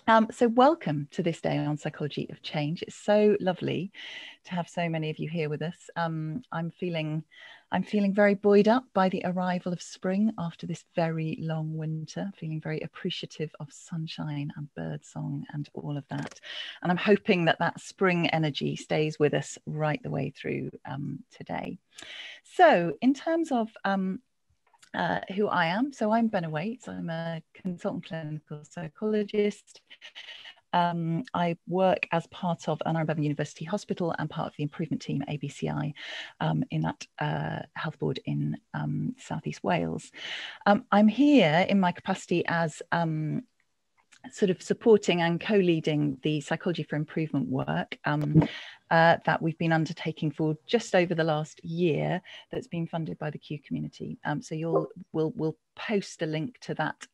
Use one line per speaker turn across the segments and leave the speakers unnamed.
So welcome to this day on Psychology of Change. It's so lovely to have so many of you here with us. I'm feeling very buoyed up by the arrival of spring after this very long winter, feeling very appreciative of sunshine and birdsong and all of that. And I'm hoping that that spring energy stays with us right the way through today. So in terms of who I am. So I'm Benna Waits. I'm a consultant clinical psychologist. I work as part of Ann Arbor University Hospital and part of the improvement team at ABCI in that health board in Southeast Wales. I'm here in my capacity as sort of supporting and co-leading the Psychology for Improvement work that we've been undertaking for just over the last year, that's been funded by the Q community. So we'll post a link to that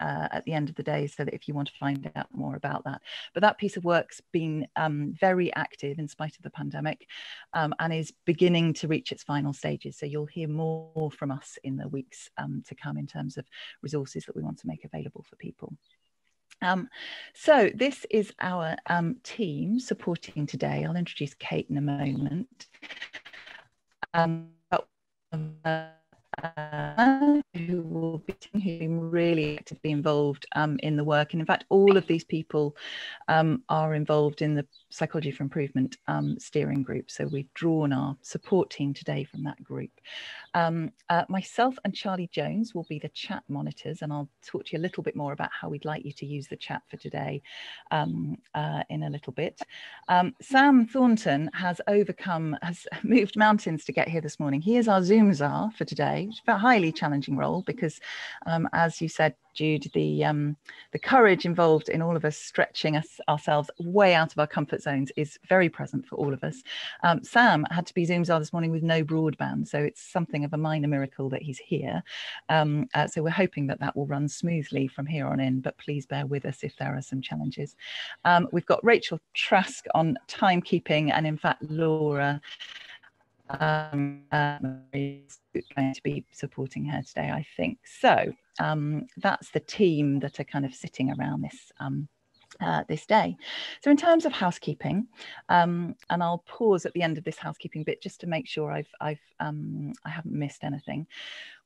at the end of the day, so that if you want to find out more about that. But that piece of work's been very active in spite of the pandemic, and is beginning to reach its final stages. So you'll hear more from us in the weeks to come in terms of resources that we want to make available for people. So this is our team supporting today. I'll introduce Kate in a moment. Who's been really actively involved in the work, and in fact all of these people are involved in the Psychology for Improvement steering group. So we've drawn our support team today from that group. Myself and Charlie Jones will be the chat monitors, and I'll talk to you a little bit more about how we'd like you to use the chat for today in a little bit. Sam Thornton has moved mountains to get here this morning. He is our Zoom czar for today, which is a highly challenging role because, as you said, Jude, the courage involved in all of us stretching ourselves way out of our comfort zones is very present for all of us. Sam had to be Zoom czar this morning with no broadband, so it's something of a minor miracle that he's here. So we're hoping that that will run smoothly from here on in, but please bear with us if there are some challenges. We've got Rachel Trask on timekeeping, and in fact Laura is going to be supporting her today, I think. So that's the team that are kind of sitting around this this day. So in terms of housekeeping, and I'll pause at the end of this housekeeping bit just to make sure I haven't missed anything.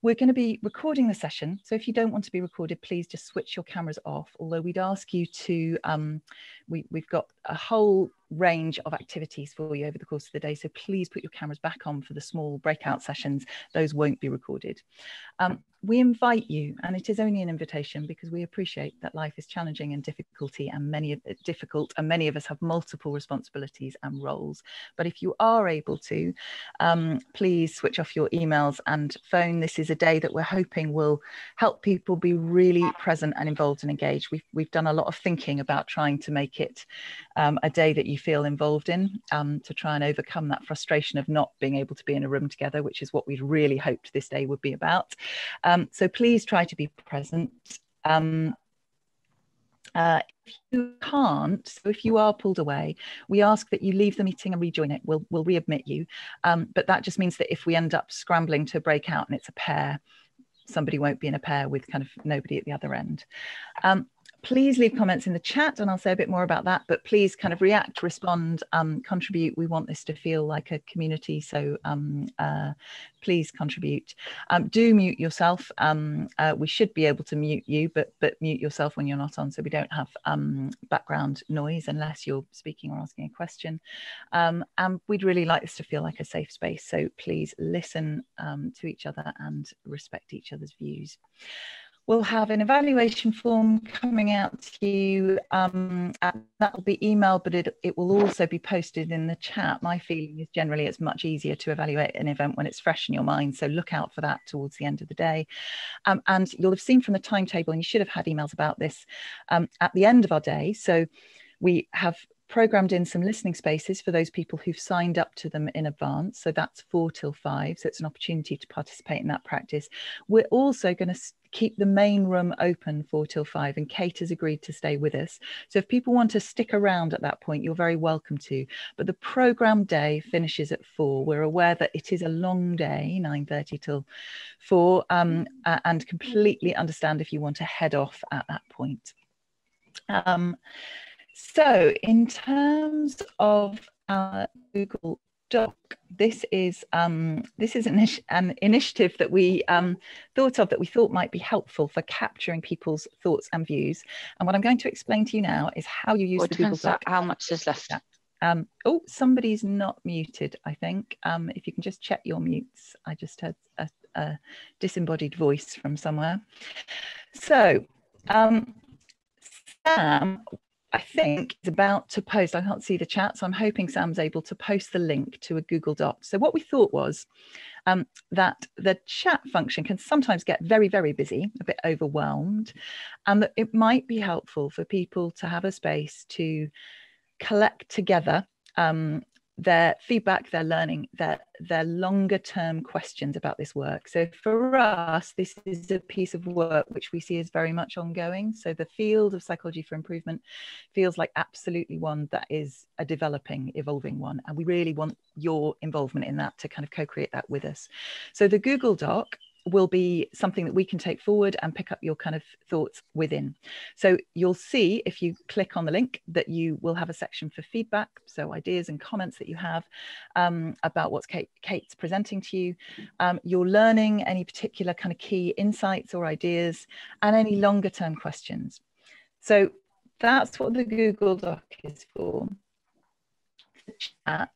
We're going to be recording the session, so if you don't want to be recorded, please just switch your cameras off, although we'd ask you to, we've got a whole range of activities for you over the course of the day, so please put your cameras back on for the small breakout sessions. Those won't be recorded. We invite you, and it is only an invitation because we appreciate that life is challenging and difficult, and many of us have multiple responsibilities and roles. But if you are able to, please switch off your emails and phone. This is a day that we're hoping will help people be really present and involved and engaged. We've done a lot of thinking about trying to make it a day that you feel involved in, to try and overcome that frustration of not being able to be in a room together, which is what we'd really hoped this day would be about. So please try to be present. If you can't, so if you are pulled away, we ask that you leave the meeting and rejoin it. We'll readmit you, but that just means that if we end up scrambling to break out and it's a pair, somebody won't be in a pair with kind of nobody at the other end. Please leave comments in the chat, and I'll say a bit more about that, but please kind of react, respond, contribute. We want this to feel like a community, so please contribute. Do mute yourself. We should be able to mute you, but mute yourself when you're not on, so we don't have background noise unless you're speaking or asking a question. And we'd really like this to feel like a safe space, so please listen to each other and respect each other's views. We'll have an evaluation form coming out to you. That will be emailed, but it will also be posted in the chat. My feeling is generally it's much easier to evaluate an event when it's fresh in your mind, so look out for that towards the end of the day. And you'll have seen from the timetable, and you should have had emails about this, at the end of our day. So we have programmed in some listening spaces for those people who've signed up to them in advance. So that's 4 till 5. So it's an opportunity to participate in that practice. We're also going to keep the main room open 4 till 5, and Kate has agreed to stay with us. So if people want to stick around at that point, you're very welcome to. But the programmed day finishes at 4. We're aware that it is a long day, 9:30 till 4, and completely understand if you want to head off at that point. So in terms of our Google Doc, this is an initiative that we thought might be helpful for capturing people's thoughts and views. And what I'm going to explain to you now is how you use the Google Doc.
How much is left?
Oh, somebody's not muted, I think. If you can just check your mutes. I just heard a disembodied voice from somewhere. So Sam, I think, is about to post. I can't see the chat, so I'm hoping Sam's able to post the link to a Google Doc. So what we thought was that the chat function can sometimes get very, very busy, a bit overwhelmed, and that it might be helpful for people to have a space to collect together their feedback, their learning, their longer term questions about this work. So for us, this is a piece of work which we see as very much ongoing. So the field of psychology for improvement feels like absolutely one that is a developing, evolving one. And we really want your involvement in that to kind of co-create that with us. So the Google Doc will be something that we can take forward and pick up your kind of thoughts within. So you'll see, if you click on the link, that you will have a section for feedback, so ideas and comments that you have about what Kate's presenting to you, your learning, any particular kind of key insights or ideas, and any longer term questions. So that's what the Google Doc is for. The chat,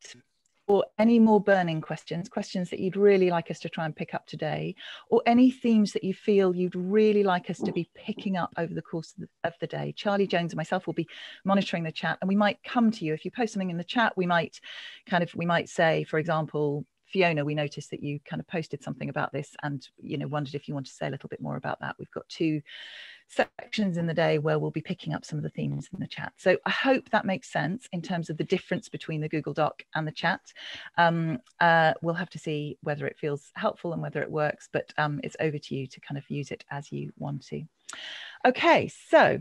or any more burning questions that you'd really like us to try and pick up today, or any themes that you feel you'd really like us to be picking up over the course of the day. Charlie Jones and myself will be monitoring the chat, and we might come to you. If you post something in the chat, we might say, for example, Fiona, we noticed that you kind of posted something about this and, you know, wondered if you want to say a little bit more about that. We've got 2 sections in the day where we'll be picking up some of the themes in the chat. So I hope that makes sense in terms of the difference between the Google Doc and the chat. We'll have to see whether it feels helpful and whether it works, but it's over to you to kind of use it as you want to. Okay, so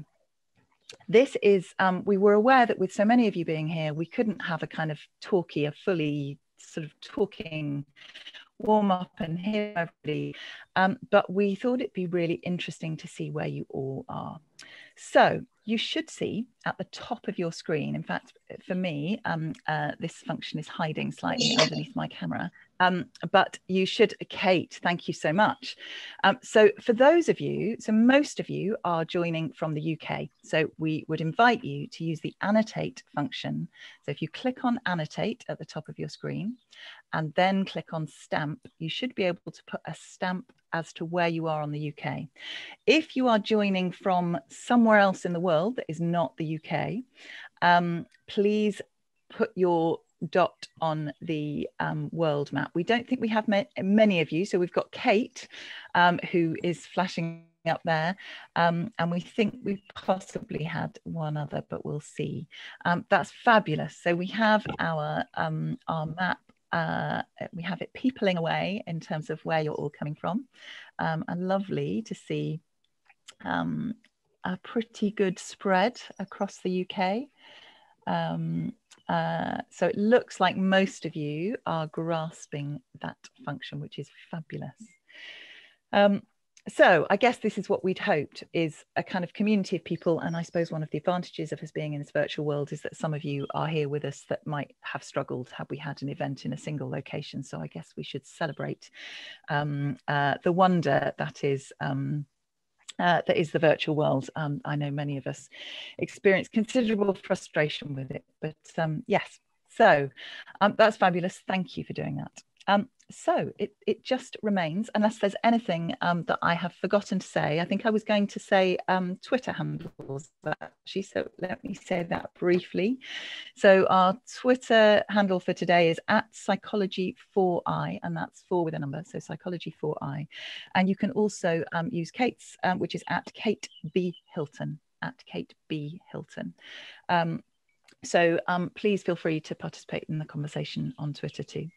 this is, we were aware that with so many of you being here, we couldn't have a kind of talky, a fully sort of talking warm up and hear everybody, but we thought it'd be really interesting to see where you all are. So you should see at the top of your screen, in fact, for me, this function is hiding slightly underneath my camera, but you should, Kate, thank you so much. So for those of you, so most of you are joining from the UK, so we would invite you to use the annotate function. So if you click on annotate at the top of your screen and then click on stamp, you should be able to put a stamp as to where you are on the UK. If you are joining from somewhere else in the world that is not the UK, please put your dot on the world map. We don't think we have many of you, so we've got Kate, who is flashing up there, and we think we've possibly had one other, but we'll see. That's fabulous. So we have our map. We have it peopling away in terms of where you're all coming from, and lovely to see a pretty good spread across the UK. So it looks like most of you are grasping that function, which is fabulous. So I guess this is what we'd hoped, is a kind of community of people. And I suppose one of the advantages of us being in this virtual world is that some of you are here with us that might have struggled had we had an event in a single location. So I guess we should celebrate the wonder that is the virtual world. I know many of us experience considerable frustration with it, but yes, so that's fabulous. Thank you for doing that. So it just remains, unless there's anything that I have forgotten to say. I think I was going to say Twitter handles actually, so let me say that briefly. So our Twitter handle for today is @psychology4i, and that's 4 with a number, so psychology4i. And you can also use Kate's, which is @Kate B Hilton, @Kate B Hilton. So please feel free to participate in the conversation on Twitter too.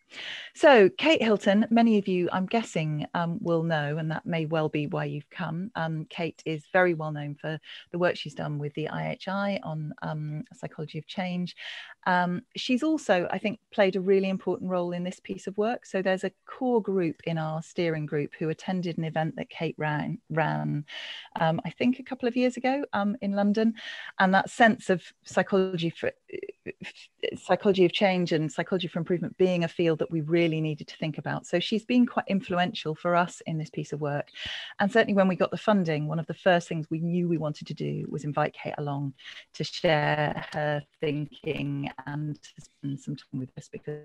So Kate Hilton, many of you, I'm guessing, will know, and that may well be why you've come. Kate is very well known for the work she's done with the IHI on psychology of change. She's also, I think, played a really important role in this piece of work. So there's a core group in our steering group who attended an event that Kate ran I think a couple of years ago in London, and that sense of psychology of change and psychology for improvement being a field that we really needed to think about. So she's been quite influential for us in this piece of work. And certainly when we got the funding, one of the first things we knew we wanted to do was invite Kate along to share her thinking and to spend some time with us, because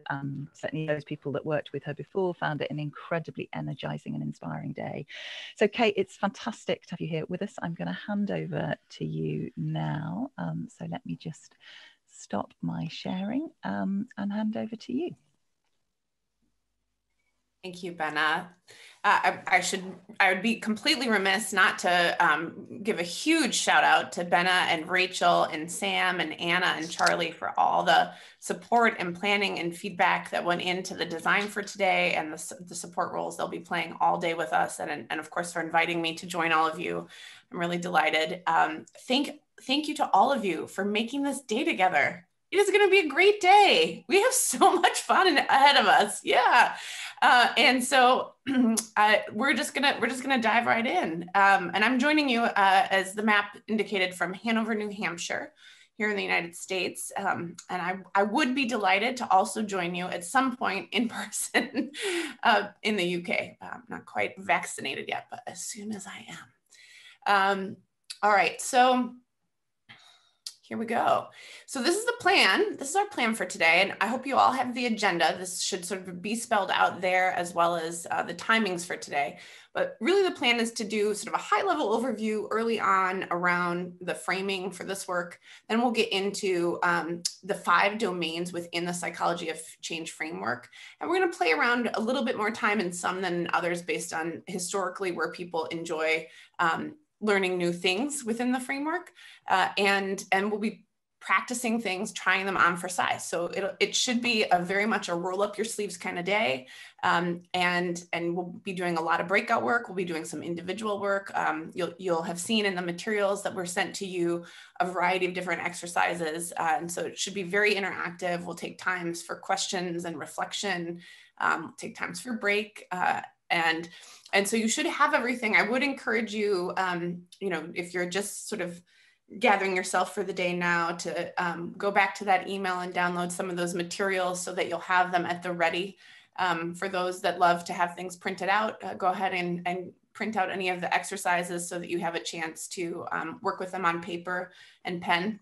certainly those people that worked with her before found it an incredibly energizing and inspiring day. So Kate, it's fantastic to have you here with us. I'm going to hand over to you now. So let me just stop my sharing and hand over to you.
Thank you, Benna. I would be completely remiss not to give a huge shout out to Benna and Rachel and Sam and Anna and Charlie for all the support and planning and feedback that went into the design for today, and the support roles they'll be playing all day with us, and of course for inviting me to join all of you. I'm really delighted. Thank you to all of you for making this day together. It is going to be a great day. We have so much fun ahead of us. Yeah. And so we're just gonna dive right in. And I'm joining you, as the map indicated, from Hanover, New Hampshire, here in the United States. And I would be delighted to also join you at some point in person in the UK. I'm not quite vaccinated yet, but as soon as I am. All right, so here we go. So this is the plan. This is our plan for today. And I hope you all have the agenda. This should sort of be spelled out there, as well as the timings for today. But really the plan is to do sort of a high level overview early on around the framing for this work. Then we'll get into the 5 domains within the psychology of change framework. And we're going to play around a little bit more time in some than others based on historically where people enjoy learning new things within the framework, and we'll be practicing things, trying them on for size. So it should be a very much a roll up your sleeves kind of day, and we'll be doing a lot of breakout work. We'll be doing some individual work. You'll have seen in the materials that were sent to you a variety of different exercises, and so it should be very interactive. We'll take times for questions and reflection, take times for break, and so you should have everything. I would encourage you, if you're just sort of gathering yourself for the day now, to go back to that email and download some of those materials so that you'll have them at the ready. For those that love to have things printed out, go ahead and print out any of the exercises so that you have a chance to work with them on paper and pen.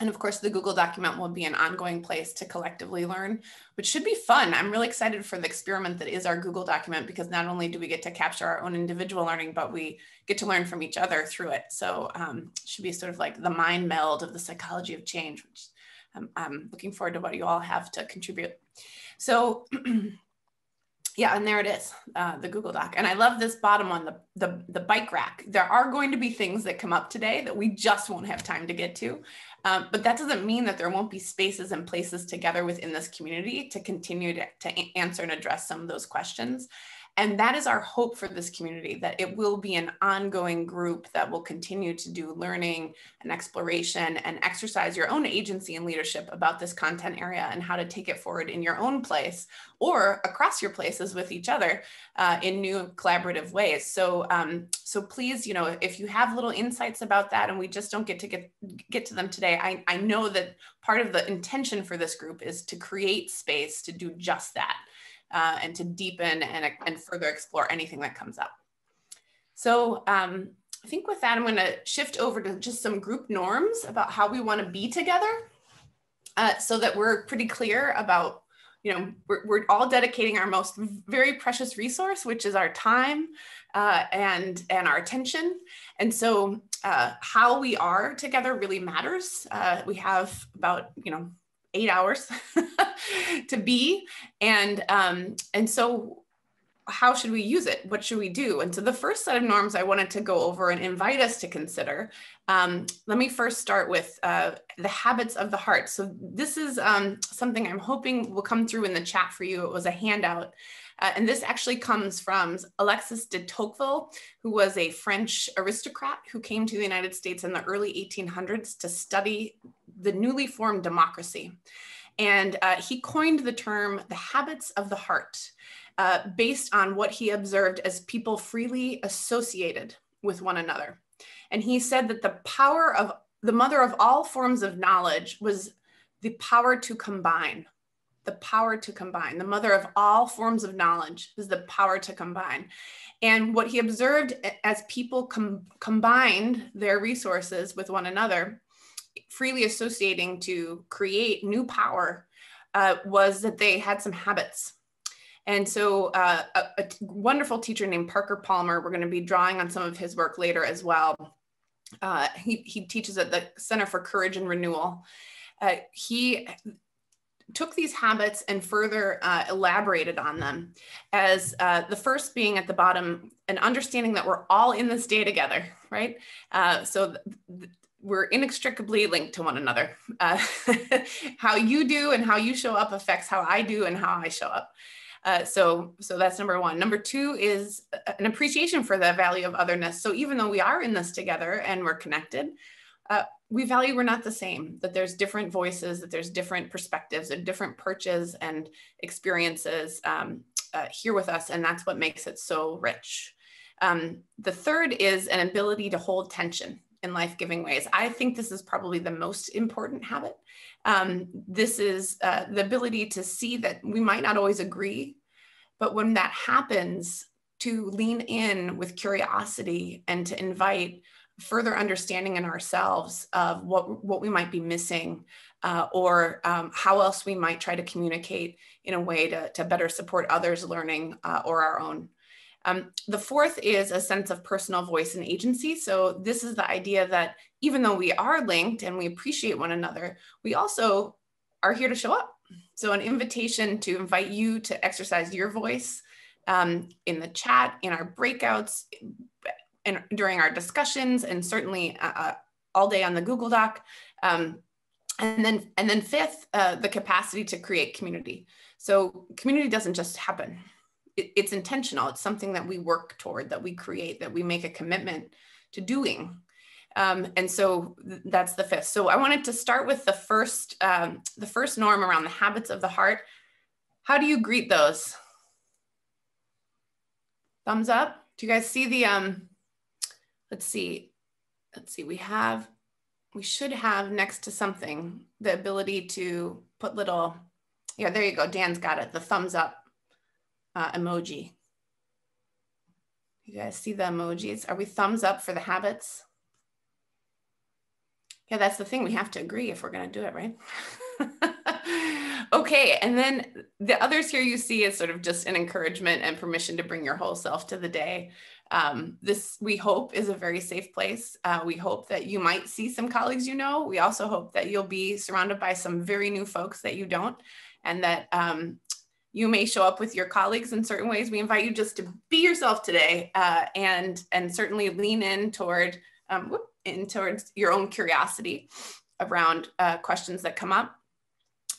And of course, the Google document will be an ongoing place to collectively learn, which should be fun. I'm really excited for the experiment that is our Google document, because not only do we get to capture our own individual learning, but we get to learn from each other through it. So it should be sort of like the mind meld of the psychology of change, which I'm looking forward to what you all have to contribute. So yeah, and there it is, the Google Doc. And I love this bottom one, the bike rack. There are going to be things that come up today that we just won't have time to get to. But that doesn't mean that there won't be spaces and places together within this community to continue to answer and address some of those questions. And that is our hope for this community, that it will be an ongoing group that will continue to do learning and exploration and exercise your own agency and leadership about this content area and how to take it forward in your own place or across your places with each other in new collaborative ways. So, so please, if you have little insights about that and we just don't get to them today, I know that part of the intention for this group is to create space to do just that. And to deepen and further explore anything that comes up. So I think with that, I'm going to shift over to just some group norms about how we want to be together, so that we're pretty clear about, we're all dedicating our most very precious resource, which is our time and our attention. And so how we are together really matters. We have about, 8 hours to be. And so how should we use it? What should we do? And so the first set of norms I wanted to go over and invite us to consider. Let me first start with the habits of the heart. So this is something I'm hoping will come through in the chat for you. It was a handout. And this actually comes from Alexis de Tocqueville, who was a French aristocrat who came to the United States in the early 1800s to study the newly formed democracy. And he coined the term the habits of the heart, based on what he observed as people freely associated with one another. And he said that the mother of all forms of knowledge was the power to combine. The power to combine. The mother of all forms of knowledge is the power to combine. And what he observed as people combined their resources with one another, freely associating to create new power, was that they had some habits. And so a wonderful teacher named Parker Palmer, we're going to be drawing on some of his work later as well. He teaches at the Center for Courage and Renewal. He took these habits and further elaborated on them, as the first being at the bottom, an understanding that we're all in this day together, right? We're inextricably linked to one another. How you do and how you show up affects how I do and how I show up. So that's number one. Number two is an appreciation for the value of otherness. So even though we are in this together and we're connected, we value we're not the same, that there's different voices, that there's different perspectives and different perches and experiences here with us. And that's what makes it so rich. The third is an ability to hold tension in life-giving ways. I think this is probably the most important habit. This is the ability to see that we might not always agree, but when that happens, to lean in with curiosity and to invite further understanding in ourselves of what we might be missing, or how else we might try to communicate in a way to better support others' learning or our own. The fourth is a sense of personal voice and agency. So this is the idea that even though we are linked and we appreciate one another, we also are here to show up. So an invitation to invite you to exercise your voice in the chat, in our breakouts, and during our discussions, and certainly all day on the Google Doc. And then fifth, the capacity to create community. So community doesn't just happen. It's intentional. It's something that we work toward, that we create, that we make a commitment to doing. And so that's the fifth. So I wanted to start with the first norm around the habits of the heart. How do you greet those? Thumbs up. Do you guys see the, let's see, we should have next to something, the ability to put little, yeah, there you go. Dan's got it. The thumbs up emoji. You guys see the emojis? Are we thumbs up for the habits? Yeah, that's the thing. We have to agree if we're going to do it, right? Okay. And then the others here you see is sort of just an encouragement and permission to bring your whole self to the day. This, we hope, is a very safe place. We hope that you might see some colleagues you know. We also hope that you'll be surrounded by some very new folks that you don't, and that you may show up with your colleagues in certain ways. We invite you just to be yourself today, and certainly lean in towards your own curiosity around questions that come up.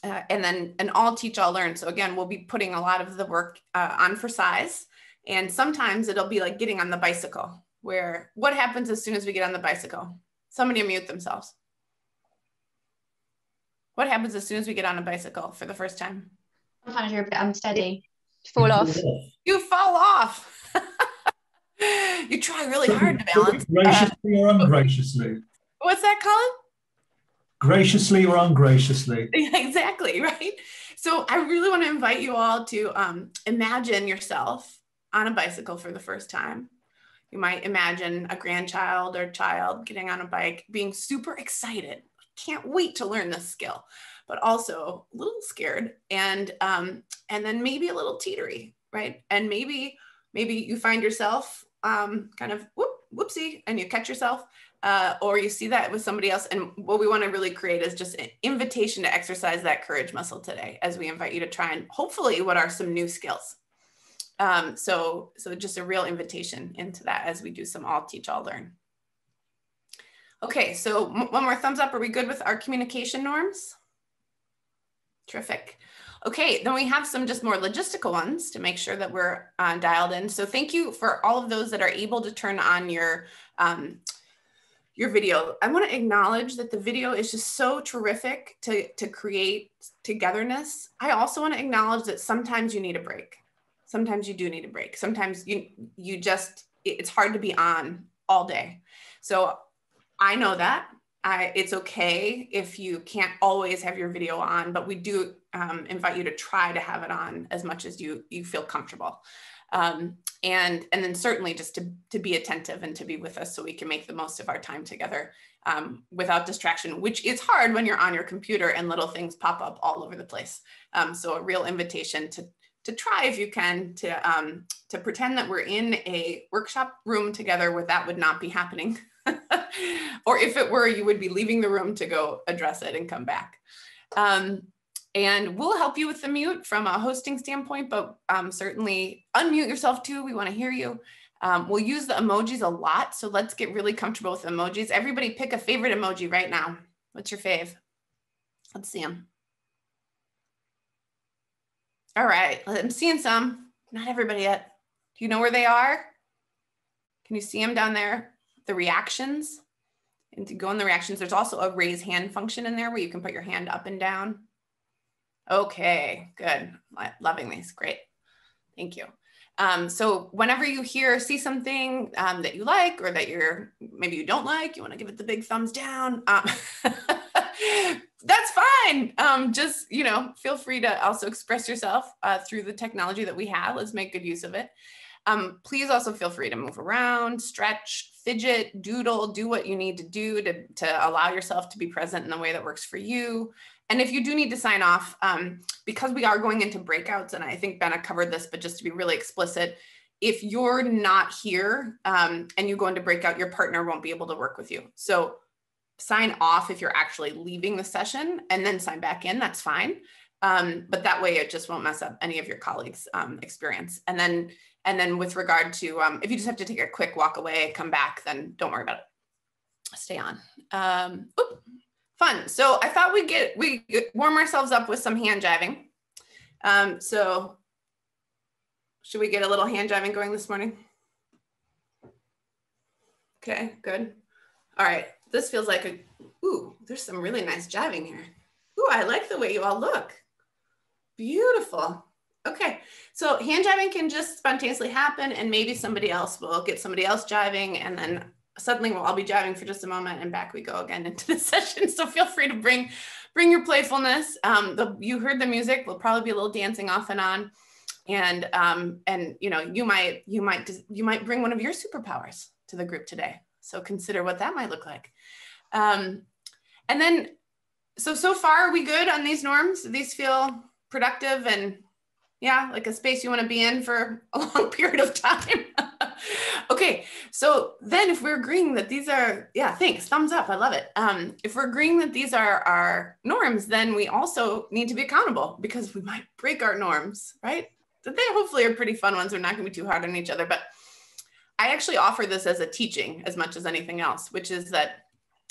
And all teach, all learn. So again, we'll be putting a lot of the work on for size. And sometimes it'll be like getting on the bicycle, where what happens as soon as we get on the bicycle? Somebody unmute themselves. What happens as soon as we get on a bicycle for the first time?
Sometimes you're a bit unsteady. Fall off.
You fall off. You try really hard to balance.
Graciously or ungraciously?
What's that, Colin?
Graciously or ungraciously?
Exactly, right? So I really want to invite you all to imagine yourself on a bicycle for the first time. You might imagine a grandchild or child getting on a bike, being super excited. Can't wait to learn this skill, but also a little scared, and then maybe a little teetery, right? And maybe you find yourself kind of whoopsie, and you catch yourself, or you see that with somebody else. And what we want to really create is just an invitation to exercise that courage muscle today, as we invite you to try and hopefully what are some new skills. So just a real invitation into that as we do some all teach, all learn. Okay, so one more thumbs up. Are we good with our communication norms? Terrific. Okay, then we have some just more logistical ones to make sure that we're dialed in. So thank you for all of those that are able to turn on your video. I want to acknowledge that the video is just so terrific to create togetherness. I also want to acknowledge that sometimes you need a break. Sometimes you do need a break. Sometimes you just, it's hard to be on all day. So I know that. It's okay if you can't always have your video on, but we do invite you to try to have it on as much as you feel comfortable. And then certainly just to be attentive and to be with us so we can make the most of our time together without distraction, which is hard when you're on your computer and little things pop up all over the place. So a real invitation to try, if you can, to pretend that we're in a workshop room together where that would not be happening. Or if it were, you would be leaving the room to go address it and come back. And we'll help you with the mute from a hosting standpoint, but certainly unmute yourself too. We want to hear you. We'll use the emojis a lot. So let's get really comfortable with emojis. Everybody pick a favorite emoji right now. What's your fave? Let's see them. All right, I'm seeing some, not everybody yet. Do you know where they are? Can you see them down there? The reactions, and to go in the reactions, there's also a raise hand function in there where you can put your hand up and down. Okay, good. Loving these. Great. Thank you. So whenever you see something that you like or that maybe you don't like, you want to give it the big thumbs down. That's fine. Just, feel free to also express yourself through the technology that we have. Let's make good use of it. Please also feel free to move around, stretch, fidget, doodle, do what you need to do to allow yourself to be present in the way that works for you. And if you do need to sign off, because we are going into breakouts, and I think Benna covered this, but just to be really explicit, if you're not here and you go into breakout, your partner won't be able to work with you. So sign off if you're actually leaving the session and then sign back in, that's fine. But that way it just won't mess up any of your colleagues' experience. And then with regard to, if you just have to take a quick walk away, come back, then don't worry about it. Stay on. Fun. So I thought we warm ourselves up with some hand jiving. So should we get a little hand jiving going this morning? Okay, good. All right, this feels like ooh, there's some really nice jiving here. Ooh, I like the way you all look. Beautiful. Okay, so hand jiving can just spontaneously happen, and maybe somebody else will get somebody else jiving, and then suddenly we'll all be jiving for just a moment, and back we go again into the session. So feel free to bring your playfulness. You heard the music. We'll probably be a little dancing off and on, and you might bring one of your superpowers to the group today. So consider what that might look like. And then, so far, are we good on these norms? Do these feel productive and, yeah, like a space you want to be in for a long period of time? Okay, so then if we're agreeing that these are, yeah, thanks, thumbs up, I love it. If we're agreeing that these are our norms, then we also need to be accountable because we might break our norms, right? So they hopefully are pretty fun ones. They're not going to be too hard on each other, but I actually offer this as a teaching as much as anything else, which is that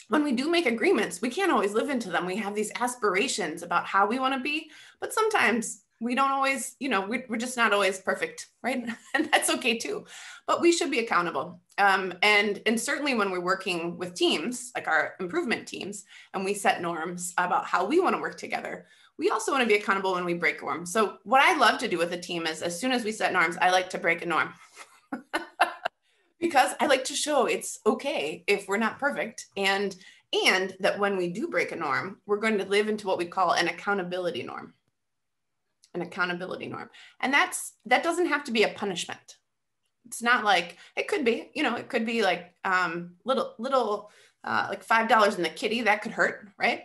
when we do make agreements, we can't always live into them. We have these aspirations about how we want to be, but sometimes we don't always, we're just not always perfect, right? And that's okay too, but we should be accountable. And certainly when we're working with teams, like our improvement teams, and we set norms about how we want to work together, we also want to be accountable when we break norms. So what I love to do with a team is as soon as we set norms, I like to break a norm. Because I like to show it's okay if we're not perfect, and that when we do break a norm, we're going to live into what we call an accountability norm. An accountability norm. And that doesn't have to be a punishment. It's not like, it could be, it could be like little like $5 in the kitty, that could hurt, right?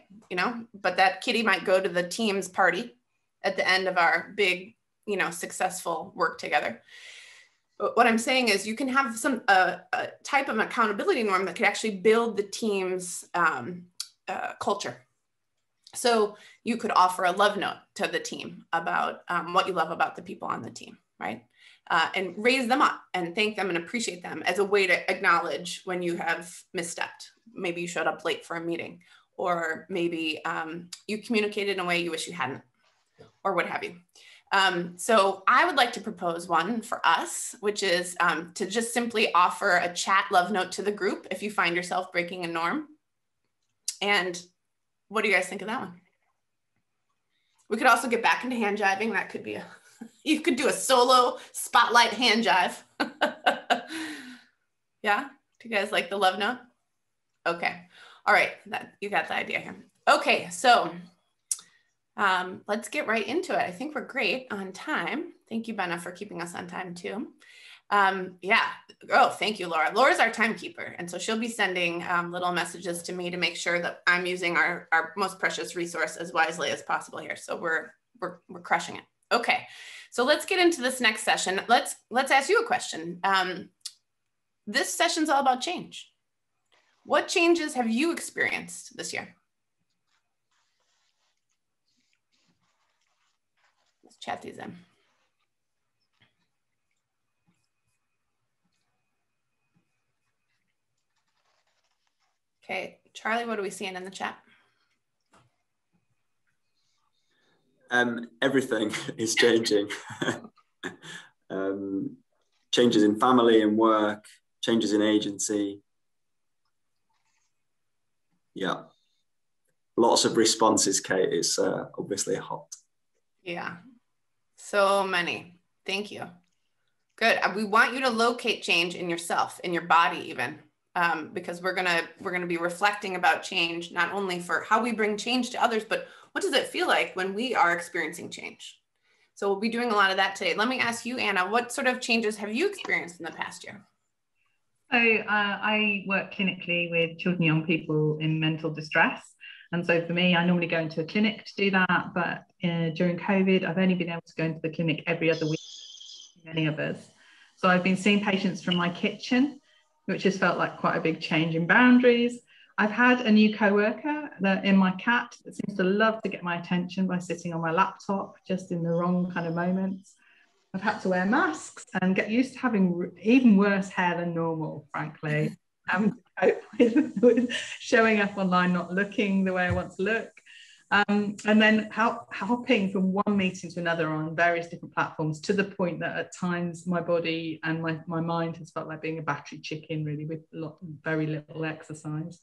But that kitty might go to the team's party at the end of our big, successful work together. But what I'm saying is you can have some a type of accountability norm that could actually build the team's culture. So you could offer a love note to the team about what you love about the people on the team, right? and raise them up and thank them and appreciate them as a way to acknowledge when you have misstepped. Maybe you showed up late for a meeting, or maybe you communicated in a way you wish you hadn't, or what have you. So I would like to propose one for us, which is to just simply offer a chat love note to the group if you find yourself breaking a norm. And what do you guys think of that one? We could also get back into hand jiving. That could be you could do a solo spotlight hand jive. Yeah, do you guys like the love note? Okay, all right, you got the idea here. Okay, so let's get right into it. I think we're great on time. Thank you, Benna, for keeping us on time too. Yeah. Oh, thank you, Laura. Laura's our timekeeper. And so she'll be sending little messages to me to make sure that I'm using our most precious resource as wisely as possible here. So we're crushing it. Okay. So let's get into this next session. Let's ask you a question. This session's all about change. What changes have you experienced this year? Let's chat these in. Okay, Charlie, what are we seeing in the chat?
Everything is changing. Changes in family and work, changes in agency. Yeah, lots of responses, Kate. It's obviously hot. Yeah,
so many. Thank you. Good. We want you to locate change in yourself, in your body even. Because we're gonna be reflecting about change, not only for how we bring change to others, but what does it feel like when we are experiencing change? So we'll be doing a lot of that today. Let me ask you, Anna, what sort of changes have you experienced in the past year?
So I work clinically with children and young people in mental distress. And so for me, I normally go into a clinic to do that. But during COVID, I've only been able to go into the clinic every other week, many others. So I've been seeing patients from my kitchen, which has felt like quite a big change in boundaries. I've had a new co-worker in my cat that seems to love to get my attention by sitting on my laptop just in the wrong kind of moments. I've had to wear masks and get used to having even worse hair than normal, frankly. Having to cope with showing up online, not looking the way I want to look. And then hopping from one meeting to another on various different platforms, to the point that at times my body and my mind has felt like being a battery chicken, really, with very little exercise.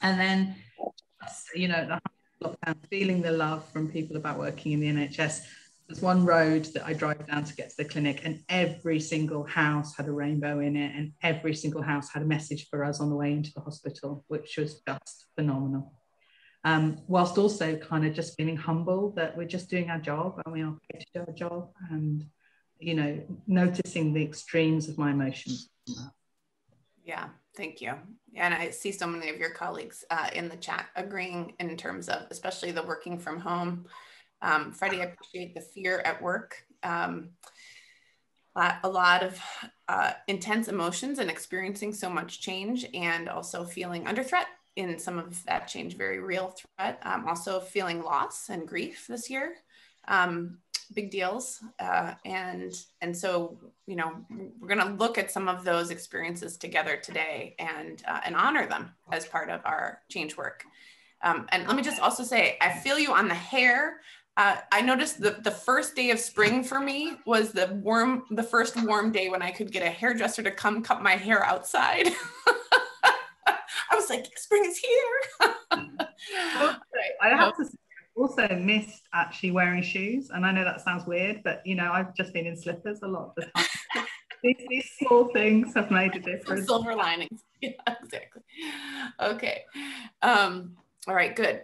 And then, you know, the lockdown, feeling the love from people about working in the NHS. There's one road that I drive down to get to the clinic, and every single house had a rainbow in it, and every single house had a message for us on the way into the hospital, which was just phenomenal. Whilst also kind of just feeling humble that we're just doing our job and we are paid to do our job, and, you know, noticing the extremes of my emotions.
Yeah, thank you. And I see so many of your colleagues in the chat agreeing in terms of, especially the working from home. Freddie, I appreciate the fear at work. A lot of intense emotions and experiencing so much change, and also feeling under threat in some of that change, very real threat. Also feeling loss and grief this year, big deals. And so, you know, we're gonna look at some of those experiences together today and honor them as part of our change work. And let me just also say, I feel you on the hair. I noticed the first day of spring for me was the first warm day when I could get a hairdresser to come cut my hair outside. I was like, spring is here.
I have to say, I also missed actually wearing shoes. And I know that sounds weird, but, you know, I've just been in slippers a lot of the time. These small things have made a difference.
Silver linings. Yeah, exactly. Okay. All right, good.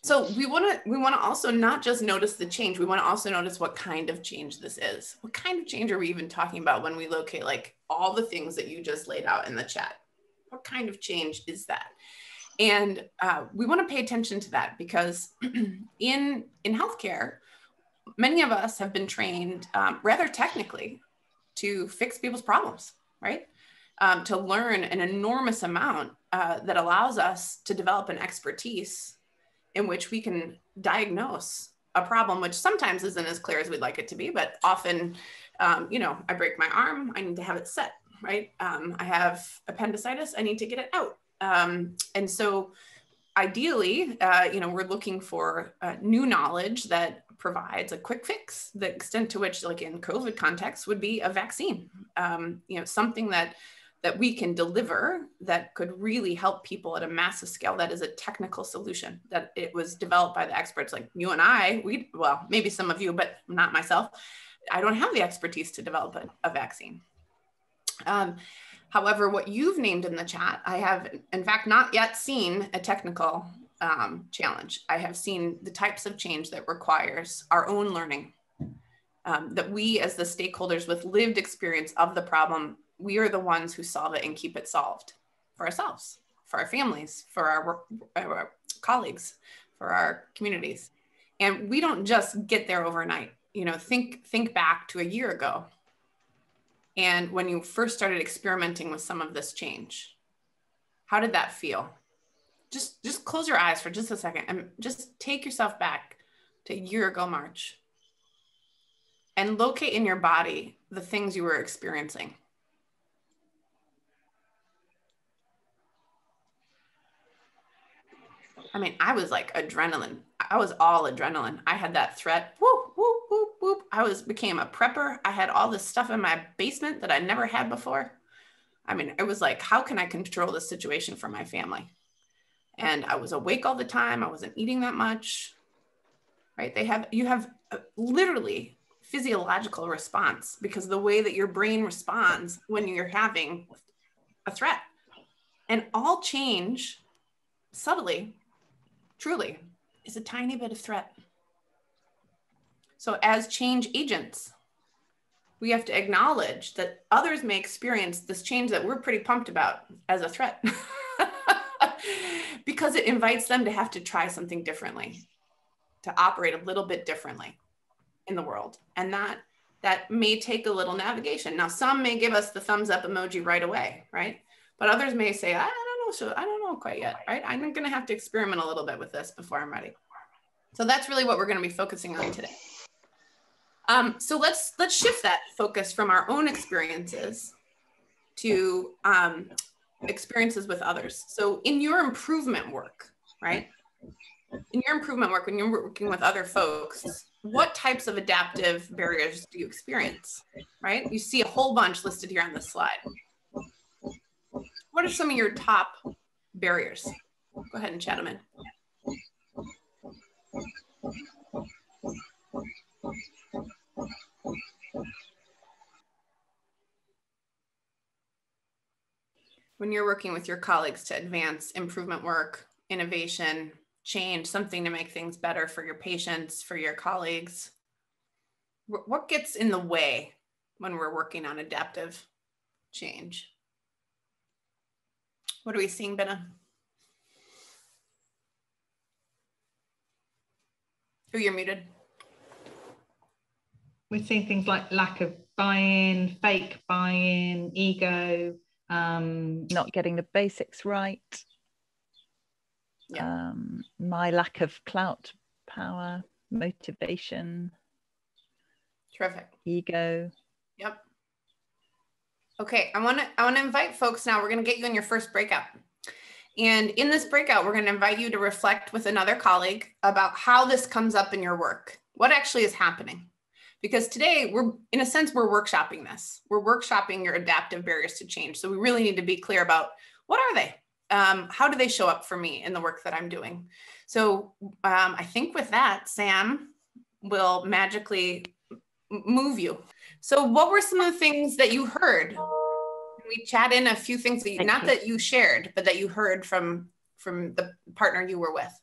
So we want to also not just notice the change, we want to also notice what kind of change this is. What kind of change are we even talking about when we locate like all the things that you just laid out in the chat? What kind of change is that? And we want to pay attention to that, because in healthcare, many of us have been trained rather technically to fix people's problems, right? To learn an enormous amount that allows us to develop an expertise in which we can diagnose a problem, which sometimes isn't as clear as we'd like it to be, but often You know, I break my arm, I need to have it set, right? I have appendicitis, I need to get it out. And so ideally, you know, we're looking for new knowledge that provides a quick fix. The extent to which, like in COVID context, would be a vaccine. You know, something that we can deliver that could really help people at a massive scale. That is a technical solution, that it was developed by the experts like you and I. Well, maybe some of you, but not myself. I don't have the expertise to develop a vaccine. However, what you've named in the chat, I have, in fact, not yet seen a technical challenge. I have seen the types of change that requires our own learning, that we as the stakeholders with lived experience of the problem, we are the ones who solve it and keep it solved for ourselves, for our families, for our colleagues, for our communities. And we don't just get there overnight. You know, think back to a year ago. And when you first started experimenting with some of this change, how did that feel? Just close your eyes for just a second and just take yourself back to a year ago March and locate in your body the things you were experiencing. I mean, I was like adrenaline. I was all adrenaline. I had that threat. Whoop, whoop, whoop, whoop. I became a prepper. I had all this stuff in my basement that I never had before. I mean, it was like, how can I control this situation for my family? And I was awake all the time. I wasn't eating that much, right? You have literally physiological response because the way that your brain responds when you're having a threat. And all change subtly, truly, is a tiny bit of threat. So as change agents, we have to acknowledge that others may experience this change that we're pretty pumped about as a threat because it invites them to have to try something differently, to operate a little bit differently in the world. And that may take a little navigation. Now, some may give us the thumbs up emoji right away, right? But others may say, I don't know, so I don't know quite yet, right? I'm going to have to experiment a little bit with this before I'm ready. So that's really what we're going to be focusing on today. So let's shift that focus from our own experiences to experiences with others. So in your improvement work, right? In your improvement work, when you're working with other folks, what types of adaptive barriers do you experience, right? You see a whole bunch listed here on this slide. What are some of your top barriers? Go ahead and chat them in. When you're working with your colleagues to advance improvement work, innovation, change, something to make things better for your patients, for your colleagues, what gets in the way when we're working on adaptive change? What are we seeing, Benna? Oh, you're muted.
We're seeing things like lack of buy-in, fake buy-in, ego.
Not getting the basics right.
Yeah.
My lack of clout, power, motivation.
Terrific.
Ego.
Yep. Okay, I want to invite folks now. We're going to get you in your first breakout. And in this breakout, we're going to invite you to reflect with another colleague about how this comes up in your work. What actually is happening? Because today, in a sense, we're workshopping this. We're workshopping your adaptive barriers to change. So we really need to be clear about what are they? How do they show up for me in the work that I'm doing? So I think with that, Sam will magically move you. So what were some of the things that you heard? We chat in a few things that not that you shared, but that you heard from the partner you were with.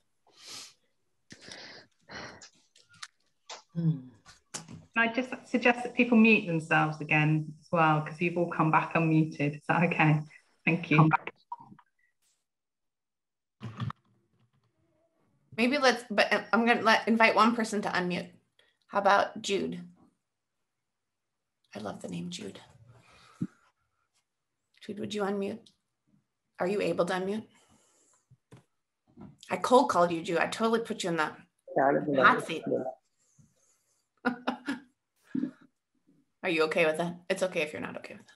I just suggest that people mute themselves again as well, because you've all come back unmuted. Is that okay? Thank you.
Maybe but I'm going to invite one person to unmute. How about Jude? I love the name Jude. Jude, would you unmute? Are you able to unmute? I cold called you, Jude. I totally put you in the hot seat. Are you okay with that? It's okay if you're not okay with that.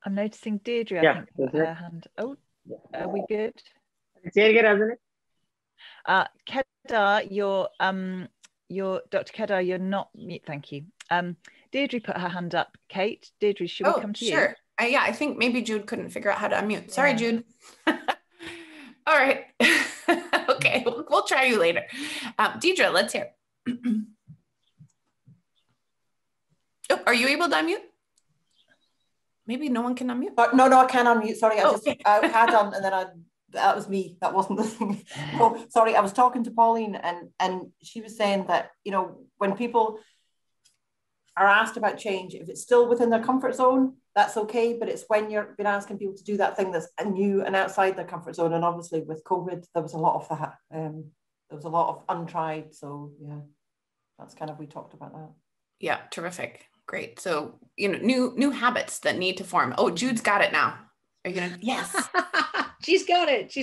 I'm noticing Deirdre, I think, put her hand. Oh, are we good? Kedar, you're Dr. Kedar, you're not mute. Thank you. Deirdre put her hand up. Kate, Deirdre, should we come to you?
Sure. Yeah, I think maybe Jude couldn't figure out how to unmute. Sorry, Jude. All right. Okay, we'll try you later. Deirdre, let's hear. Oh, are you able to unmute? Maybe no one can unmute.
No, I can unmute. Sorry, I had on and then that was me. That wasn't the thing. No, sorry, I was talking to Pauline and she was saying that, you know, when people are asked about change, if it's still within their comfort zone, that's okay. But it's when you're been asking people to do that thing that's new and outside their comfort zone. And obviously with COVID, there was a lot of that. There was a lot of untried. So yeah, that's kind of, we talked about that.
Yeah, terrific. Great. So, you know, new habits that need to form. Oh, Jude's got it now. Are you gonna? Yes.
She's got it.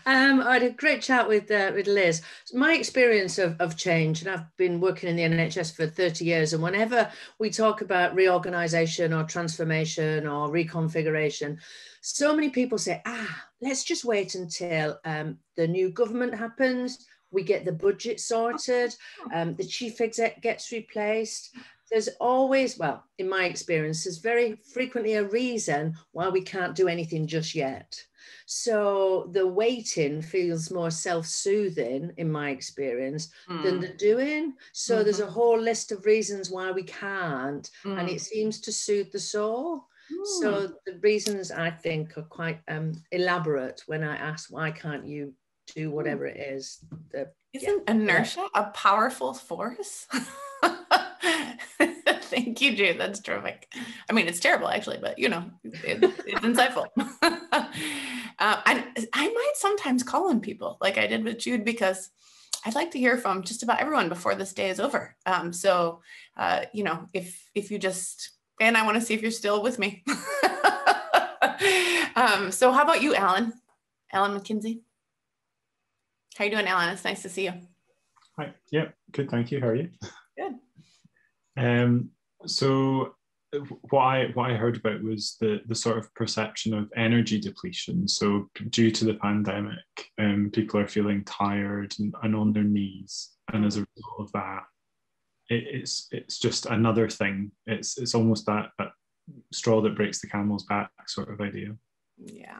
I had a great chat with Liz. My experience of change, and I've been working in the NHS for 30 years, and whenever we talk about reorganization or transformation or reconfiguration, so many people say, let's just wait until the new government happens, we get the budget sorted, the chief exec gets replaced. There's always, well, in my experience, there's very frequently a reason why we can't do anything just yet. So the waiting feels more self-soothing in my experience than the doing. So there's a whole list of reasons why we can't, and it seems to soothe the soul. So the reasons, I think, are quite elaborate when I ask, why can't you do whatever it is?
Isn't inertia a powerful force? Thank you, Jude. That's terrific. I mean, it's terrible, actually, but you know, it's insightful. I might sometimes call on people like I did with Jude, because I'd like to hear from just about everyone before this day is over. You know, if you just, and I want to see if you're still with me. So how about you, Alan? Alan McKinsey? How you doing, Alan? It's nice to see you.
Hi. Yeah, good. Thank you. How are you?
Good.
So what I heard about was the sort of perception of energy depletion. So due to the pandemic, people are feeling tired and on their knees, and as a result of that, it's just another thing. It's almost that straw that breaks the camel's back sort of idea.
Yeah,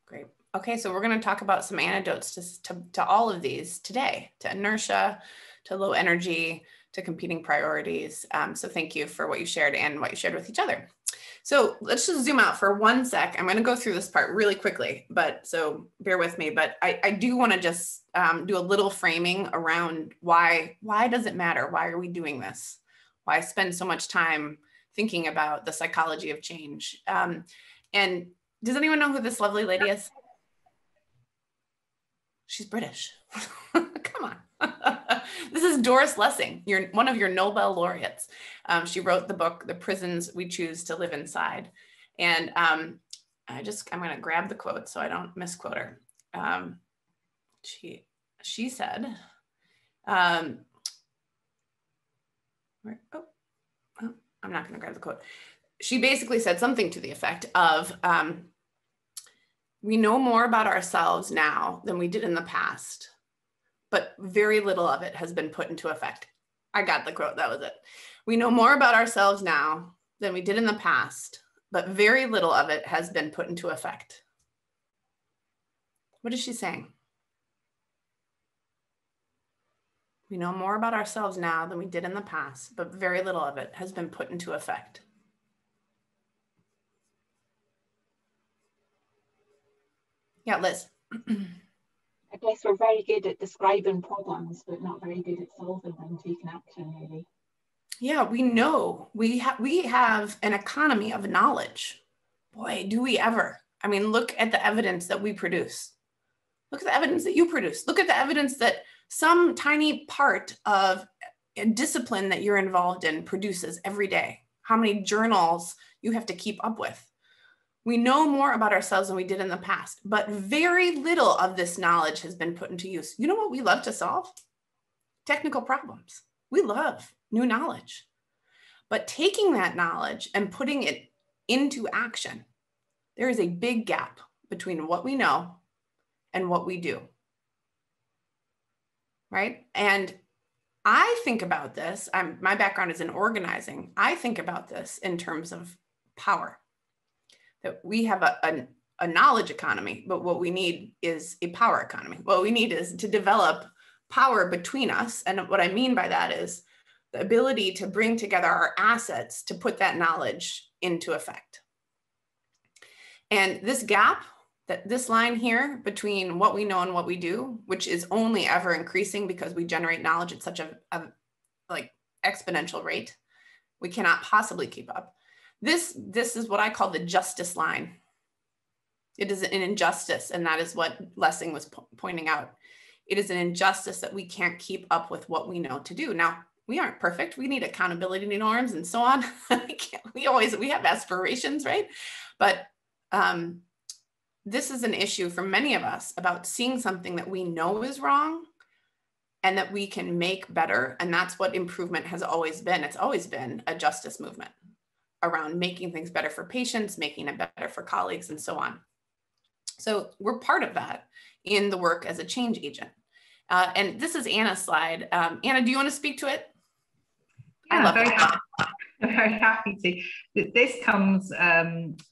great. Okay, so we're going to talk about some antidotes to all of these today, to inertia, to low energy, to competing priorities. So thank you for what you shared and what you shared with each other. So let's just zoom out for 1 sec. I'm going to go through this part really quickly, but so bear with me. But I do want to just do a little framing around why does it matter? Why are we doing this? Why spend so much time thinking about the psychology of change? And does anyone know who this lovely lady is? She's British. Come on. This is Doris Lessing, one of your Nobel laureates. She wrote the book, The Prisons We Choose to Live Inside. And I'm going to grab the quote so I don't misquote her. She said, I'm not going to grab the quote. She basically said something to the effect of, we know more about ourselves now than we did in the past, but very little of it has been put into effect. I got the quote, that was it. We know more about ourselves now than we did in the past, but very little of it has been put into effect. What is she saying? We know more about ourselves now than we did in the past, but very little of it has been put into effect. Yeah, Liz.
I guess we're very good at describing problems, but not very good at solving them, taking action, really.
Yeah, we know. We have an economy of knowledge. Boy, do we ever. I mean, look at the evidence that we produce. Look at the evidence that you produce. Look at the evidence that some tiny part of a discipline that you're involved in produces every day. How many journals you have to keep up with. We know more about ourselves than we did in the past, but very little of this knowledge has been put into use. You know what we love to solve? Technical problems. We love new knowledge. But taking that knowledge and putting it into action, there is a big gap between what we know and what we do, right? And I think about this, my background is in organizing. I think about this in terms of power, that we have a knowledge economy, but what we need is a power economy. What we need is to develop power between us. And what I mean by that is the ability to bring together our assets to put that knowledge into effect. And this gap, this line here between what we know and what we do, which is only ever increasing because we generate knowledge at such a like exponential rate, we cannot possibly keep up. This is what I call the justice line. It is an injustice, and that is what Lessing was pointing out. It is an injustice that we can't keep up with what we know to do. Now, we aren't perfect. We need accountability norms and so on. We have aspirations, right? But this is an issue for many of us about seeing something that we know is wrong and that we can make better. And that's what improvement has always been. It's always been a justice movement around making things better for patients, making it better for colleagues, and so on. So we're part of that in the work as a change agent. And this is Anna's slide. Anna, do you want to speak to it?
Yeah, very happy to. This comes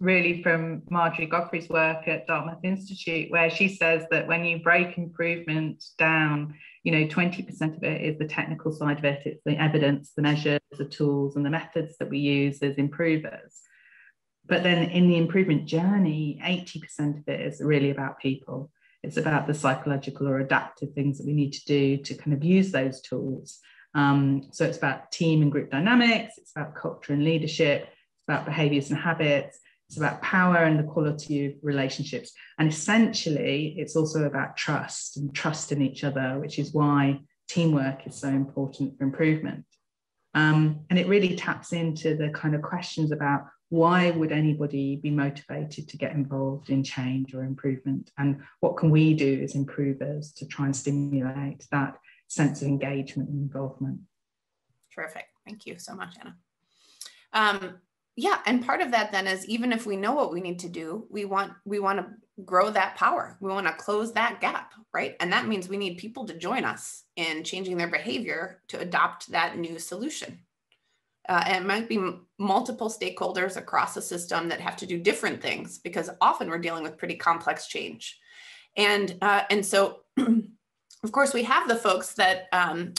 really from Marjorie Godfrey's work at Dartmouth Institute, where she says that when you break improvement down, 20% of it is the technical side of it. It's the evidence, the measures, the tools, and the methods that we use as improvers. But then in the improvement journey, 80% of it is really about people. It's about the psychological or adaptive things that we need to do to kind of use those tools. So it's about team and group dynamics, it's about culture and leadership, it's about behaviors and habits, it's about power and the quality of relationships. And essentially, it's also about trust and trust in each other, which is why teamwork is so important for improvement. And it really taps into the kind of questions about why would anybody be motivated to get involved in change or improvement? And what can we do as improvers to try and stimulate that sense of engagement and involvement?
Terrific. Thank you so much, Anna. Yeah, and part of that then is even if we know what we need to do, we want to grow that power. We want to close that gap, right? And that means we need people to join us in changing their behavior to adopt that new solution. And it might be multiple stakeholders across the system that have to do different things because often we're dealing with pretty complex change. And so, of course, we have the folks that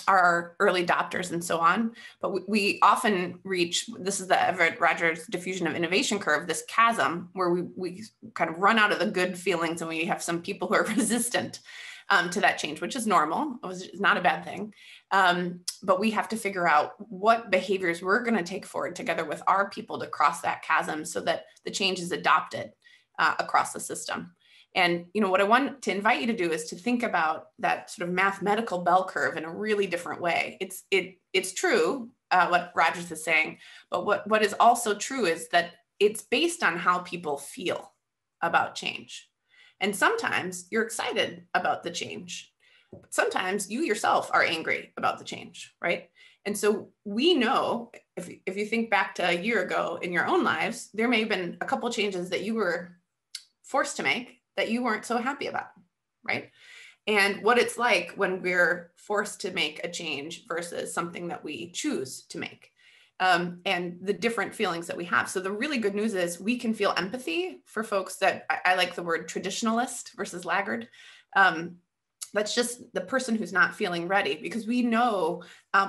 are early adopters and so on, but we often reach, this is the Everett Rogers diffusion of innovation curve, this chasm where we kind of run out of the good feelings and we have some people who are resistant to that change, which is normal. It's not a bad thing. But we have to figure out what behaviors we're going to take forward together with our people to cross that chasm so that the change is adopted across the system. And what I want to invite you to do is to think about that sort of mathematical bell curve in a really different way. It's true what Rogers is saying, but what is also true is that it's based on how people feel about change. And sometimes you're excited about the change. Sometimes you yourself are angry about the change, right? And so we know, if you think back to a year ago in your own lives, there may have been a couple changes that you were forced to make that you weren't so happy about, right? And what it's like when we're forced to make a change versus something that we choose to make. And the different feelings that we have. So the really good news is we can feel empathy for folks that, I like the word traditionalist versus laggard. That's just the person who's not feeling ready because we know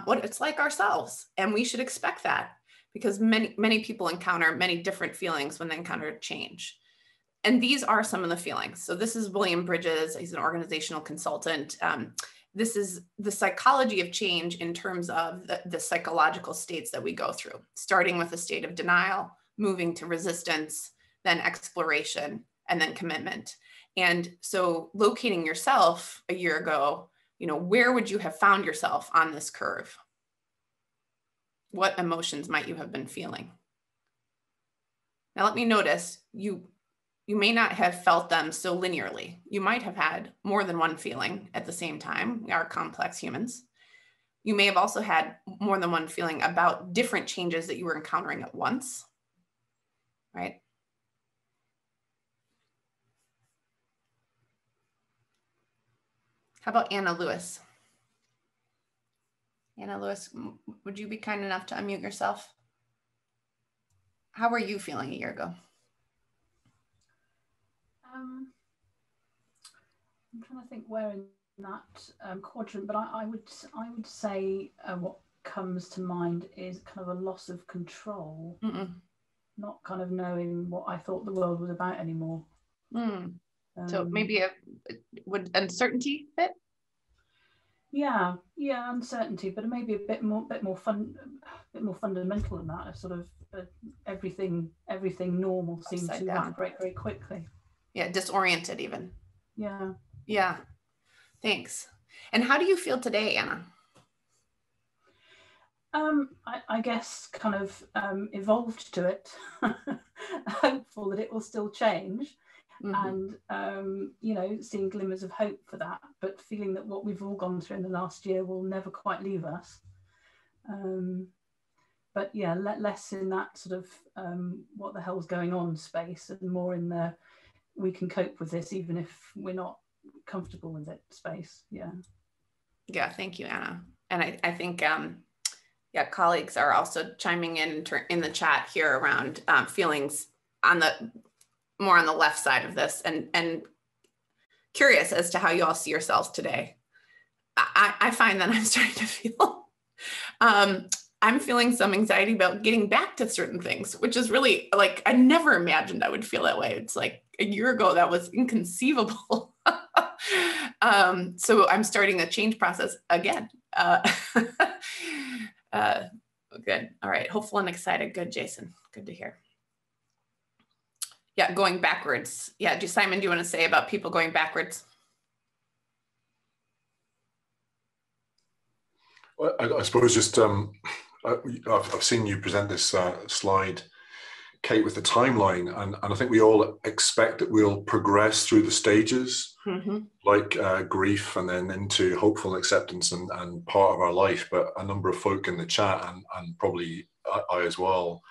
what it's like ourselves. And we should expect that because many people encounter many different feelings when they encounter change. And these are some of the feelings. So this is William Bridges. He's an organizational consultant. This is the psychology of change in terms of the psychological states that we go through, starting with a state of denial, moving to resistance, then exploration, and then commitment. And so locating yourself a year ago, where would you have found yourself on this curve? What emotions might you have been feeling? Now let me notice, you may not have felt them so linearly. You might have had more than one feeling at the same time. We are complex humans. you may have also had more than one feeling about different changes that you were encountering at once, right? How about Anna Lewis? Anna Lewis, would you be kind enough to unmute yourself? How were you feeling a year ago?
I'm trying to think where in that quadrant, but I would say what comes to mind is kind of a loss of control, not kind of knowing what I thought the world was about anymore.
So maybe would uncertainty fit? Yeah,
uncertainty, but maybe a bit more fundamental than that. A sort of everything normal seems to evaporate very quickly.
Yeah, disoriented even.
Yeah.
Yeah. Thanks. And how do you feel today, Anna?
I guess kind of evolved to it, hopeful that it will still change. And you know, seeing glimmers of hope for that, but feeling that what we've all gone through in the last year will never quite leave us. But yeah, less in that sort of what the hell's going on space, and more in the we can cope with this even if we're not comfortable with it space.
Yeah, thank you, Anna. And I think yeah, colleagues are also chiming in the chat here around feelings on the more on the left side of this, and curious as to how you all see yourselves today. I find that I'm starting to feel, I'm feeling some anxiety about getting back to certain things, which is really like, I never imagined I would feel that way. It's like a year ago, that was inconceivable. So I'm starting a change process again. Good. All right. Hopeful and excited. Good, Jason. Good to hear. Yeah, going backwards. Yeah, Simon, do you want to say about people going backwards?
Well, I suppose just I've seen you present this slide, Kate, with the timeline, and I think we all expect that we'll progress through the stages, like grief and then into hopeful acceptance and part of our life. But a number of folk in the chat, and probably I as well,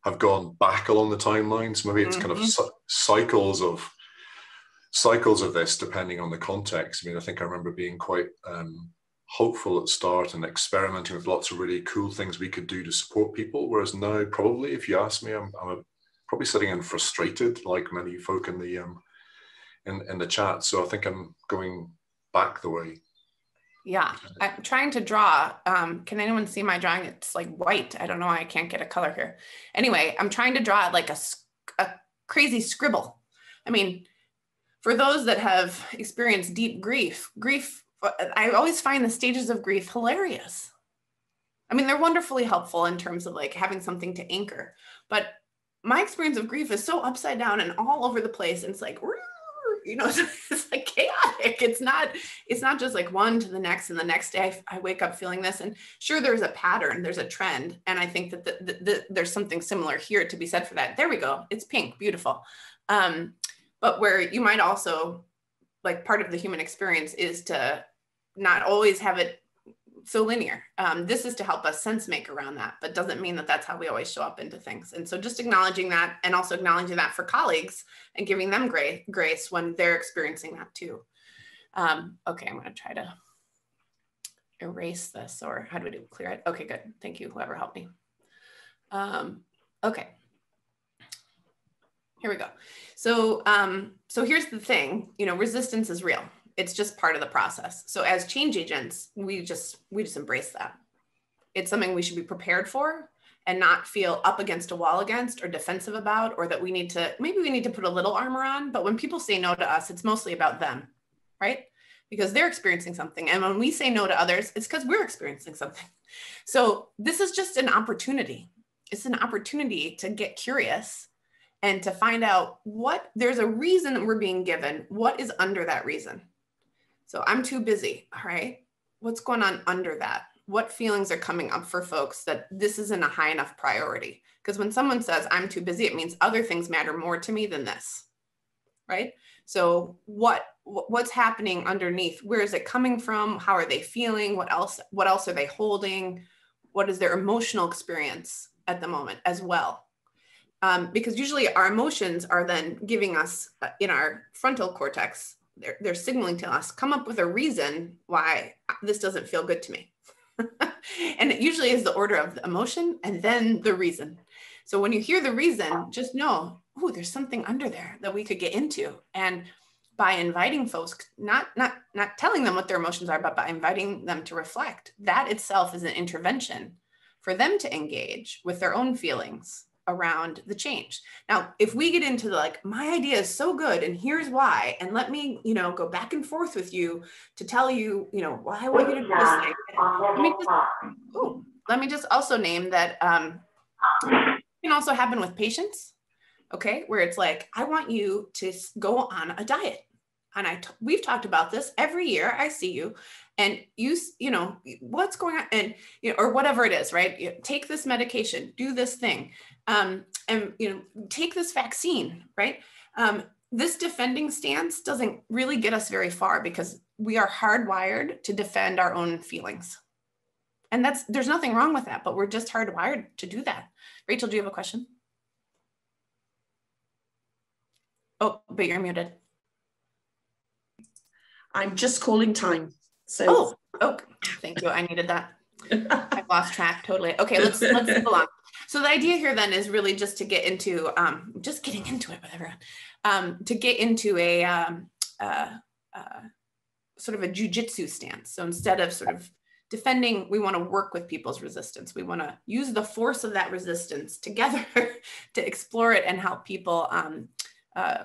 have gone back along the timeline. So maybe it's kind of cycles of this, depending on the context. I mean, I think I remember being quite hopeful at the start and experimenting with lots of really cool things we could do to support people. Whereas now, probably, if you ask me, I'm probably sitting in frustrated, like many folk in the chat. So I think I'm going back the way.
Yeah, I'm trying to draw. Can anyone see my drawing? It's like white. I don't know why I can't get a color here. Anyway, I'm trying to draw like a crazy scribble. I mean, for those that have experienced deep grief, I always find the stages of grief hilarious. I mean, they're wonderfully helpful in terms of like having something to anchor. But my experience of grief is so upside down and all over the place. And it's like, you know, it's like chaotic. It's not just like one to the next, and the next day I wake up feeling this. And sure, there's a pattern, there's a trend. And I think that there's something similar here to be said for that. There we go. It's pink, beautiful. But where you might also, like, part of the human experience is to not always have it so linear. This is to help us sense make around that, but doesn't mean that that's how we always show up into things. And so just acknowledging that, and also acknowledging that for colleagues and giving them grace when they're experiencing that too. Okay, I'm gonna try to erase this, or how do we do, clear it? Okay, good, thank you, whoever helped me. Okay, here we go. So, so here's the thing, you know, resistance is real. It's just part of the process. So as change agents, we just embrace that. It's something we should be prepared for and not feel up against a wall against or defensive about, or that maybe we need to put a little armor on. But when people say no to us, it's mostly about them, right? Because they're experiencing something. And when we say no to others, it's because we're experiencing something. So this is just an opportunity. It's an opportunity to get curious and to find out there's a reason that we're being given. What is under that reason? So I'm too busy, all right? What's going on under that? What feelings are coming up for folks that this isn't a high enough priority? Because when someone says I'm too busy, it means other things matter more to me than this, right? So what's happening underneath? Where is it coming from? How are they feeling? What else are they holding? What is their emotional experience at the moment as well? Because usually our emotions are then giving us in our frontal cortex, they're signaling to us, come up with a reason why this doesn't feel good to me. And it usually is the order of the emotion and then the reason. So when you hear the reason, just know, oh, there's something under there that we could get into. And by inviting folks, not telling them what their emotions are, but by inviting them to reflect, that itself is an intervention for them to engage with their own feelings around the change. Now, if we get into like, my idea is so good and here's why, and let me, go back and forth with you to tell you, why I want you to do this thing. Let me just also name that it can also happen with patients, okay, where it's like, I want you to go on a diet. And we've talked about this every year. I see you and what's going on, and, or whatever it is, right? Take this medication, do this thing, and, take this vaccine, right? This defending stance doesn't really get us very far because we are hardwired to defend our own feelings. And there's nothing wrong with that, but we're just hardwired to do that. Rachel, do you have a question? Oh, but you're muted.
I'm just calling time. So
oh, thank you. I needed that. I've lost track totally. Okay, let's move along. So the idea here then is really just to get into just getting into it with everyone, to get into a sort of a jujitsu stance. So instead of sort of defending, we want to work with people's resistance. We want to use the force of that resistance together to explore it and help people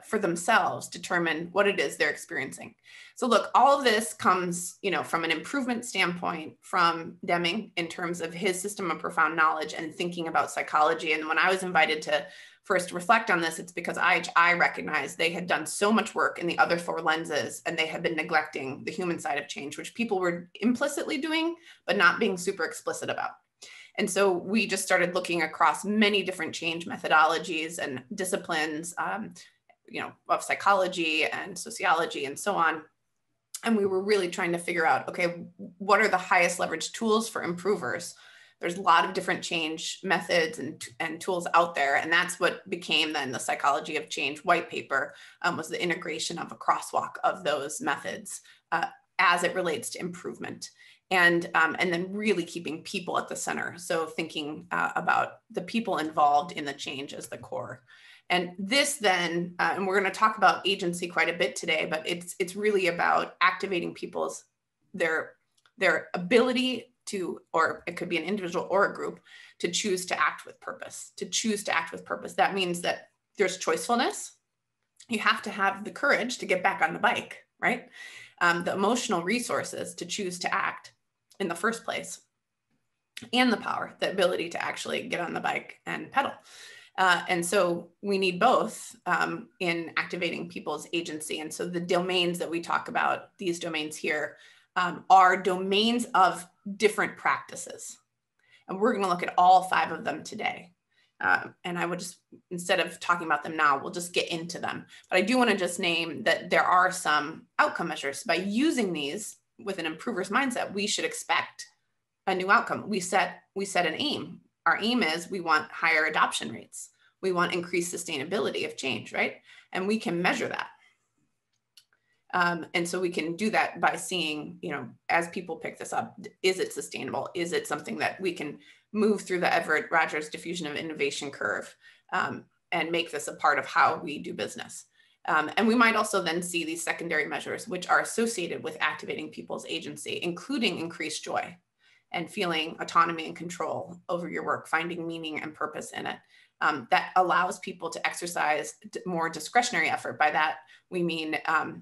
for themselves determine what it is they're experiencing. So look, all of this comes, from an improvement standpoint from Deming in terms of his system of profound knowledge and thinking about psychology. And when I was invited to first reflect on this, it's because I recognized they had done so much work in the other 4 lenses and they had been neglecting the human side of change, which people were implicitly doing, but not being super explicit about. And so we just started looking across many different change methodologies and disciplines, of psychology and sociology and so on. And we were really trying to figure out, okay, what are the highest leverage tools for improvers? There's a lot of different change methods and tools out there. And that's what became then the Psychology of Change white paper, was the integration of a crosswalk of those methods as it relates to improvement. And then really keeping people at the center. So thinking about the people involved in the change as the core. And this then, and we're going to talk about agency quite a bit today, but it's really about activating their ability to, or it could be an individual or a group, to choose to act with purpose, That means that there's choicefulness. You have to have the courage to get back on the bike, right? The emotional resources to choose to act in the first place, and the power, the ability to actually get on the bike and pedal. And so we need both in activating people's agency. And so the domains that we talk about, these domains here, are domains of different practices. And we're going to look at all 5 of them today. And I would just, instead of talking about them now, we'll just get into them. But I do want to just name that there are some outcome measures. By using these with an improver's mindset, we should expect a new outcome. We set an aim. Our aim is we want higher adoption rates. We want increased sustainability of change, right? And we can measure that. And so we can do that by seeing, as people pick this up, is it sustainable? Is it something that we can move through the Everett Rogers diffusion of innovation curve and make this a part of how we do business? And we might also then see these secondary measures, which are associated with activating people's agency, including increased joy and feeling autonomy and control over your work, finding meaning and purpose in it. That allows people to exercise more discretionary effort. By that, we mean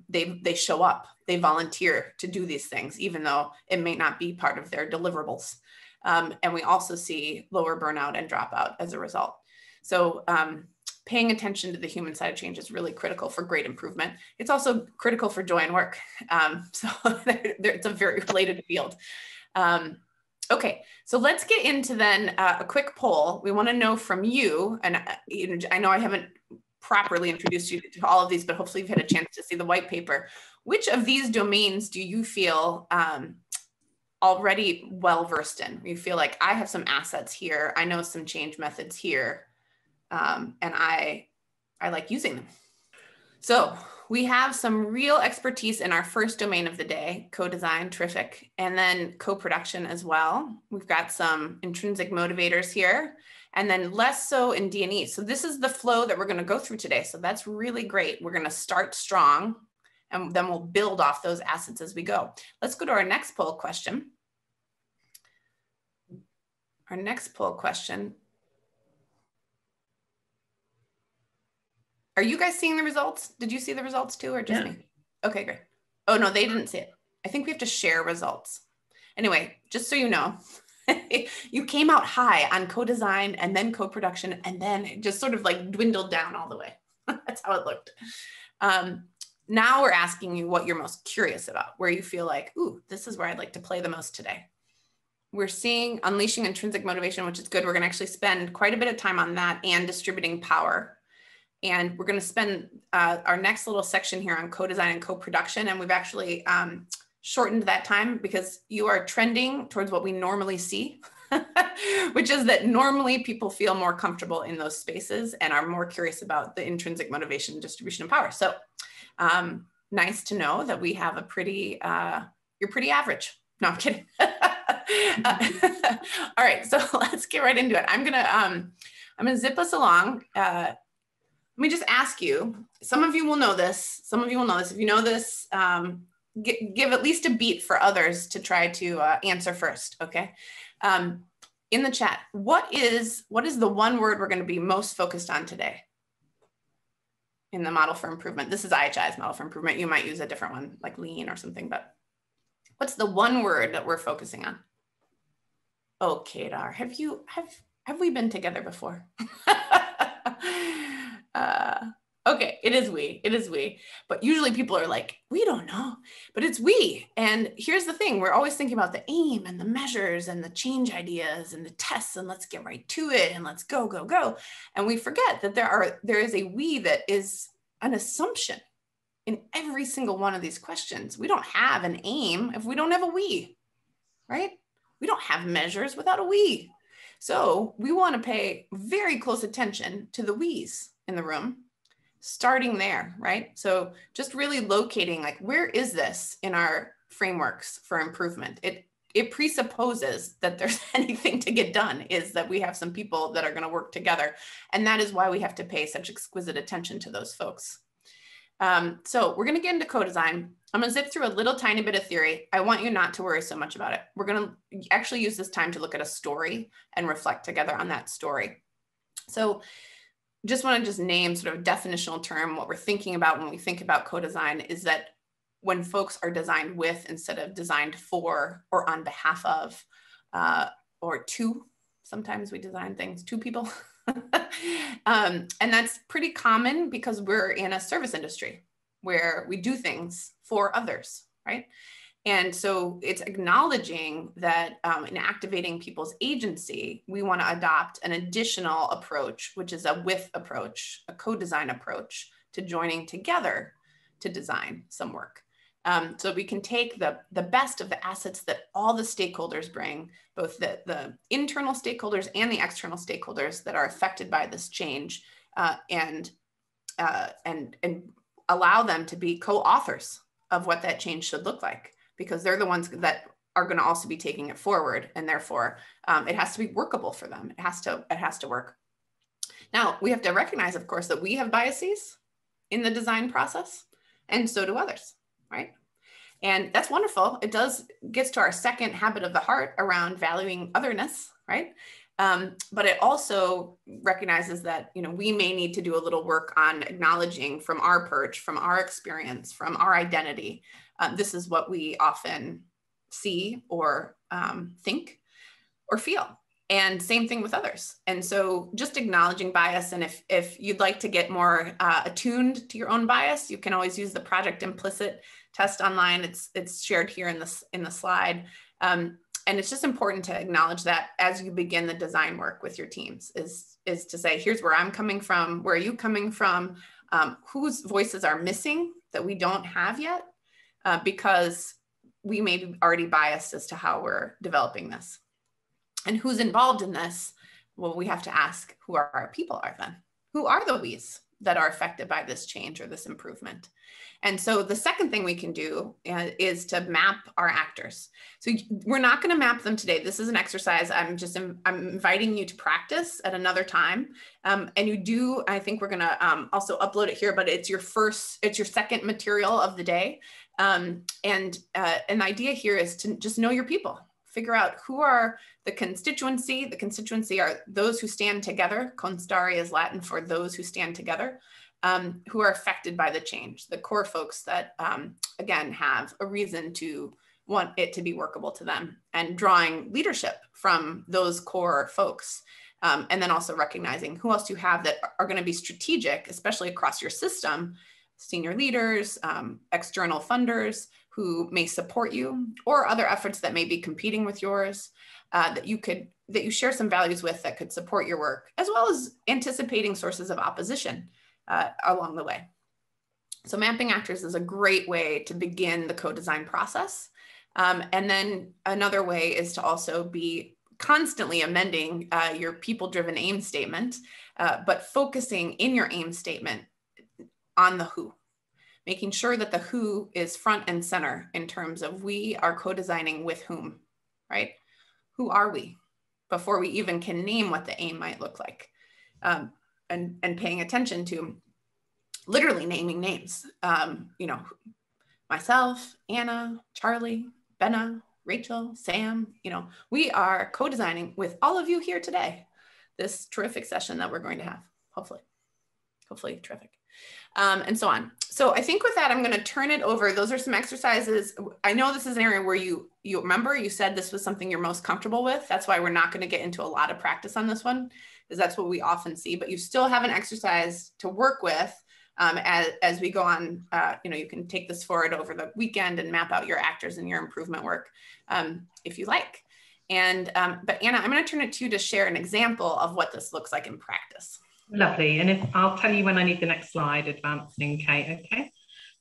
they show up, they volunteer to do these things, even though it may not be part of their deliverables. And we also see lower burnout and dropout as a result. So paying attention to the human side of change is really critical for great improvement. It's also critical for joy in work. So it's a very related field. Okay, so let's get into then a quick poll. We want to know from you, and I know I haven't properly introduce you to all of these, but hopefully you've had a chance to see the white paper. Which of these domains do you feel already well-versed in? You feel like I have some assets here, I know some change methods here, and I like using them. So we have some real expertise in our first domain of the day, co-design, terrific, and then co-production as well. We've got some intrinsic motivators here, and then less so in D&E. So this is the flow that we're going to go through today. So that's really great. We're going to start strong, and then we'll build off those assets as we go. Let's go to our next poll question. Our next poll question. Are you guys seeing the results? Did you see the results too, or just me? Okay, great. Oh no, they didn't see it. I think we have to share results. Anyway, just so you know, you came out high on co-design and then co-production, and then it just sort of like dwindled down all the way. That's how it looked. Now we're asking you what you're most curious about, where you feel like, ooh, this is where I'd like to play the most today. We're seeing unleashing intrinsic motivation, which is good. We're going to actually spend quite a bit of time on that and distributing power. And we're going to spend our next little section here on co-design and co-production. And we've actually shortened that time because you are trending towards what we normally see, which is that normally people feel more comfortable in those spaces and are more curious about the intrinsic motivation, distribution of power. So nice to know that we have a pretty, you're pretty average. No, I'm kidding. All right, so let's get right into it. I'm gonna zip us along. Let me just ask you, some of you will know this, some of you will know this. If you know this, give at least a beat for others to try to answer first, okay? In the chat, what is the one word we're gonna be most focused on today in the model for improvement? This is IHI's model for improvement. You might use a different one, like lean or something, but what's the one word that we're focusing on? Oh, Kadar, have we been together before? Okay, it is we, but usually people are like, we don't know, but it's we. And here's the thing, we're always thinking about the aim and the measures and the change ideas and the tests, and let's get right to it and let's go, go, go. And we forget that there is a we that is an assumption in every single one of these questions. We don't have an aim if we don't have a we, right? We don't have measures without a we. So we want to pay very close attention to the we's in the room, starting there, right? So just really locating, like, where is this in our frameworks for improvement? It presupposes that there's anything to get done, is that we have some people that are going to work together. And that is why we have to pay such exquisite attention to those folks. So we're going to get into co-design. I'm going to zip through a little tiny bit of theory. I want you not to worry so much about it. We're going to actually use this time to look at a story and reflect together on that story. So just want to name sort of a definitional term. What we're thinking about when we think about co-design is that when folks are designed with instead of designed for or on behalf of, or to, sometimes we design things to people. And that's pretty common because we're in a service industry where we do things for others, right? And so it's acknowledging that in activating people's agency, we want to adopt an additional approach, which is a with approach, a co-design approach to joining together to design some work. So we can take the best of the assets that all the stakeholders bring, both the internal stakeholders and the external stakeholders that are affected by this change, and allow them to be co-authors of what that change should look like, because they're the ones that are going to also be taking it forward, and therefore it has to be workable for them. It has to work. Now we have to recognize, of course, that we have biases in the design process, and so do others. Right? And that's wonderful. It gets to our second habit of the heart around valuing otherness, right? But it also recognizes that, we may need to do a little work on acknowledging from our perch, from our experience, from our identity. This is what we often see or think or feel. And same thing with others. And so just acknowledging bias. And if you'd like to get more attuned to your own bias, you can always use the Project Implicit test online. It's shared here in the slide. and it's just important to acknowledge that as you begin the design work with your teams is to say, here's where I'm coming from, where are you coming from, whose voices are missing that we don't have yet, because we may be already biased as to how we're developing this. And who's involved in this? Well, we have to ask who our people are then. Who are the we's that are affected by this change or this improvement? And so the second thing we can do is to map our actors. So we're not going to map them today. This is an exercise I'm inviting you to practice at another time. And you do, I think we're going to also upload it here, but it's your second material of the day. And an idea here is to just know your people. Figure out who are the constituency. The constituency are those who stand together. Constare is Latin for those who stand together, who are affected by the change. The core folks that, again, have a reason to want it to be workable to them, and drawing leadership from those core folks. And then also recognizing who else you have that are going to be strategic, especially across your system, senior leaders, external funders, who may support you, or other efforts that may be competing with yours, that you share some values with that could support your work, as well as anticipating sources of opposition along the way. So mapping actors is a great way to begin the co-design process. And then another way is to also be constantly amending your people-driven aim statement, but focusing in your aim statement on the who. Making sure that the who is front and center in terms of we are co-designing with whom, right? Who are we before we even can name what the aim might look like, and paying attention to literally naming names. You know, myself, Anna, Charlie, Benna, Rachel, Sam, you know, we are co-designing with all of you here today, this terrific session that we're going to have, hopefully terrific. And so on. So I think with that, I'm going to turn it over. Those are some exercises. I know this is an area where you remember, you said this was something you're most comfortable with. That's why we're not going to get into a lot of practice on this one, because that's what we often see, but you still have an exercise to work with as we go on. You know, you can take this forward over the weekend and map out your actors and your improvement work if you like. And, but Anna, I'm going to turn it to you to share an example of what this looks like in practice.
Lovely. And I'll tell you when I need the next slide, advancing, Kate, okay?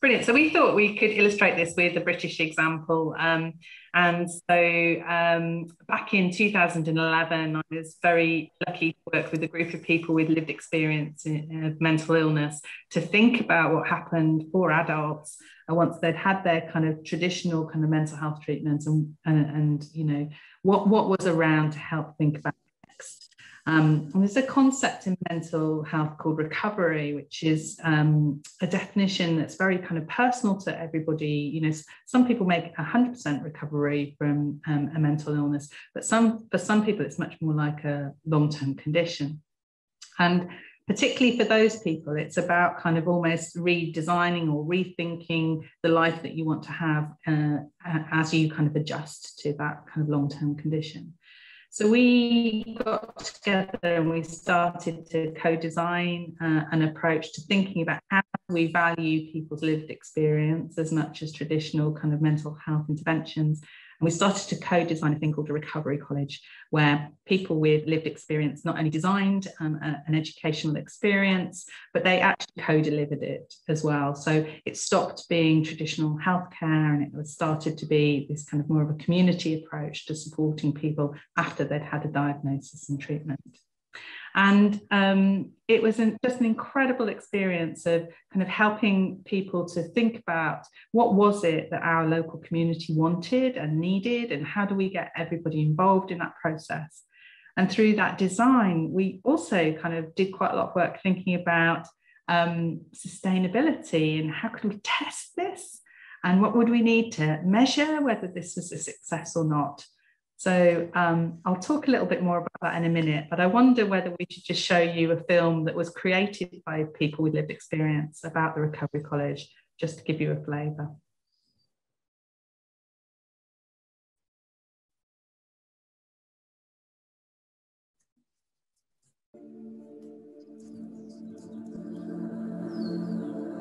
Brilliant. So we thought we could illustrate this with a British example. And so back in 2011, I was very lucky to work with a group of people with lived experience of mental illness to think about what happened for adults once they'd had their kind of traditional kind of mental health treatments and you know, what was around to help think about next. And there's a concept in mental health called recovery, which is a definition that's very kind of personal to everybody. You know, some people make 100% recovery from a mental illness, but for some people, it's much more like a long-term condition. And particularly for those people, it's about kind of almost redesigning or rethinking the life that you want to have as you kind of adjust to that kind of long-term condition. So we got together and we started to co-design an approach to thinking about how we value people's lived experience as much as traditional kind of mental health interventions. And we started to co-design a thing called a recovery college, where people with lived experience not only designed an educational experience, but they actually co-delivered it as well. So it stopped being traditional healthcare and it was started to be this kind of more of a community approach to supporting people after they'd had a diagnosis and treatment. And it was just an incredible experience of kind of helping people to think about what was it that our local community wanted and needed, and how do we get everybody involved in that process. And through that design, we also kind of did quite a lot of work thinking about sustainability and how could we test this, and what would we need to measure whether this was a success or not. So I'll talk a little bit more about that in a minute, but I wonder whether we should just show you a film that was created by people with lived experience about the Recovery College, just to give you a flavour.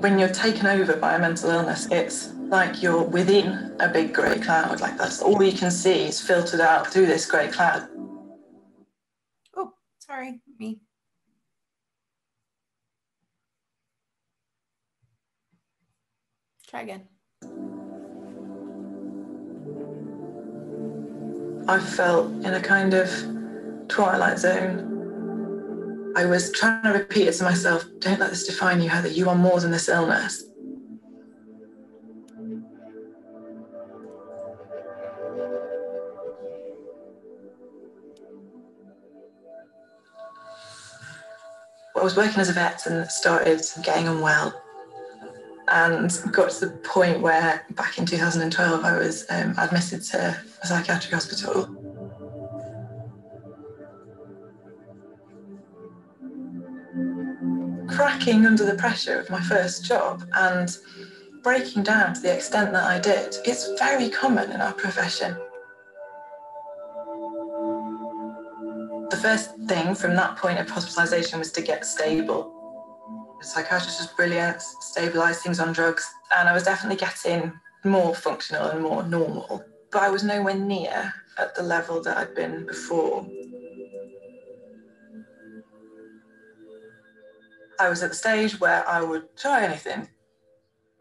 When you're taken over by a mental illness, it's like you're within a big grey cloud. Like that's all you can see is filtered out through this grey cloud.
Oh, sorry, me. Try again.
I felt in a kind of twilight zone. I was trying to repeat it to myself, don't let this define you, Heather, you are more than this illness. I was working as a vet and started getting unwell and got to the point where back in 2012 I was admitted to a psychiatric hospital. Cracking under the pressure of my first job and breaking down to the extent that I did, it's very common in our profession. The first thing from that point of hospitalisation was to get stable. The psychiatrist was brilliant, stabilised things on drugs, and I was definitely getting more functional and more normal. But I was nowhere near at the level that I'd been before. I was at the stage where I would try anything.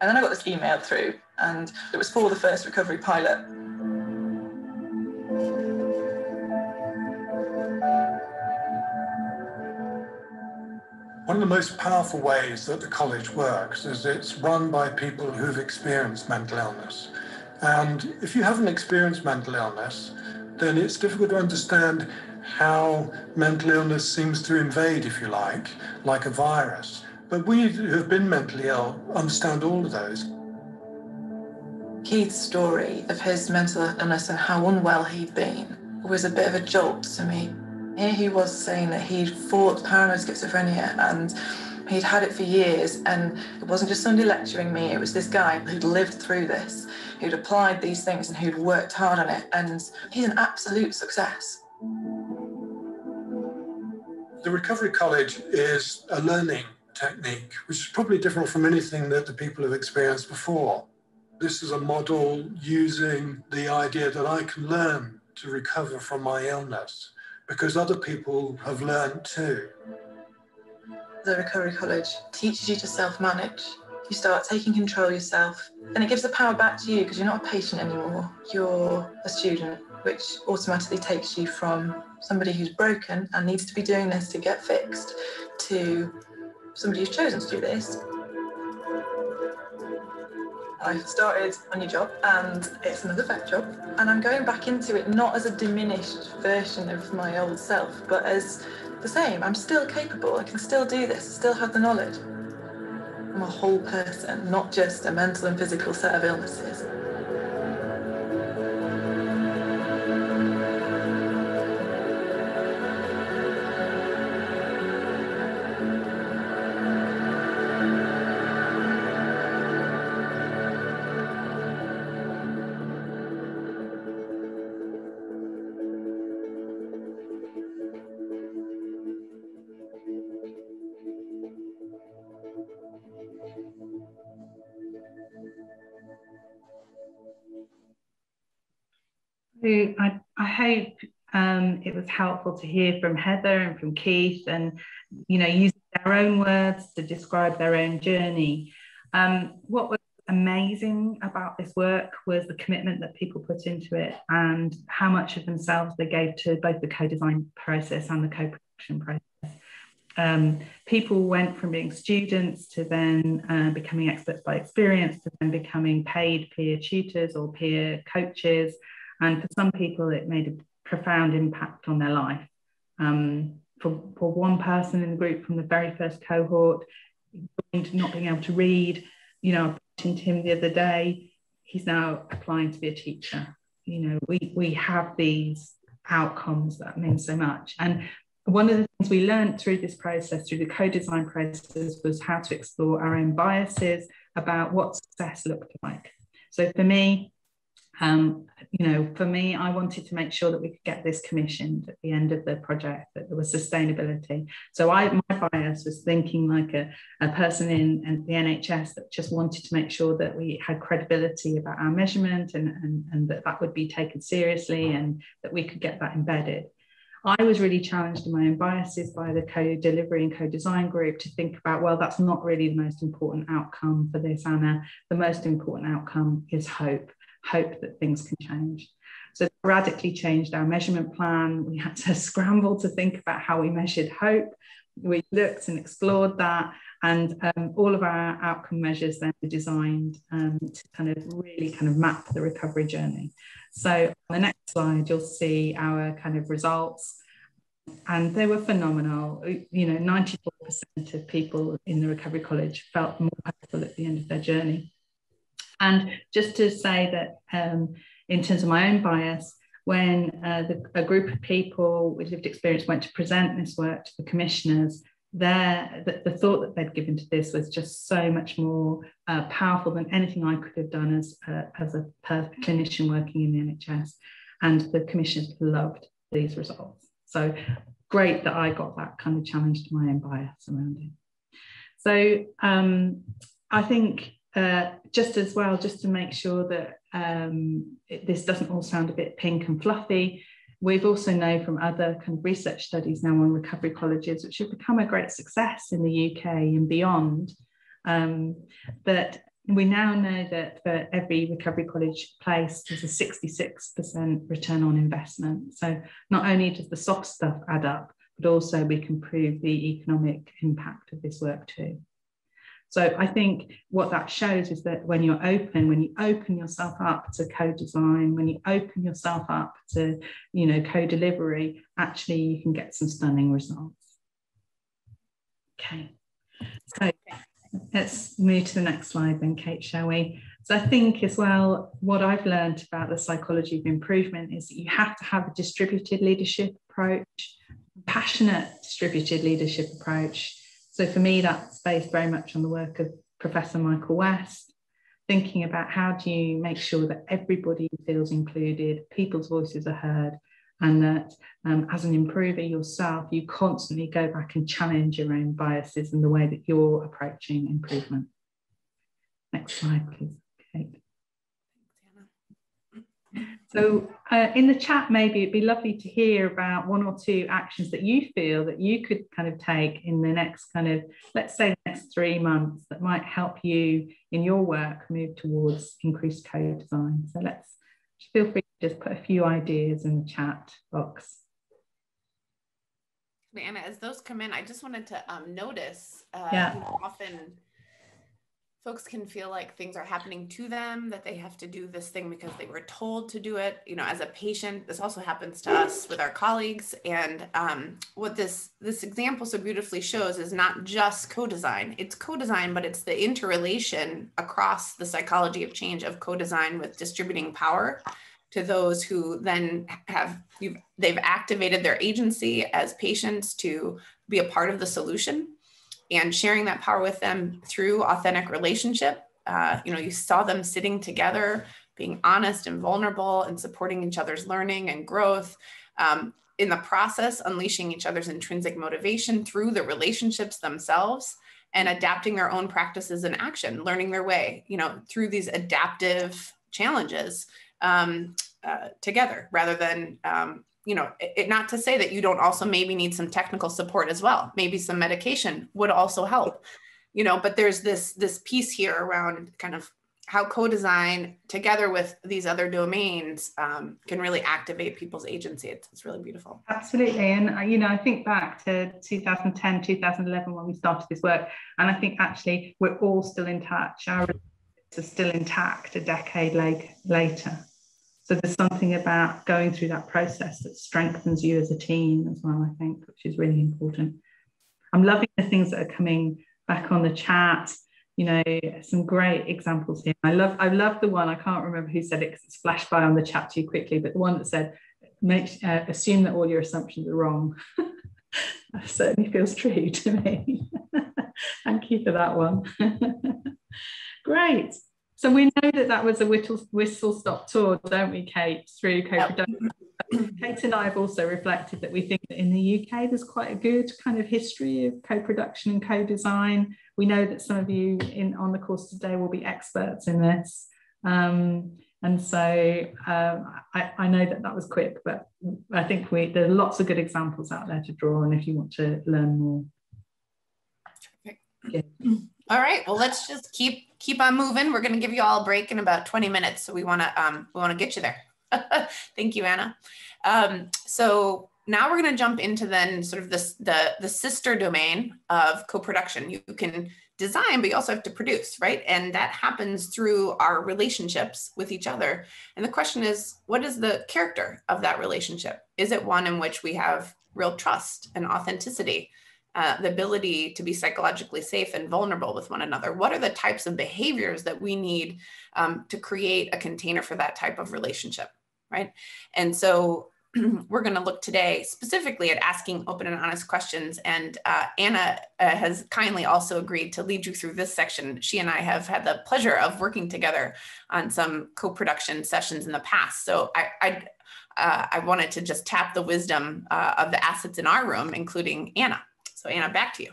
And then I got this email through, and it was for the first recovery pilot.
One of the most powerful ways that the college works is it's run by people who've experienced mental illness. And if you haven't experienced mental illness, then it's difficult to understand how mental illness seems to invade, if you like a virus. But we who have been mentally ill understand all of those.
Keith's story of his mental illness and how unwell he'd been was a bit of a jolt to me. Here he was saying that he'd fought paranoid schizophrenia and he'd had it for years, and it wasn't just somebody lecturing me, it was this guy who'd lived through this, who'd applied these things and who'd worked hard on it, and he's an absolute success.
The Recovery College is a learning technique, which is probably different from anything that the people have experienced before. This is a model using the idea that I can learn to recover from my illness because other people have learned too.
The Recovery College teaches you to self-manage. You start taking control yourself, and it gives the power back to you because you're not a patient anymore. You're a student, which automatically takes you from somebody who's broken and needs to be doing this to get fixed to somebody who's chosen to do this. I started a new job and it's another vet job, and I'm going back into it not as a diminished version of my old self, but as the same. I'm still capable, I can still do this, I still have the knowledge. I'm a whole person, not just a mental and physical set of illnesses.
I hope it was helpful to hear from Heather and from Keith, and using their own words to describe their own journey. What was amazing about this work was the commitment that people put into it and how much of themselves they gave to both the co-design process and the co-production process. People went from being students to then becoming experts by experience to then becoming paid peer tutors or peer coaches. And for some people, it made a profound impact on their life. For one person in the group from the very first cohort, not being able to read, I mentioned him the other day, he's now applying to be a teacher. We have these outcomes that mean so much. And one of the things we learned through this process, through the co-design process, was how to explore our own biases about what success looked like. So for me, You know, for me, I wanted to make sure that we could get this commissioned at the end of the project, that there was sustainability. So my bias was thinking like a person in the NHS that just wanted to make sure that we had credibility about our measurement and that would be taken seriously and that we could get that embedded. I was really challenged in my own biases by the co-delivery and co-design group to think about, well, that's not really the most important outcome for this, Anna. The most important outcome is hope that things can change. So it radically changed our measurement plan. We had to scramble to think about how we measured hope. We looked and explored that, and all of our outcome measures then were designed to kind of map the recovery journey. So on the next slide, you'll see our kind of results, and they were phenomenal. You know, 94% of people in the Recovery College felt more hopeful at the end of their journey. And just to say that in terms of my own bias, when a group of people with lived experience went to present this work to the commissioners, the thought that they'd given to this was just so much more powerful than anything I could have done as a clinician working in the NHS. And the commissioners loved these results. So great that I got that kind of challenge to my own bias around it. So I think just to make sure that this doesn't all sound a bit pink and fluffy, we've also know from other kind of research studies now on recovery colleges, which have become a great success in the UK and beyond, that we now know that for every recovery college place, there's a 66% return on investment. So not only does the soft stuff add up, but also we can prove the economic impact of this work too. So I think what that shows is that when you open yourself up to co-design, when you open yourself up to, you know, co-delivery, actually you can get some stunning results. Okay, so let's move to the next slide then, Kate, shall we? So I think as well, what I've learned about the psychology of improvement is that you have to have a distributed leadership approach, passionate distributed leadership approach. So for me, that's based very much on the work of Professor Michael West, thinking about how do you make sure that everybody feels included, people's voices are heard, and that as an improver yourself, you constantly go back and challenge your own biases and the way that you're approaching improvement. Next slide, please, Kate. So in the chat, maybe it'd be lovely to hear about one or two actions that you feel that you could kind of take in the next kind of, let's say, the next 3 months that might help you in your work move towards increased co-design. So let's feel free to just put a few ideas in the chat box.
Anna, as those come in, I just wanted to notice,
yeah.
You know, often folks can feel like things are happening to them, that they have to do this thing because they were told to do it. You know, as a patient, this also happens to us with our colleagues. And what this example so beautifully shows is not just co-design. It's co-design, but it's the interrelation across the psychology of change of co-design with distributing power to those who then they've activated their agency as patients to be a part of the solution. And sharing that power with them through authentic relationship. You know, you saw them sitting together, being honest and vulnerable and supporting each other's learning and growth. In the process, unleashing each other's intrinsic motivation through the relationships themselves and adapting their own practices and action, learning their way, you know, through these adaptive challenges together rather than, you know, not to say that you don't also maybe need some technical support as well. Maybe some medication would also help, you know, but there's this piece here around kind of how co-design together with these other domains can really activate people's agency. It's really beautiful.
Absolutely. And, you know, I think back to 2010, 2011, when we started this work, and I think actually we're all still in touch. Our relationships are still intact a decade later. So there's something about going through that process that strengthens you as a team as well, I think, which is really important. I'm loving the things that are coming back on the chat. You know, some great examples here. I love the one, I can't remember who said it because it's flashed by on the chat too quickly, but the one that said, assume that all your assumptions are wrong. That certainly feels true to me. Thank you for that one. Great. So we know that that was a whistle-stop tour, don't we, Kate, through co-production? Kate and I have also reflected that we think that in the UK there's quite a good kind of history of co-production and co-design. We know that some of you on the course today will be experts in this. And so I know that was quick, but I think there are lots of good examples out there to draw on if you want to learn more.
Yeah. All right, well, let's just keep on moving. We're going to give you all a break in about 20 minutes, so we want to get you there. Thank you, Anna. So now we're going to jump into then sort of the sister domain of co-production. You can design, but you also have to produce, right? And that happens through our relationships with each other. And the question is, what is the character of that relationship? Is it one in which we have real trust and authenticity, the ability to be psychologically safe and vulnerable with one another? What are the types of behaviors that we need to create a container for that type of relationship, right? And so we're going to look today specifically at asking open and honest questions. And Anna has kindly also agreed to lead you through this section. She and I have had the pleasure of working together on some co-production sessions in the past. So I wanted to just tap the wisdom of the assets in our room, including Anna. So Anna, back to you.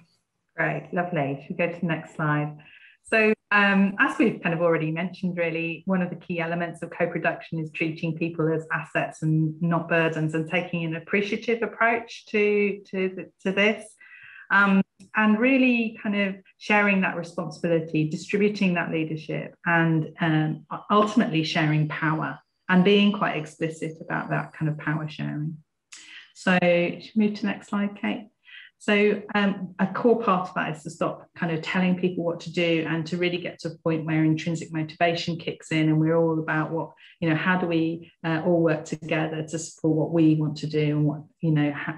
Great, lovely. Should we go to the next slide? So as we've kind of already mentioned, really, one of the key elements of co-production is treating people as assets and not burdens, and taking an appreciative approach to this. And really kind of sharing that responsibility, distributing that leadership, and ultimately sharing power and being quite explicit about that kind of power sharing. So should we move to the next slide, Kate? So a core part of that is to stop kind of telling people what to do and to really get to a point where intrinsic motivation kicks in, and we're all about what, how do we all work together to support what we want to do, and what,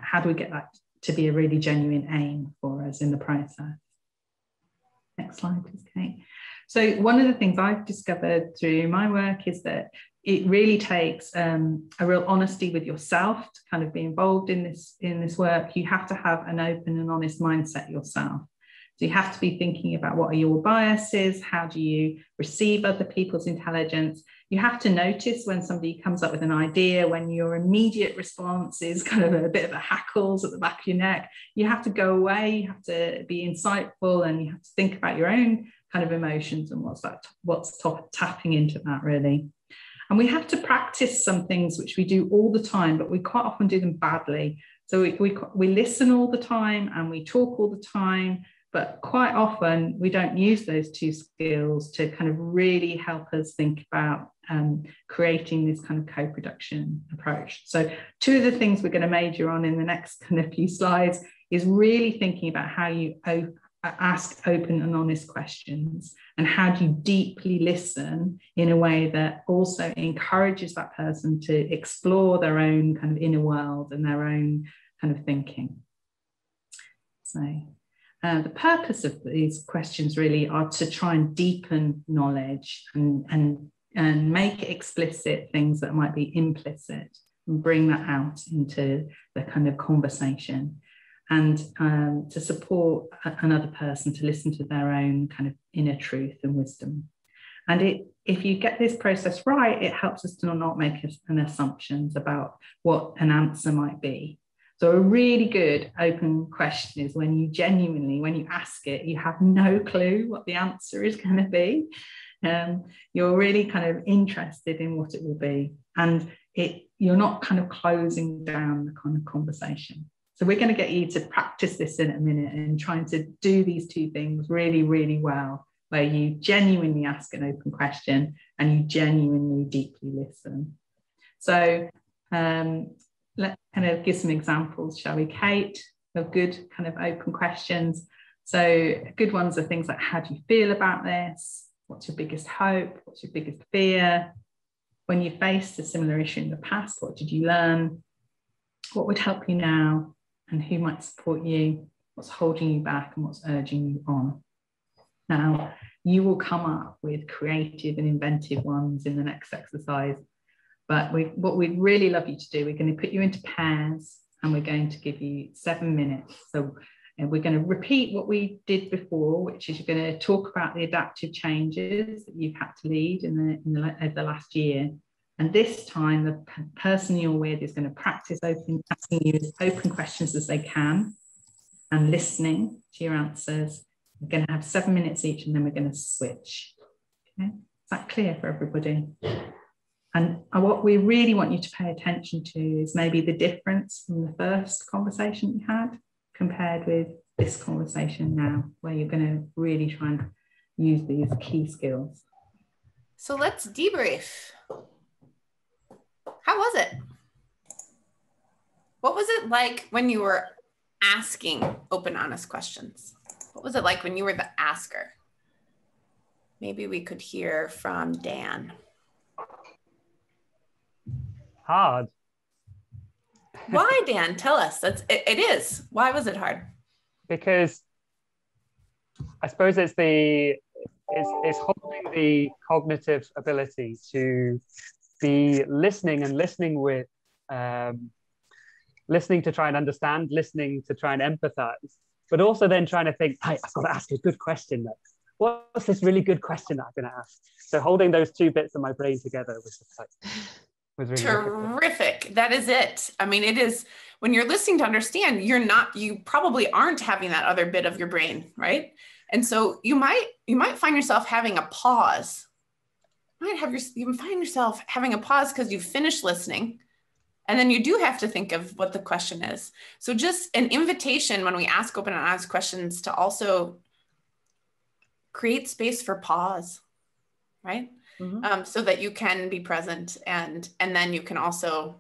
how do we get that to be a really genuine aim for us in the process. Next slide, please, Kate. So one of the things I've discovered through my work is that it really takes a real honesty with yourself to kind of be involved in this work. You have to have an open and honest mindset yourself. So you have to be thinking about what are your biases, how do you receive other people's intelligence. You have to notice when somebody comes up with an idea, when your immediate response is kind of a bit of a hackles at the back of your neck. You have to go away, you have to be insightful, and you have to think about your own kind of emotions and what's tapping into that, really. And we have to practice some things which we do all the time, but we quite often do them badly. So we listen all the time and we talk all the time, but quite often we don't use those two skills to kind of really help us think about creating this kind of co-production approach. So two of the things we're going to major on in the next kind of few slides is really thinking about how you ask open and honest questions, and how do you deeply listen in a way that also encourages that person to explore their own kind of inner world and their own kind of thinking. So the purpose of these questions really are to try and deepen knowledge and make explicit things that might be implicit, and bring that out into the kind of conversation. And to support another person to listen to their own kind of inner truth and wisdom. And if you get this process right, it helps us to not make an assumptions about what an answer might be. So a really good open question is when you genuinely, when you ask it, you have no clue what the answer is going to be. You're really kind of interested in what it will be. And you're not kind of closing down the kind of conversation. So we're going to get you to practice this in a minute and trying to do these two things really, really well, where you genuinely ask an open question and you genuinely deeply listen. So let's kind of give some examples, shall we, Kate, of good kind of open questions. So good ones are things like, how do you feel about this? What's your biggest hope? What's your biggest fear? When you faced a similar issue in the past, what did you learn? What would help you now? And who might support you? What's holding you back and what's urging you on? Now, you will come up with creative and inventive ones in the next exercise. But what we'd really love you to do, we're going to put you into pairs and we're going to give you 7 minutes. So And we're going to repeat what we did before, which is you're going to talk about the adaptive changes that you've had to lead over the last year. And this time, the person you're with is going to practice asking you as open questions as they can and listening to your answers. We're going to have 7 minutes each, and then we're going to switch. Okay? Is that clear for everybody? And what we really want you to pay attention to is maybe the difference from the first conversation you had compared with this conversation now, where you're going to really try and use these key skills.
So let's debrief. How was it? What was it like when you were asking open, honest questions? What was it like when you were the asker? Maybe we could hear from Dan.
Hard.
Why, Dan? Tell us. It is. Why was it hard?
Because I suppose it's holding the cognitive ability to be listening and listening with, listening to try and understand, listening to try and empathize, but also then trying to think, hey, I've got to ask a good question next. What's this really good question that I'm going to ask? So holding those two bits of my brain together was really
terrific. Difficult. That is it. I mean, it is, when you're listening to understand, you probably aren't having that other bit of your brain, right? And so you might find yourself having a pause. You find yourself having a pause because you've finished listening. And then you do have to think of what the question is. So just an invitation when we ask open and honest questions to also create space for pause, right? Mm-hmm. So that you can be present and then you can also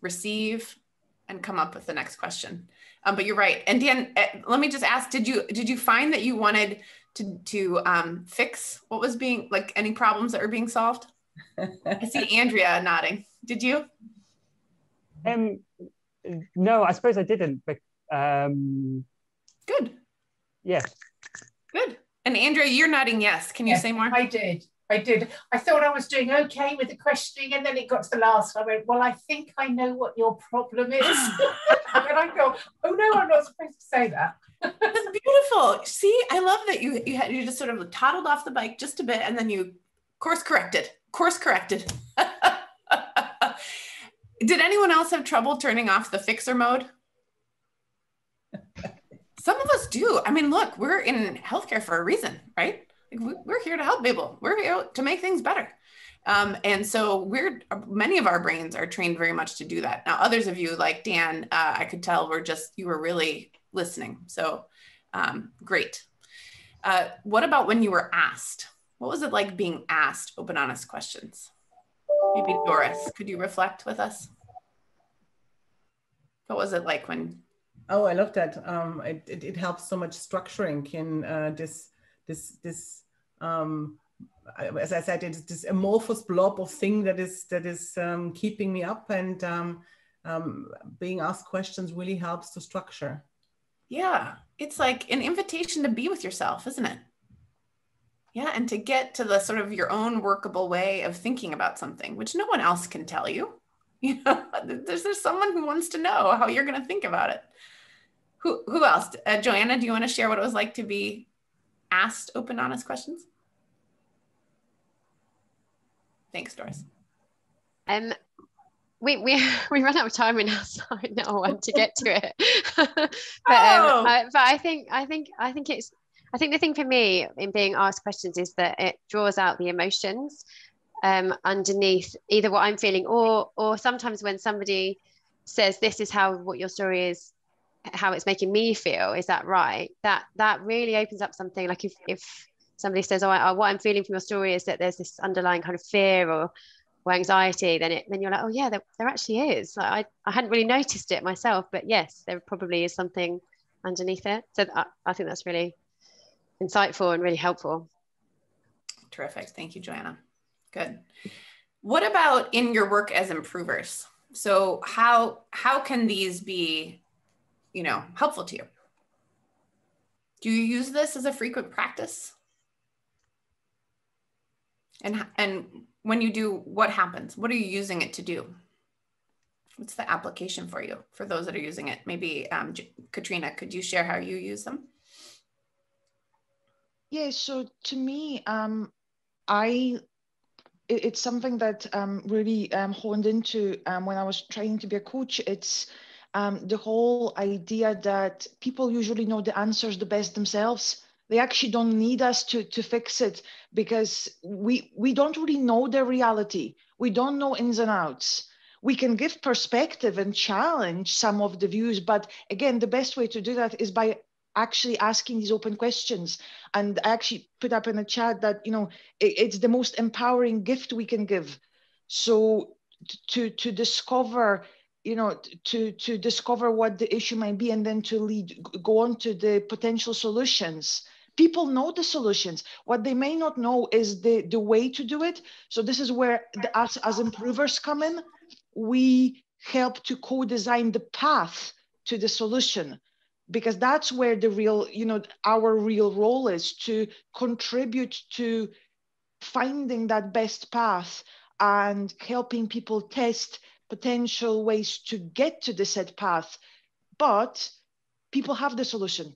receive and come up with the next question. But you're right. And Dan, let me just ask, did you find that you wanted to fix what was being, like any problems that were being solved? I see Andrea nodding. Did you?
No, I suppose I didn't. But,
good.
Yes.
Good. And Andrea, you're nodding yes. Can you say more?
I did. I thought I was doing okay with the questioning, and then it got to the last. I went, well, I think I know what your problem is. And then I go, oh no, I'm not supposed to say that.
That's beautiful. See, I love that you just sort of toddled off the bike just a bit, and then you course corrected. Did anyone else have trouble turning off the fixer mode? Some of us do. I mean, look, we're in healthcare for a reason, right? We're here to help people. We're here to make things better. And so many of our brains are trained very much to do that. Now, others of you, like Dan, I could tell you were really listening. So great. What about when you were asked? What was it like being asked open, honest questions? Maybe Doris, could you reflect with us? What was it like when?
Oh, I love that. It helps so much structuring in this as I said, it's this amorphous blob of thing that is keeping me up, and being asked questions really helps to structure.
Yeah, it's like an invitation to be with yourself, isn't it? Yeah, and to get to the sort of your own workable way of thinking about something, which no one else can tell you. You know, there's someone who wants to know how you're going to think about it. Who else? Joanna, do you want to share what it was like to be asked open, honest questions? Thanks, Doris.
We run out of time now, so I don't want to get to it. but I think the thing for me in being asked questions is that it draws out the emotions underneath either what I'm feeling or sometimes when somebody says this is what your story is, how it's making me feel, is that right? That really opens up something. Like if somebody says, oh, what I'm feeling from your story is that there's this underlying kind of fear or anxiety, then you're like, oh yeah, there actually is. Like I hadn't really noticed it myself, but yes, there probably is something underneath it. So I think that's really insightful and really helpful.
Terrific. Thank you, Joanna. Good. What about in your work as improvers? So how can these be, helpful to you? Do you use this as a frequent practice? And when you do, what happens? What are you using it to do? what's the application for you, for those that are using it? Maybe Katrina, could you share how you use them?
Yeah, so to me, it's something that really honed into when I was trying to be a coach. It's the whole idea that people usually know the answers the best themselves. They actually don't need us to fix it, because we don't really know their reality. We don't know ins and outs. We can give perspective and challenge some of the views, but again, the best way to do that is by actually asking these open questions. And I actually put up in the chat that, you know, it's the most empowering gift we can give. So to discover, you know, to discover what the issue might be, and then to go on to the potential solutions. People know the solutions. What they may not know is the way to do it. So this is where us as improvers come in. We help to co-design the path to the solution, because that's where the real, you know, our real role is, to contribute to finding that best path and helping people test potential ways to get to the said path. But people have the solution.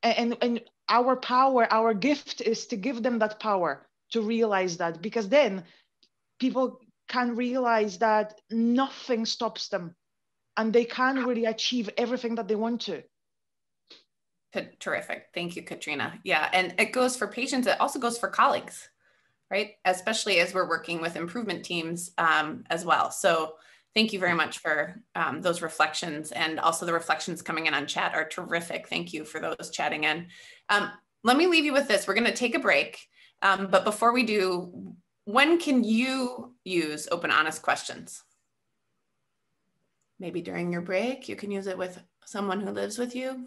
And our power, our gift is to give them that power to realize that, because then people can realize that nothing stops them and they can really achieve everything that they want to.
Terrific. Thank you, Katrina. Yeah, and it goes for patients. It also goes for colleagues, right? Especially as we're working with improvement teams as well. So thank you very much for those reflections, and also the reflections coming in on chat are terrific. Thank you for those chatting in. Let me leave you with this. We're going to take a break. But before we do, when can you use open, honest questions? Maybe during your break, you can use it with someone who lives with you.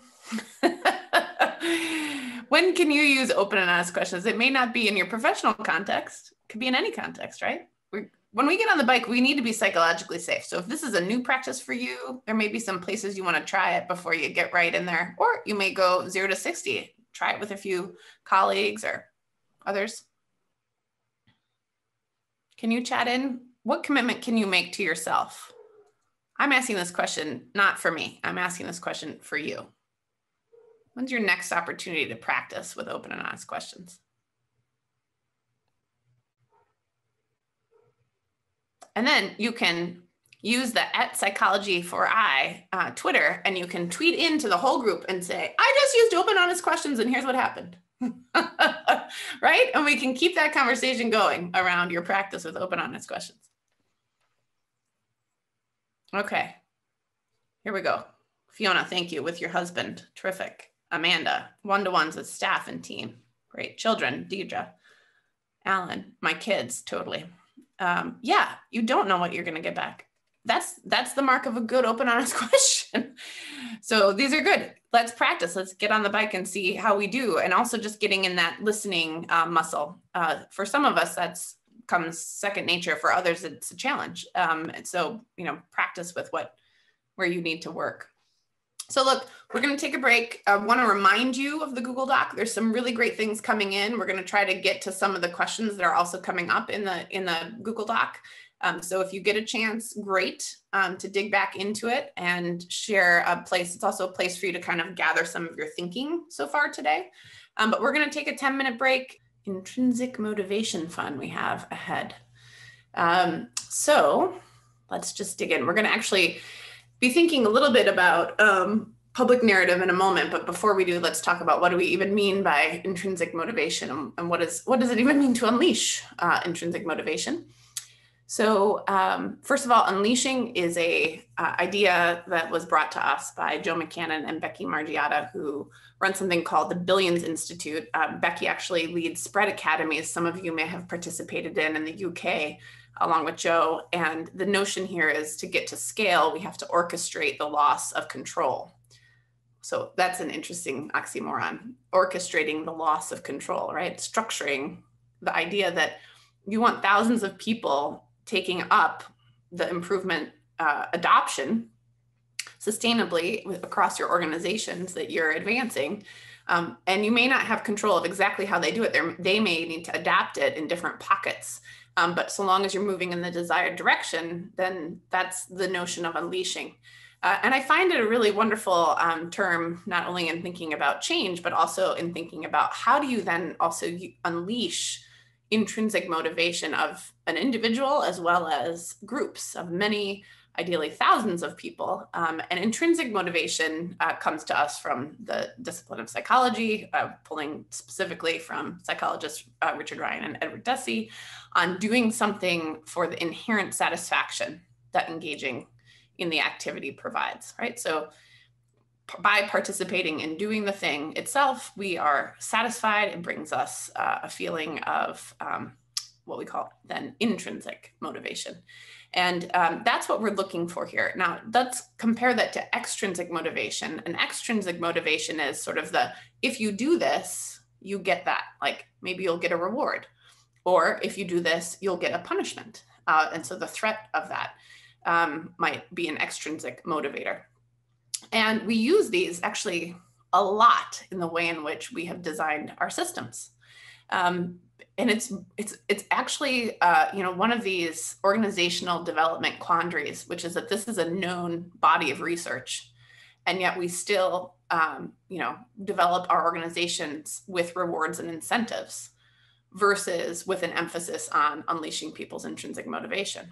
When can you use open and honest questions? It may not be in your professional context. It could be in any context, right? When we get on the bike, we need to be psychologically safe. So if this is a new practice for you, there may be some places you want to try it before you get right in there. Or you may go 0 to 60. Try it with a few colleagues or others. Can you chat in? What commitment can you make to yourself? I'm asking this question not for me. I'm asking this question for you. When's your next opportunity to practice with open and honest questions? And then you can use the @Psychology4I Twitter, and you can tweet into the whole group and say, I just used open, honest questions, and here's what happened. Right? And we can keep that conversation going around your practice with open, honest questions. Okay, here we go. Fiona, thank you. With your husband, terrific. Amanda, one-to-ones with staff and team. Great. Children, Deidre, Alan, my kids, totally. Yeah, you don't know what you're going to get back. That's the mark of a good, open, honest question. So these are good. Let's practice. Let's get on the bike and see how we do. And also just getting in that listening muscle. For some of us, that's comes second nature. For others, it's a challenge. So, you know, practice with where you need to work. So look, we're going to take a break. I want to remind you of the Google Doc. There's some really great things coming in. We're going to try to get to some of the questions that are also coming up in the Google Doc. So if you get a chance, great, to dig back into it and share a place. It's also a place for you to kind of gather some of your thinking so far today. But we're going to take a 10-minute break. Intrinsic motivation fun we have ahead. So let's just dig in. We're going to actually be thinking a little bit about public narrative in a moment, but before we do, let's talk about what do we even mean by intrinsic motivation, and what does it even mean to unleash intrinsic motivation? So first of all, unleashing is a idea that was brought to us by Joe McCannon and Becky Margiotta, who run something called the Billions Institute. Becky actually leads Spread Academies. Some of you may have participated in the UK, along with Joe. And the notion here is to get to scale, we have to orchestrate the loss of control. So that's an interesting oxymoron, orchestrating the loss of control, right? Structuring the idea that you want thousands of people taking up the improvement adoption sustainably across your organizations that you're advancing. And you may not have control of exactly how they do it. They may need to adapt it in different pockets. But so long as you're moving in the desired direction, then that's the notion of unleashing. And I find it a really wonderful term, not only in thinking about change, but also in thinking about how do you then also unleash intrinsic motivation of an individual as well as groups of many, ideally thousands of people. And intrinsic motivation comes to us from the discipline of psychology, pulling specifically from psychologists Richard Ryan and Edward Deci on doing something for the inherent satisfaction that engaging in the activity provides, right? So by participating in doing the thing itself, we are satisfied. It brings us a feeling of what we call then intrinsic motivation. And that's what we're looking for here. Now, let's compare that to extrinsic motivation. And extrinsic motivation is sort of the, if you do this, you get that, like maybe you'll get a reward, or if you do this, you'll get a punishment. And so the threat of that might be an extrinsic motivator. And we use these actually a lot in the way in which we have designed our systems. And it's actually, one of these organizational development quandaries, which is that this is a known body of research, and yet we still, develop our organizations with rewards and incentives versus with an emphasis on unleashing people's intrinsic motivation.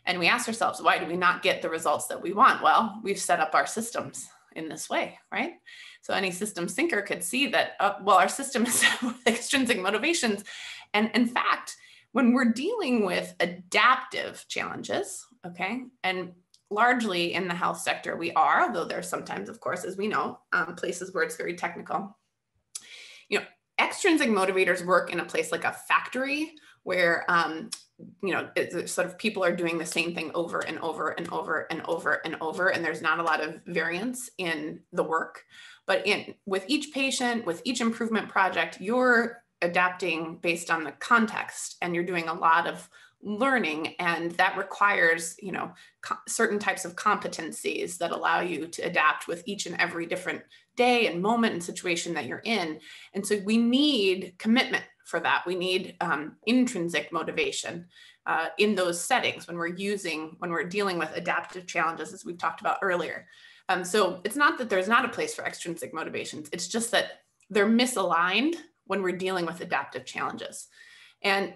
And we ask ourselves, why do we not get the results that we want? Well, we've set up our systems in this way, right? So any systems thinker could see that, our system is set with extrinsic motivations. And in fact, when we're dealing with adaptive challenges, okay, and largely in the health sector we are, although there's sometimes, of course, as we know, places where it's very technical. Extrinsic motivators work in a place like a factory where it's sort of people are doing the same thing over and over and over and over and over, and there's not a lot of variance in the work. But with each patient, with each improvement project, you're adapting based on the context, and you're doing a lot of learning, and that requires certain types of competencies that allow you to adapt with each and every different day and moment and situation that you're in. And so we need commitment for that. We need intrinsic motivation in those settings when we're dealing with adaptive challenges, as we've talked about earlier. So it's not that there's not a place for extrinsic motivations, it's just that they're misaligned when we're dealing with adaptive challenges. And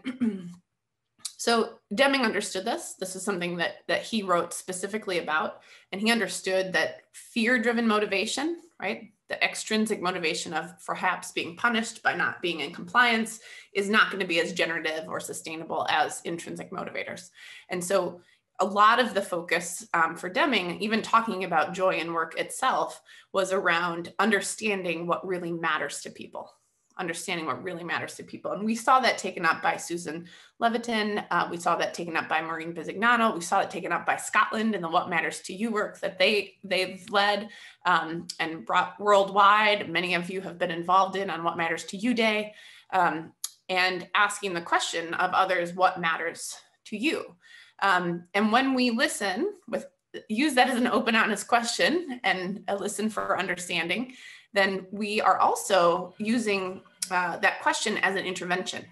so Deming understood this. This is something that he wrote specifically about, and he understood that fear-driven motivation, right? The extrinsic motivation of perhaps being punished by not being in compliance is not going to be as generative or sustainable as intrinsic motivators. And so a lot of the focus for Deming, even talking about joy in work itself, was around understanding what really matters to people. And we saw that taken up by Susan Levitin. We saw that taken up by Maureen Bisignano. We saw it taken up by Scotland in the What Matters to You work that they've led and brought worldwide. Many of you have been involved in on What Matters to You Day, and asking the question of others, what matters to you? And when we listen, use that as an open, honest question and a listen for understanding, then we are also using that question as an intervention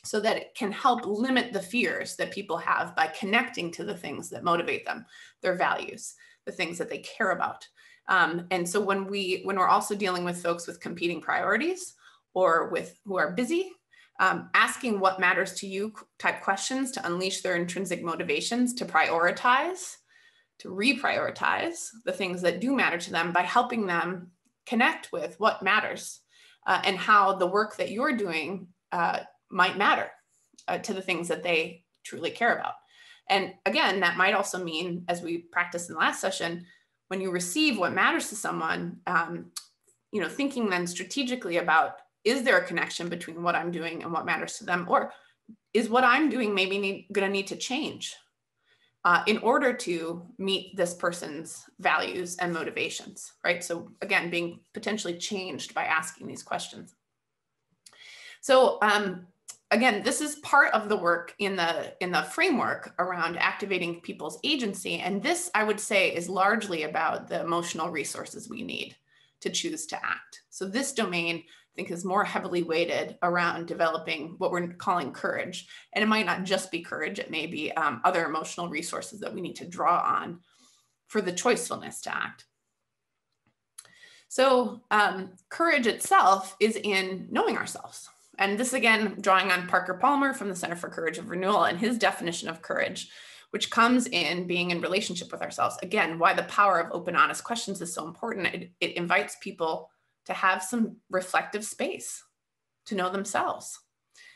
so that it can help limit the fears that people have by connecting to the things that motivate them, their values, the things that they care about. And so when we're also dealing with folks with competing priorities or who are busy, asking what matters to you type questions to unleash their intrinsic motivations to prioritize, to reprioritize the things that do matter to them by helping them connect with what matters and how the work that you're doing might matter to the things that they truly care about. And again, that might also mean, as we practiced in the last session, when you receive what matters to someone, thinking then strategically about, is there a connection between what I'm doing and what matters to them? Or is what I'm doing maybe going to need to change in order to meet this person's values and motivations, right? So again, being potentially changed by asking these questions. So again, this is part of the work in the framework around activating people's agency. And this, I would say, is largely about the emotional resources we need to choose to act. So this domain, I think, is more heavily weighted around developing what we're calling courage. And it might not just be courage, it may be other emotional resources that we need to draw on for the choicefulness to act. So courage itself is in knowing ourselves. And this, again, drawing on Parker Palmer from the Center for Courage of Renewal and his definition of courage, which comes in being in relationship with ourselves. Again, why the power of open, honest questions is so important. It invites people to have some reflective space to know themselves.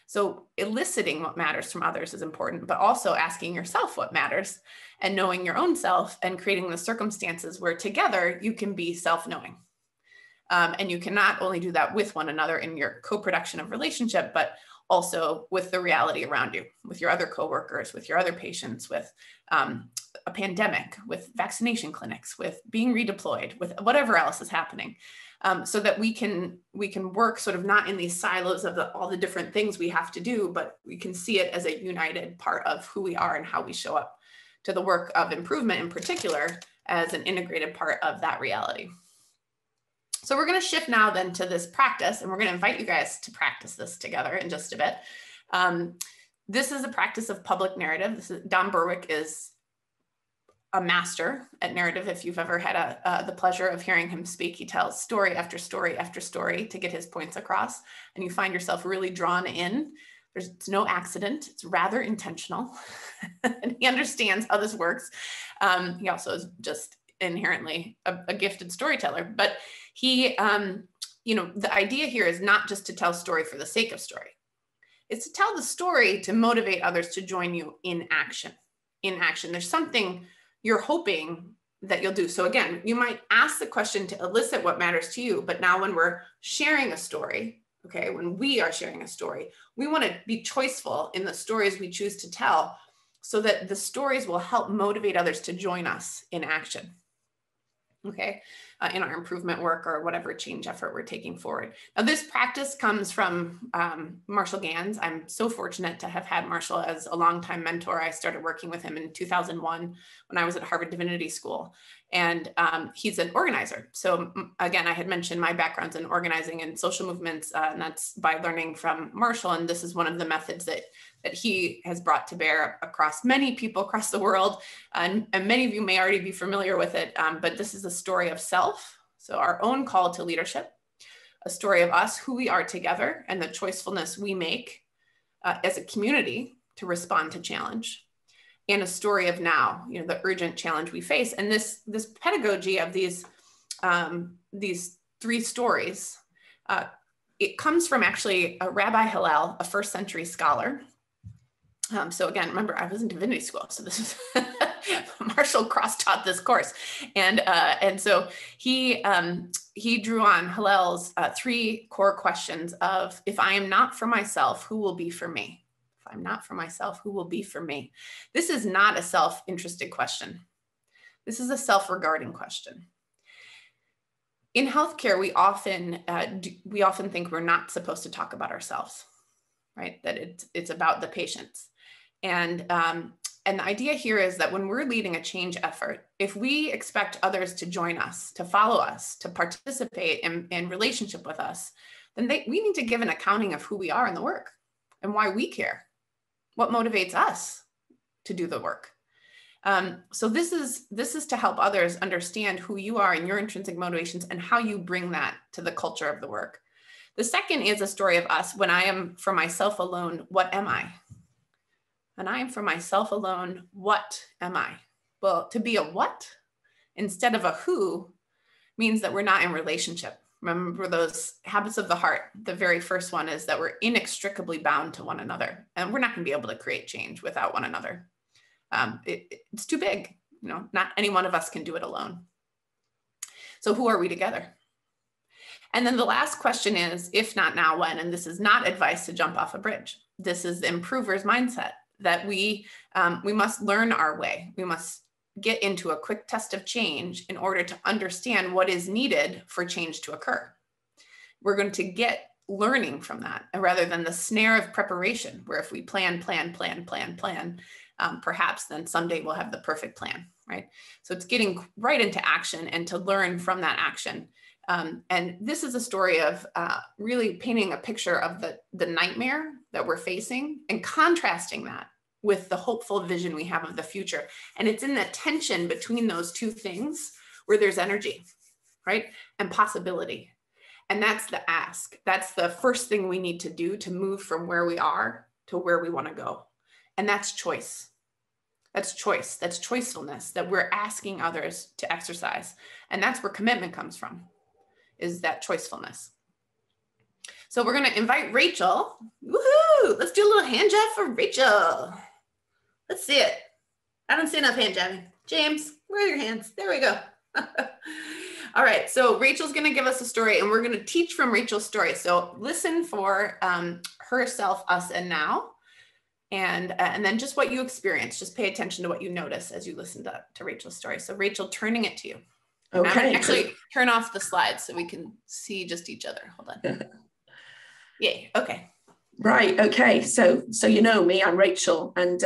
So eliciting what matters from others is important, but also asking yourself what matters and knowing your own self and creating the circumstances where together you can be self-knowing. And you can not only do that with one another in your co-production of relationship, but also with the reality around you, with your other coworkers, with your other patients, with a pandemic, with vaccination clinics, with being redeployed, with whatever else is happening, so that we can work sort of not in these silos of all the different things we have to do, but we can see it as a united part of who we are and how we show up to the work of improvement in particular as an integrated part of that reality. So we're going to shift now then to this practice, and we're going to invite you guys to practice this together in just a bit. This is a practice of public narrative. Don Berwick is a master at narrative. If you've ever had the pleasure of hearing him speak, he tells story after story after story to get his points across, and you find yourself really drawn in. It's no accident. It's rather intentional. And he understands how this works. He also is just inherently a gifted storyteller, but he, the idea here is not just to tell story for the sake of story. It's to tell the story to motivate others to join you in action. There's something you're hoping that you'll do. So again, you might ask the question to elicit what matters to you, but now when we're sharing a story, okay, when we are sharing a story, we want to be choiceful in the stories we choose to tell so that the stories will help motivate others to join us in action. Okay, in our improvement work or whatever change effort we're taking forward. Now, this practice comes from Marshall Gans. I'm so fortunate to have had Marshall as a longtime mentor. I started working with him in 2001 when I was at Harvard Divinity School, and he's an organizer. So again, I had mentioned my background's in organizing and social movements, and that's by learning from Marshall. And this is one of the methods that he has brought to bear across many people across the world. And many of you may already be familiar with it, but this is a story of self. So our own call to leadership, a story of us, who we are together, and the choicefulness we make as a community to respond to challenge, and a story of now, the urgent challenge we face. And this pedagogy of these three stories, it comes from actually Rabbi Hillel, a first century scholar. So again, remember, I was in divinity school, so this is Marshall cross-taught this course, and so he drew on Hillel's three core questions of: if I am not for myself, who will be for me? If I'm not for myself, who will be for me? This is not a self-interested question. This is a self-regarding question. In healthcare, we often think we're not supposed to talk about ourselves, right? That it's about the patients. And the idea here is that when we're leading a change effort, if we expect others to join us, to follow us, to participate in relationship with us, then we need to give an accounting of who we are in the work and why we care, what motivates us to do the work. So this is to help others understand who you are and your intrinsic motivations and how you bring that to the culture of the work. The second is a story of us. When I am for myself alone, what am I? When I am for myself alone, what am I? Well, to be a what instead of a who means that we're not in relationship. Remember those habits of the heart. The very first one is that we're inextricably bound to one another, and we're not going to be able to create change without one another. It's too big. Not any one of us can do it alone. So who are we together? And then the last question is, if not now, when? And this is not advice to jump off a bridge. This is the improver's mindset, that we must learn our way. We must get into a quick test of change in order to understand what is needed for change to occur. We're going to get learning from that rather than the snare of preparation, where if we plan, perhaps then someday we'll have the perfect plan, right? So it's getting right into action and to learn from that action And this is a story of really painting a picture of the nightmare that we're facing and contrasting that with the hopeful vision we have of the future. And it's in the tension between those two things where there's energy, right? And possibility. And that's the ask. That's the first thing we need to do to move from where we are to where we want to go. And that's choice. That's choice. That's choicefulness that we're asking others to exercise. And that's where commitment comes from, is that choicefulness. So we're going to invite Rachel. Woohoo! Let's do a little hand jab for Rachel. Let's see it. I don't see enough hand jabbing. James, where are your hands? There we go. All right, so Rachel's going to give us a story, and we're going to teach from Rachel's story. So listen for herself, us, and now, and then just what you experience. Just pay attention to what you notice as you listen to Rachel's story. So Rachel, turning it to you. Okay. I'm going to actually turn off the slides so we can see just each other. Hold on. Yay. Okay.
Right. Okay. So you know me, I'm Rachel, and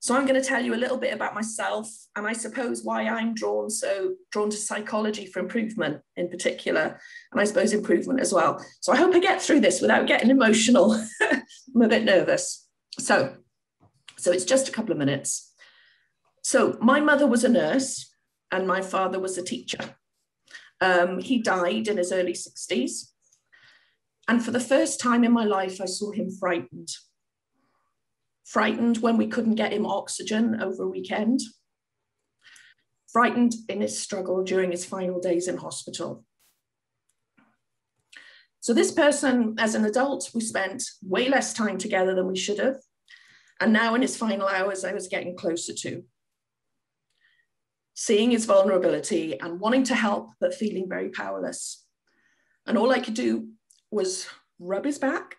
so I'm going to tell you a little bit about myself, and I suppose why I'm drawn to psychology for improvement in particular, and I suppose improvement as well. So I hope I get through this without getting emotional. I'm a bit nervous. So it's just a couple of minutes. So my mother was a nurse and my father was a teacher. He died in his early 60s. And for the first time in my life, I saw him frightened. Frightened when we couldn't get him oxygen over a weekend. Frightened in his struggle during his final days in hospital. So this person, as an adult, we spent way less time together than we should have. And now in his final hours, I was getting closer to. Seeing his vulnerability and wanting to help, but feeling very powerless. And all I could do was rub his back,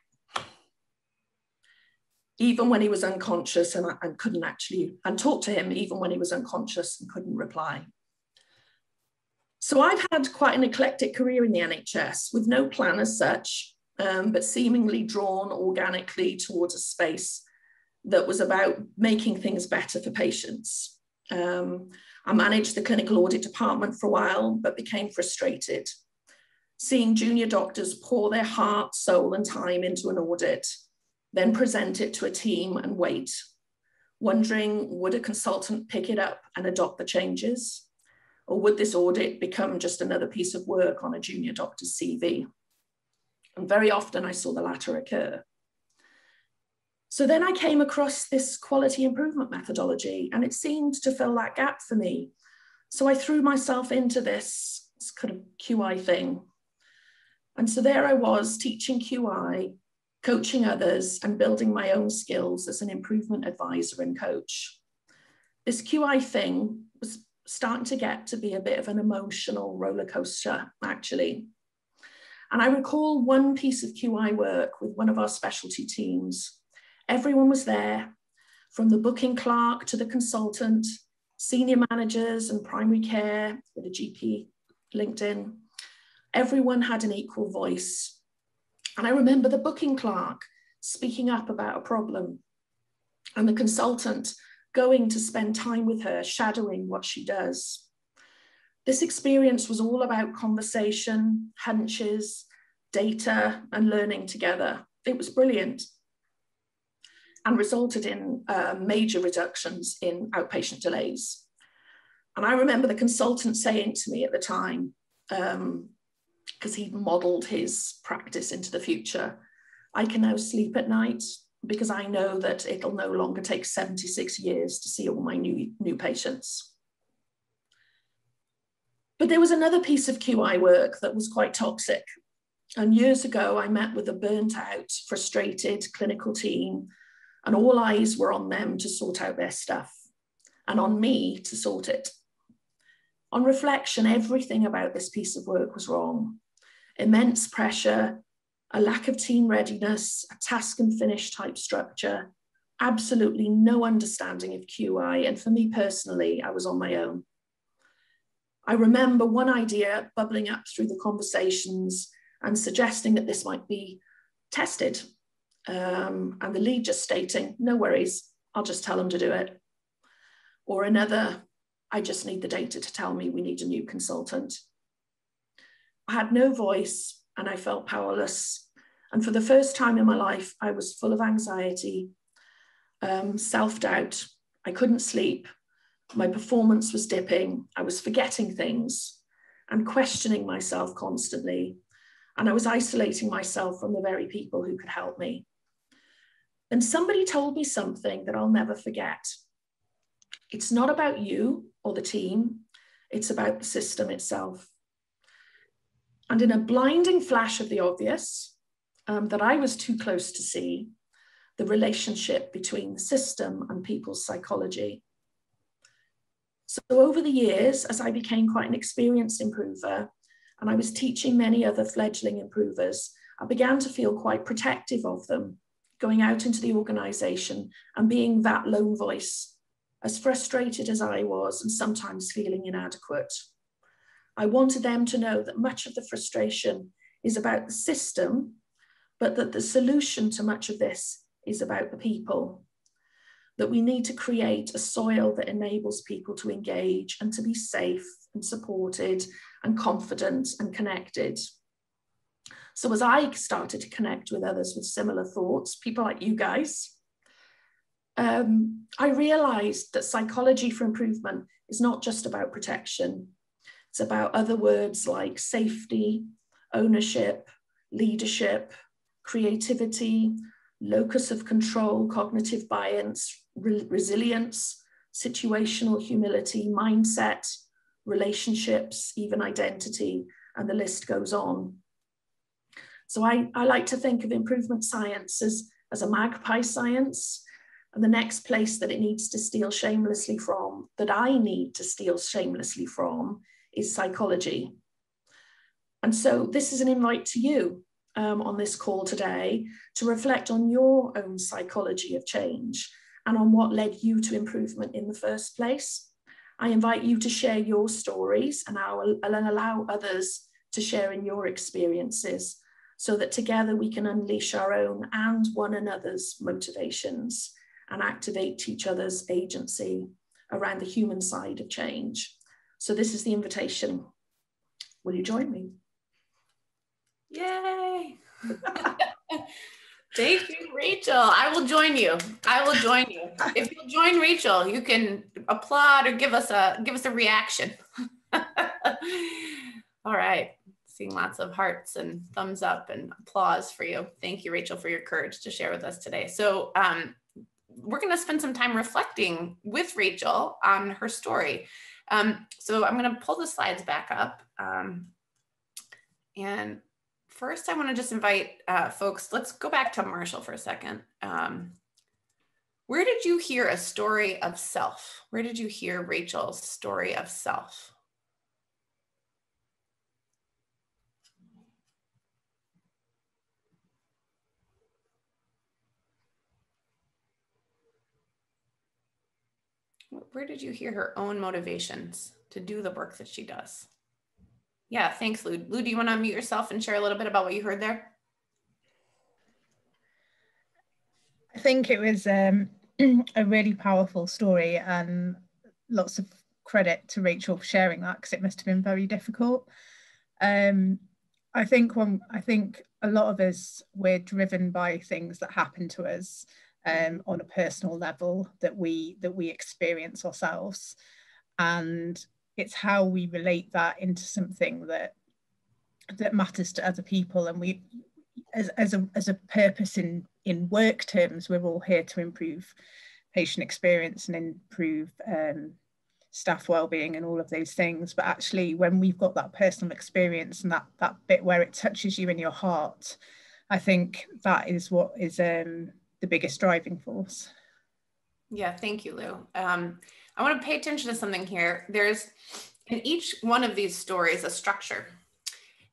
even when he was unconscious and couldn't actually, and talk to him even when he was unconscious and couldn't reply. So I've had quite an eclectic career in the NHS with no plan as such, but seemingly drawn organically towards a space that was about making things better for patients. I managed the clinical audit department for a while, but became frustrated. Seeing junior doctors pour their heart, soul, and time into an audit, then present it to a team and wait, wondering, would a consultant pick it up and adopt the changes? Or would this audit become just another piece of work on a junior doctor's CV? And very often I saw the latter occur. So then I came across this quality improvement methodology, and it seemed to fill that gap for me. So I threw myself into this kind of QI thing. And so there I was teaching QI, coaching others, and building my own skills as an improvement advisor and coach. This QI thing was starting to get to be a bit of an emotional roller coaster, actually. And I recall one piece of QI work with one of our specialty teams. Everyone was there, from the booking clerk to the consultant, senior managers and primary care with a GP linked in. Everyone had an equal voice. And I remember the booking clerk speaking up about a problem and the consultant going to spend time with her, shadowing what she does. This experience was all about conversation, hunches, data, and learning together. It was brilliant and resulted in major reductions in outpatient delays. And I remember the consultant saying to me at the time, because he'd modeled his practice into the future, I can now sleep at night because I know that it'll no longer take 76 years to see all my new patients. But there was another piece of QI work that was quite toxic. And years ago, I met with a burnt out, frustrated clinical team, and all eyes were on them to sort out their stuff and on me to sort it. On reflection, everything about this piece of work was wrong. Immense pressure, a lack of team readiness, a task and finish type structure, absolutely no understanding of QI. And for me personally, I was on my own. I remember one idea bubbling up through the conversations and suggesting that this might be tested. And the lead just stating, no worries, I'll just tell them to do it. Or another, I just need the data to tell me we need a new consultant. I had no voice and I felt powerless. And for the first time in my life, I was full of anxiety, self-doubt. I couldn't sleep. My performance was dipping. I was forgetting things and questioning myself constantly. And I was isolating myself from the very people who could help me. And somebody told me something that I'll never forget. It's not about you or the team. It's about the system itself. And in a blinding flash of the obvious, that I was too close to see, the relationship between the system and people's psychology. So over the years, as I became quite an experienced improver, and I was teaching many other fledgling improvers, I began to feel quite protective of them, going out into the organization and being that lone voice, as frustrated as I was and sometimes feeling inadequate. I wanted them to know that much of the frustration is about the system, but that the solution to much of this is about the people. That we need to create a soil that enables people to engage and to be safe and supported and confident and connected. So as I started to connect with others with similar thoughts, people like you guys, I realized that psychology for improvement is not just about protection. It's about other words like safety, ownership, leadership, creativity, locus of control, cognitive bias, resilience, situational humility, mindset, relationships, even identity, and the list goes on. So I like to think of improvement science as a magpie science, and the next place that it needs to steal shamelessly from, that I need to steal shamelessly from, is psychology. And so this is an invite to you on this call today to reflect on your own psychology of change and on what led you to improvement in the first place. I invite you to share your stories, and I'll allow others to share in your experiences so that together we can unleash our own and one another's motivations and activate each other's agency around the human side of change. So this is the invitation. Will you join me?
Yay! Thank you, Rachel. I will join you. I will join you. If you'll join Rachel, you can applaud or give us a reaction. All right. Seeing lots of hearts and thumbs up and applause for you. Thank you, Rachel, for your courage to share with us today. So we're going to spend some time reflecting with Rachel on her story. So I'm going to pull the slides back up. And first, I want to just invite folks, let's go back to Marshall for a second. Where did you hear a story of self? Where did you hear Rachel's story of self? Where did you hear her own motivations to do the work that she does? Yeah, thanks, Lou. Lou, do you want to unmute yourself and share a little bit about what you heard there?
I think it was a really powerful story, and lots of credit to Rachel for sharing that, because it must have been very difficult. I think a lot of us, we're driven by things that happen to us on a personal level that we experience ourselves, and it's how we relate that into something that matters to other people. And we, as a purpose in work terms, we're all here to improve patient experience and improve staff well-being and all of those things. But actually, when we've got that personal experience and that bit where it touches you in your heart, I think that is what is the biggest driving force. Yeah, thank you, Lou. I want to pay attention to something here. There's in each one of these stories a structure.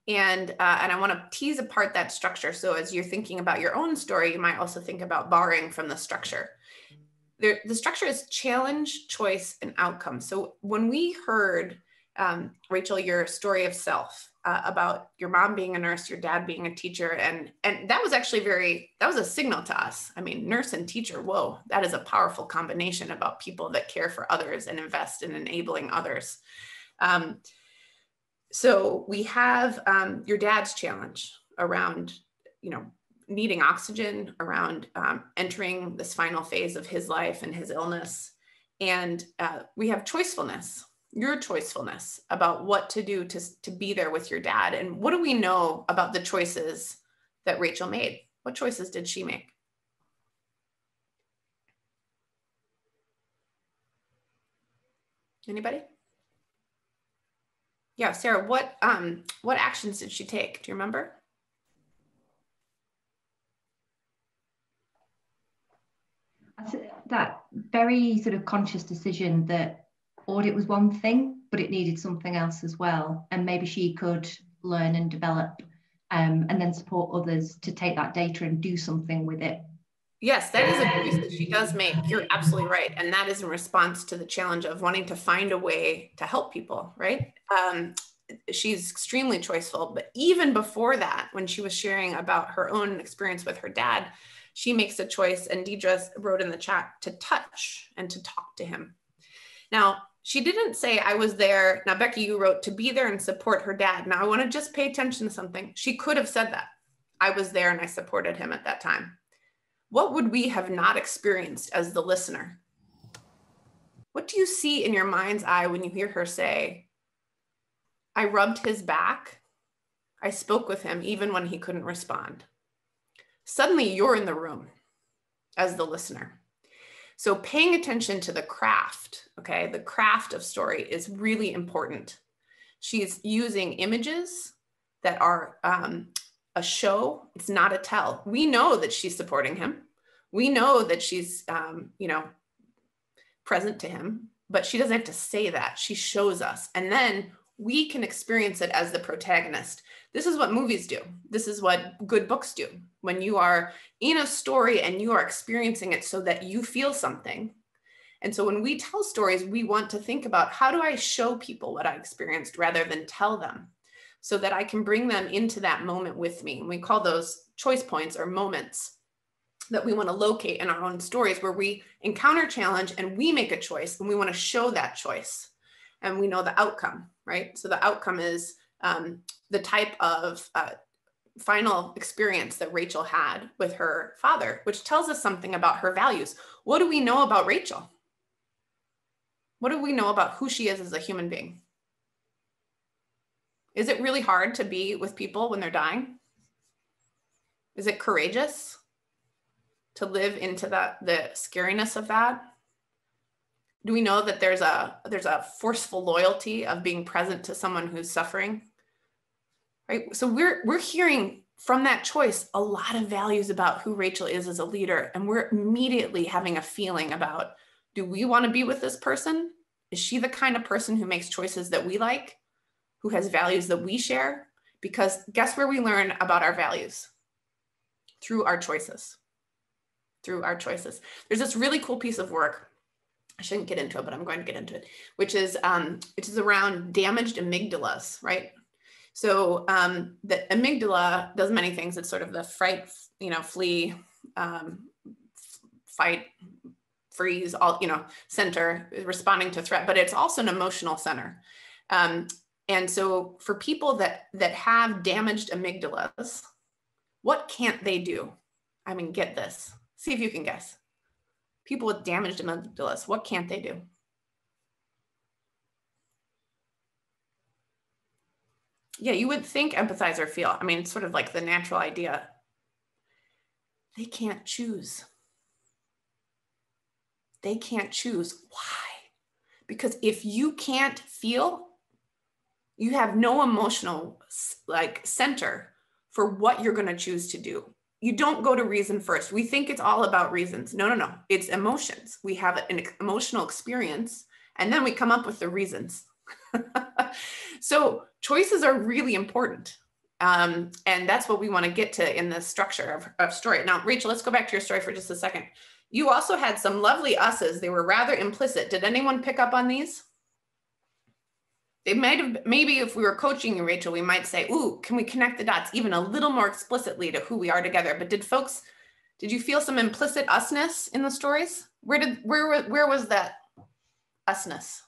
And I want to tease apart that structure. So as you're thinking about your own story, you might also think about borrowing from the structure. The structure is challenge, choice, and outcome. So when we heard, Rachel, your story of self, about your mom being a nurse, your dad being a teacher, and that was actually that was a signal to us. I mean, nurse and teacher, whoa, that is a powerful combination about people that care for others and invest in enabling others.
So we have your dad's challenge around, needing oxygen, around entering this final phase of his life and his illness. And we have choicefulness, your choicefulness about what to do to be there with your dad. And what do we know about the choices that Rachel made? What choices did she make? Anybody? Yeah, Sarah, what actions did she take? Do you remember?
That very sort of conscious decision that audit was one thing, but it needed something else as well. And maybe she could learn and develop and then support others to take that data and do something with it.
Yes, that is a choice that she does make. You're absolutely right. And that is in response to the challenge of wanting to find a way to help people, right? She's extremely choiceful. But even before that, when she was sharing about her own experience with her dad, she makes a choice, and Deidre wrote in the chat, to touch and to talk to him. Now, she didn't say, I was there. Now, Becky, you wrote to be there and support her dad. Now, I want to just pay attention to something. She could have said that. I was there and I supported him at that time. What would we have not experienced as the listener? What do you see in your mind's eye when you hear her say, I rubbed his back, I spoke with him even when he couldn't respond? Suddenly you're in the room as the listener. So paying attention to the craft, okay, the craft of story is really important. She's using images that are a show, it's not a tell. We know that she's supporting him. We know that she's, present to him, but she doesn't have to say that. She shows us, and then we can experience it as the protagonist. This is what movies do. This is what good books do. When you are in a story and you are experiencing it so that you feel something. And so when we tell stories, we want to think about, how do I show people what I experienced rather than tell them, so that I can bring them into that moment with me. And we call those choice points, or moments that we want to locate in our own stories, where we encounter challenge and we make a choice, and we want to show that choice. And we know the outcome, right? So the outcome is the type of final experience that Rachel had with her father, which tells us something about her values. What do we know about Rachel? What do we know about who she is as a human being? Is it really hard to be with people when they're dying? Is it courageous to live into the scariness of that? Do we know that there's a forceful loyalty of being present to someone who's suffering? Right? So we're hearing from that choice a lot of values about who Rachel is as a leader, and we're immediately having a feeling about, do we want to be with this person? Is she the kind of person who makes choices that we like, who has values that we share? Because guess where we learn about our values? Through our choices. Through our choices. There's this really cool piece of work, I shouldn't get into it, but I'm going to get into it, which is around damaged amygdalas, right? So the amygdala does many things. It's sort of the fright, flee, fight, freeze, all, center, responding to threat, but it's also an emotional center. And so for people that have damaged amygdalas, what can't they do? I mean, get this. See if you can guess. People with damaged amygdalas, what can't they do? Yeah, you would think empathize or feel. I mean, it's sort of like the natural idea. They can't choose. They can't choose. Why? Because if you can't feel, you have no emotional center for what you're going to choose to do. You don't go to reason first. We think it's all about reasons. No. It's emotions. We have an emotional experience, and then we come up with the reasons. So choices are really important. And that's what we want to get to in the structure of story. Now, Rachel, let's go back to your story for just a second. You also had some lovely us's. They were rather implicit. Did anyone pick up on these? They might have, maybe if we were coaching you, Rachel, we might say, ooh, can we connect the dots even a little more explicitly to who we are together? But did you feel some implicit usness in the stories? Where was that usness?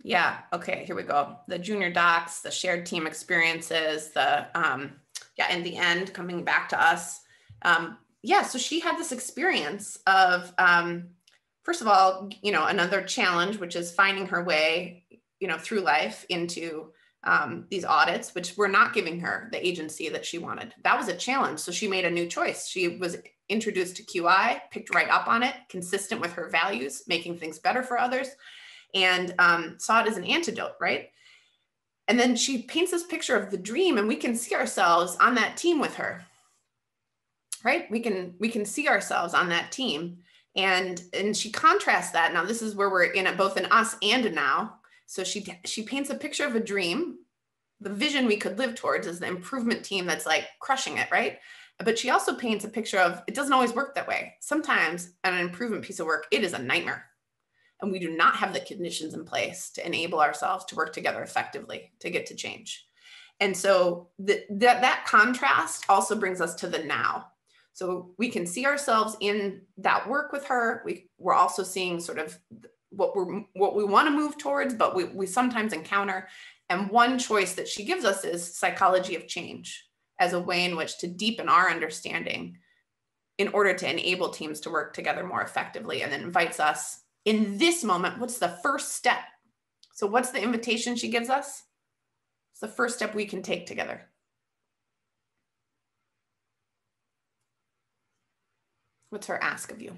Yeah. Okay. Here we go. The junior docs, the shared team experiences, the, in the end, coming back to us. So she had this experience of, first of all, another challenge, which is finding her way, through life into these audits, which were not giving her the agency that she wanted. That was a challenge. So she made a new choice. She was introduced to QI, picked right up on it, consistent with her values, making things better for others, and saw it as an antidote, right? And then she paints this picture of the dream, and we can see ourselves on that team with her, right? We can see ourselves on that team. And she contrasts that. Now, this is where we're in it, both in us and a now. So she paints a picture of a dream. The vision we could live towards is the improvement team that's like crushing it, right? But she also paints a picture of, it doesn't always work that way. Sometimes an improvement piece of work, it is a nightmare. And we do not have the conditions in place to enable ourselves to work together effectively to get to change. And so that contrast also brings us to the now. So we can see ourselves in that work with her. We're also seeing sort of what we want to move towards, but we sometimes encounter. And one choice that she gives us is psychology of change as a way in which to deepen our understanding in order to enable teams to work together more effectively, and then invites us in this moment. What's the first step? So what's the invitation she gives us? It's the first step we can take together. What's her ask of you?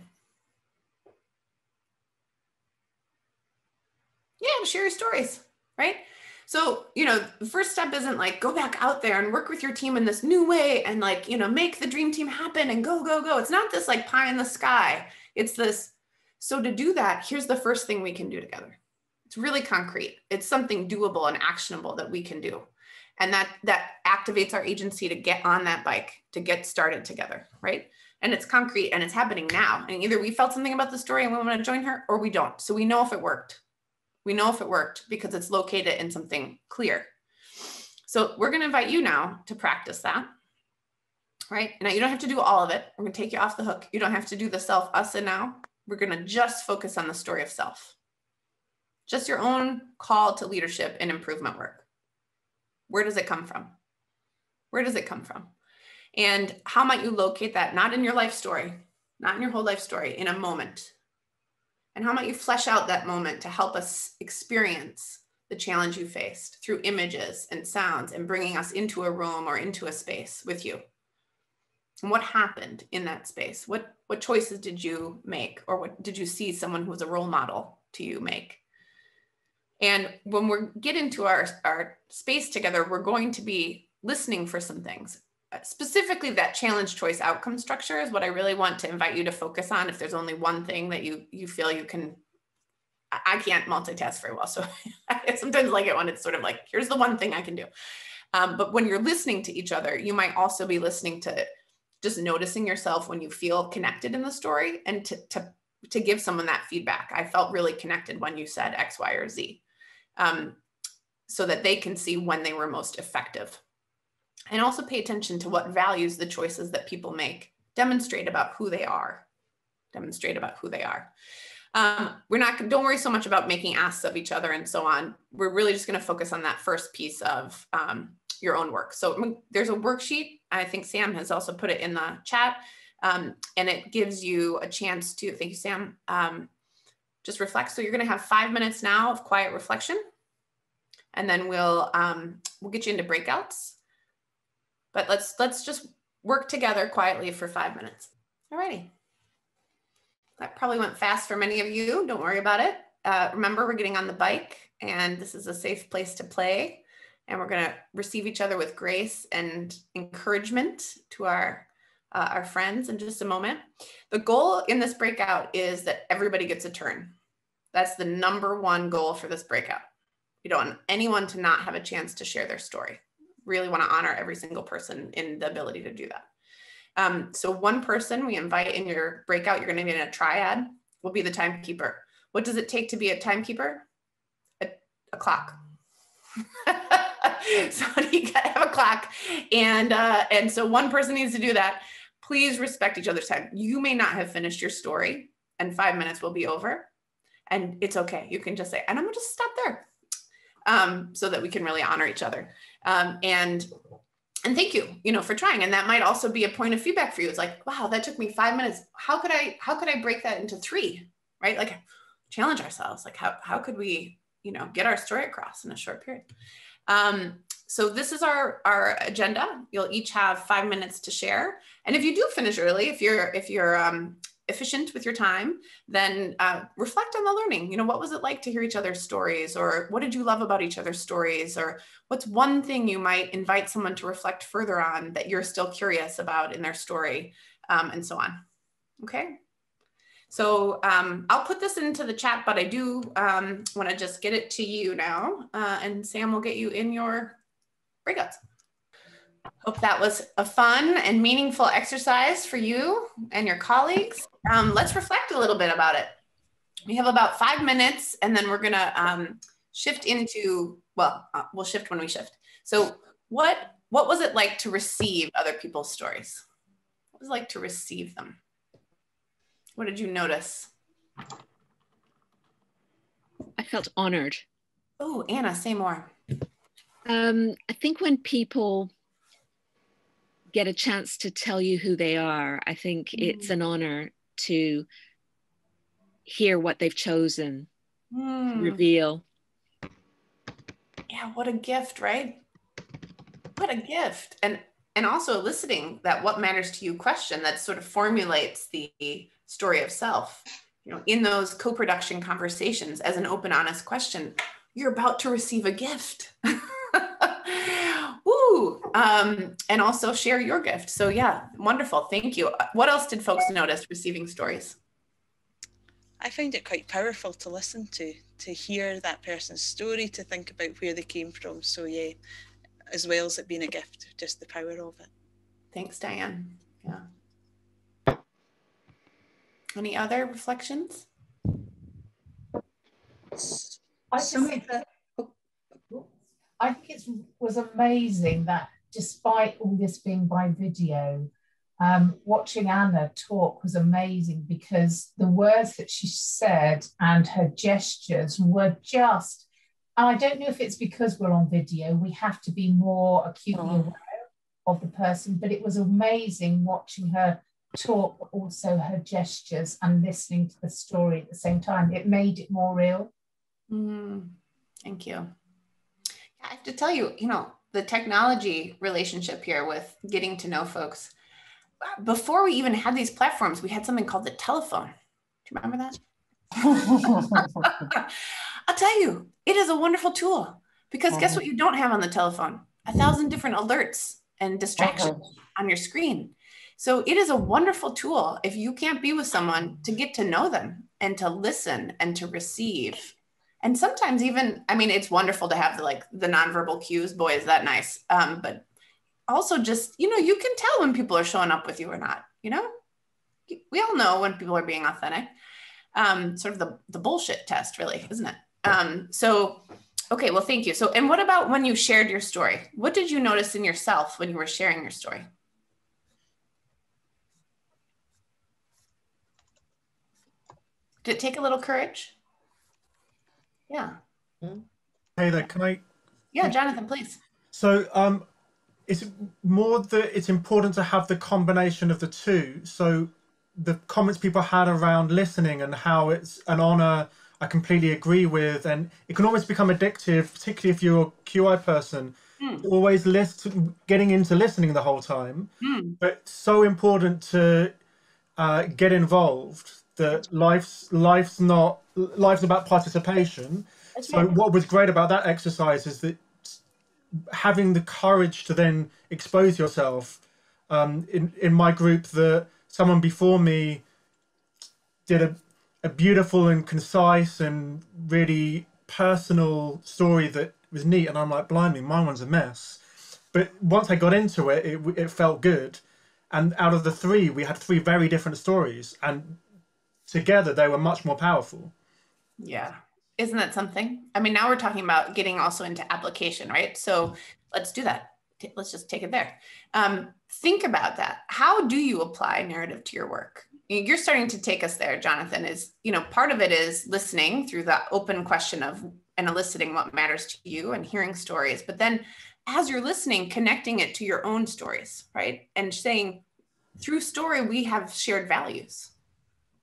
Yeah, share your stories, right? So, the first step isn't like, go back out there and work with your team in this new way and like, make the dream team happen and go, go, go. It's not this like pie in the sky. It's this, so to do that, here's the first thing we can do together. It's really concrete. It's something doable and actionable that we can do. And that activates our agency to get on that bike, to get started together, right? And it's concrete and it's happening now. And either we felt something about the story and we want to join her, or we don't. So we know if it worked. We know if it worked because it's located in something clear. So we're going to invite you now to practice that, right? Now you don't have to do all of it. We're going to take you off the hook. You don't have to do the self, us, and now. We're going to just focus on the story of self. Just your own call to leadership and improvement work. Where does it come from? Where does it come from? And how might you locate that? Not in your life story, not in your whole life story, in a moment. And how might you flesh out that moment to help us experience the challenge you faced through images and sounds and bringing us into a room or into a space with you? And what happened in that space? What choices did you make, or what did you see someone who was a role model to you make? And when we get into our space together, we're going to be listening for some things. Specifically, that challenge choice outcome structure is what I really want to invite you to focus on. If there's only one thing that you feel you can, I can't multitask very well. So I sometimes like it when it's sort of like, here's the one thing I can do. But when you're listening to each other, you might also be listening to just noticing yourself when you feel connected in the story, and to give someone that feedback. I felt really connected when you said X, Y, or Z, so that they can see when they were most effective. And also pay attention to what values the choices that people make demonstrate about who they are. Demonstrate about who they are. Don't worry so much about making asks of each other and so on. We're really just going to focus on that first piece of your own work. So there's a worksheet. I think Sam has also put it in the chat, and it gives you a chance to, thank you, Sam, just reflect. So you're going to have 5 minutes now of quiet reflection, and then we'll get you into breakouts. But let's just work together quietly for 5 minutes. All righty. That probably went fast for many of you. Don't worry about it. Remember, we're getting on the bike, and this is a safe place to play. And we're going to receive each other with grace and encouragement to our friends in just a moment. The goal in this breakout is that everybody gets a turn. That's the #1 goal for this breakout. You don't want anyone to not have a chance to share their story. Really want to honor every single person in the ability to do that. So one person we invite in your breakout, you're going to be in a triad, will be the timekeeper. What does it take to be a timekeeper? A clock. So you got to have a clock. And so one person needs to do that. Please respect each other's time. You may not have finished your story, and 5 minutes will be over. And it's okay. You can just say, and I'm going to just stop there. so that we can really honor each other. And thank you, for trying. And that might also be a point of feedback for you. It's like, wow, that took me 5 minutes. How could I break that into 3, right? Like challenge ourselves. Like how could we, get our story across in a short period? So this is our agenda. You'll each have 5 minutes to share. And if you do finish early, if you're efficient with your time, then reflect on the learning. What was it like to hear each other's stories? Or what did you love about each other's stories? Or what's one thing you might invite someone to reflect further on that you're still curious about in their story, and so on. Okay. So I'll put this into the chat, but I do want to just get it to you now, and Sam will get you in your breakouts. Hope that was a fun and meaningful exercise for you and your colleagues. Let's reflect a little bit about it. We have about 5 minutes, and then we're gonna shift into, we'll shift when we shift. So what was it like to receive other people's stories? What was it like to receive them? What did you notice?
I felt honored.
Oh, Anna, say more.
I think when people get a chance to tell you who they are, I think it's an honor to hear what they've chosen to reveal.
Yeah, what a gift, right? What a gift. And also eliciting that what matters to you question that sort of formulates the story of self. In those co-production conversations as an open, honest question, you're about to receive a gift. Woo! And also share your gift. So yeah, wonderful. Thank you. What else did folks notice receiving stories?
I find it quite powerful to listen to hear that person's story, to think about where they came from. So yeah, as well as it being a gift, just the power of it.
Thanks, Diane. Yeah. Any other reflections?
I think it was amazing that despite all this being by video, watching Anna talk was amazing, because the words that she said and her gestures were just, I don't know if it's because we're on video, we have to be more acutely aware of the person, but it was amazing watching her talk, but also her gestures and listening to the story at the same time. It made it more real.
Thank you. I have to tell you, the technology relationship here with getting to know folks. Before we even had these platforms, we had something called the telephone. Do you remember that? I'll tell you, it is a wonderful tool, because guess what you don't have on the telephone? 1,000 different alerts and distractions on your screen. So it is a wonderful tool if you can't be with someone, to get to know them and to listen and to receive. And sometimes even, it's wonderful to have the nonverbal cues. Boy, is that nice. But also just, you can tell when people are showing up with you or not, We all know when people are being authentic. Sort of the bullshit test, really, isn't it? Okay, well, thank you. So, and what about when you shared your story? What did you notice in yourself when you were sharing your story? Did it take a little courage? Yeah.
Hey there, can I?
Yeah, Jonathan, please.
So it's more that it's important to have the combination of the two. So the comments people had around listening and how it's an honor, I completely agree with, and it can almost become addictive, particularly if you're a QI person, always getting into listening the whole time. But so important to get involved. That life's about participation. So what was great about that exercise is that having the courage to then expose yourself. In my group, someone before me did a beautiful and concise and really personal story that was neat, and I'm like, blimey, mine one's a mess. But once I got into it, it felt good. And out of the 3, we had 3 very different stories, and together they were much more powerful.
Yeah. Isn't that something? Now we're talking about getting also into application, right? So let's do that. Let's just take it there. Think about that. How do you apply narrative to your work? You're starting to take us there, Jonathan. Is, part of it is listening through the open question of and eliciting what matters to you and hearing stories. But then as you're listening, connecting it to your own stories, right? And saying, through story, we have shared values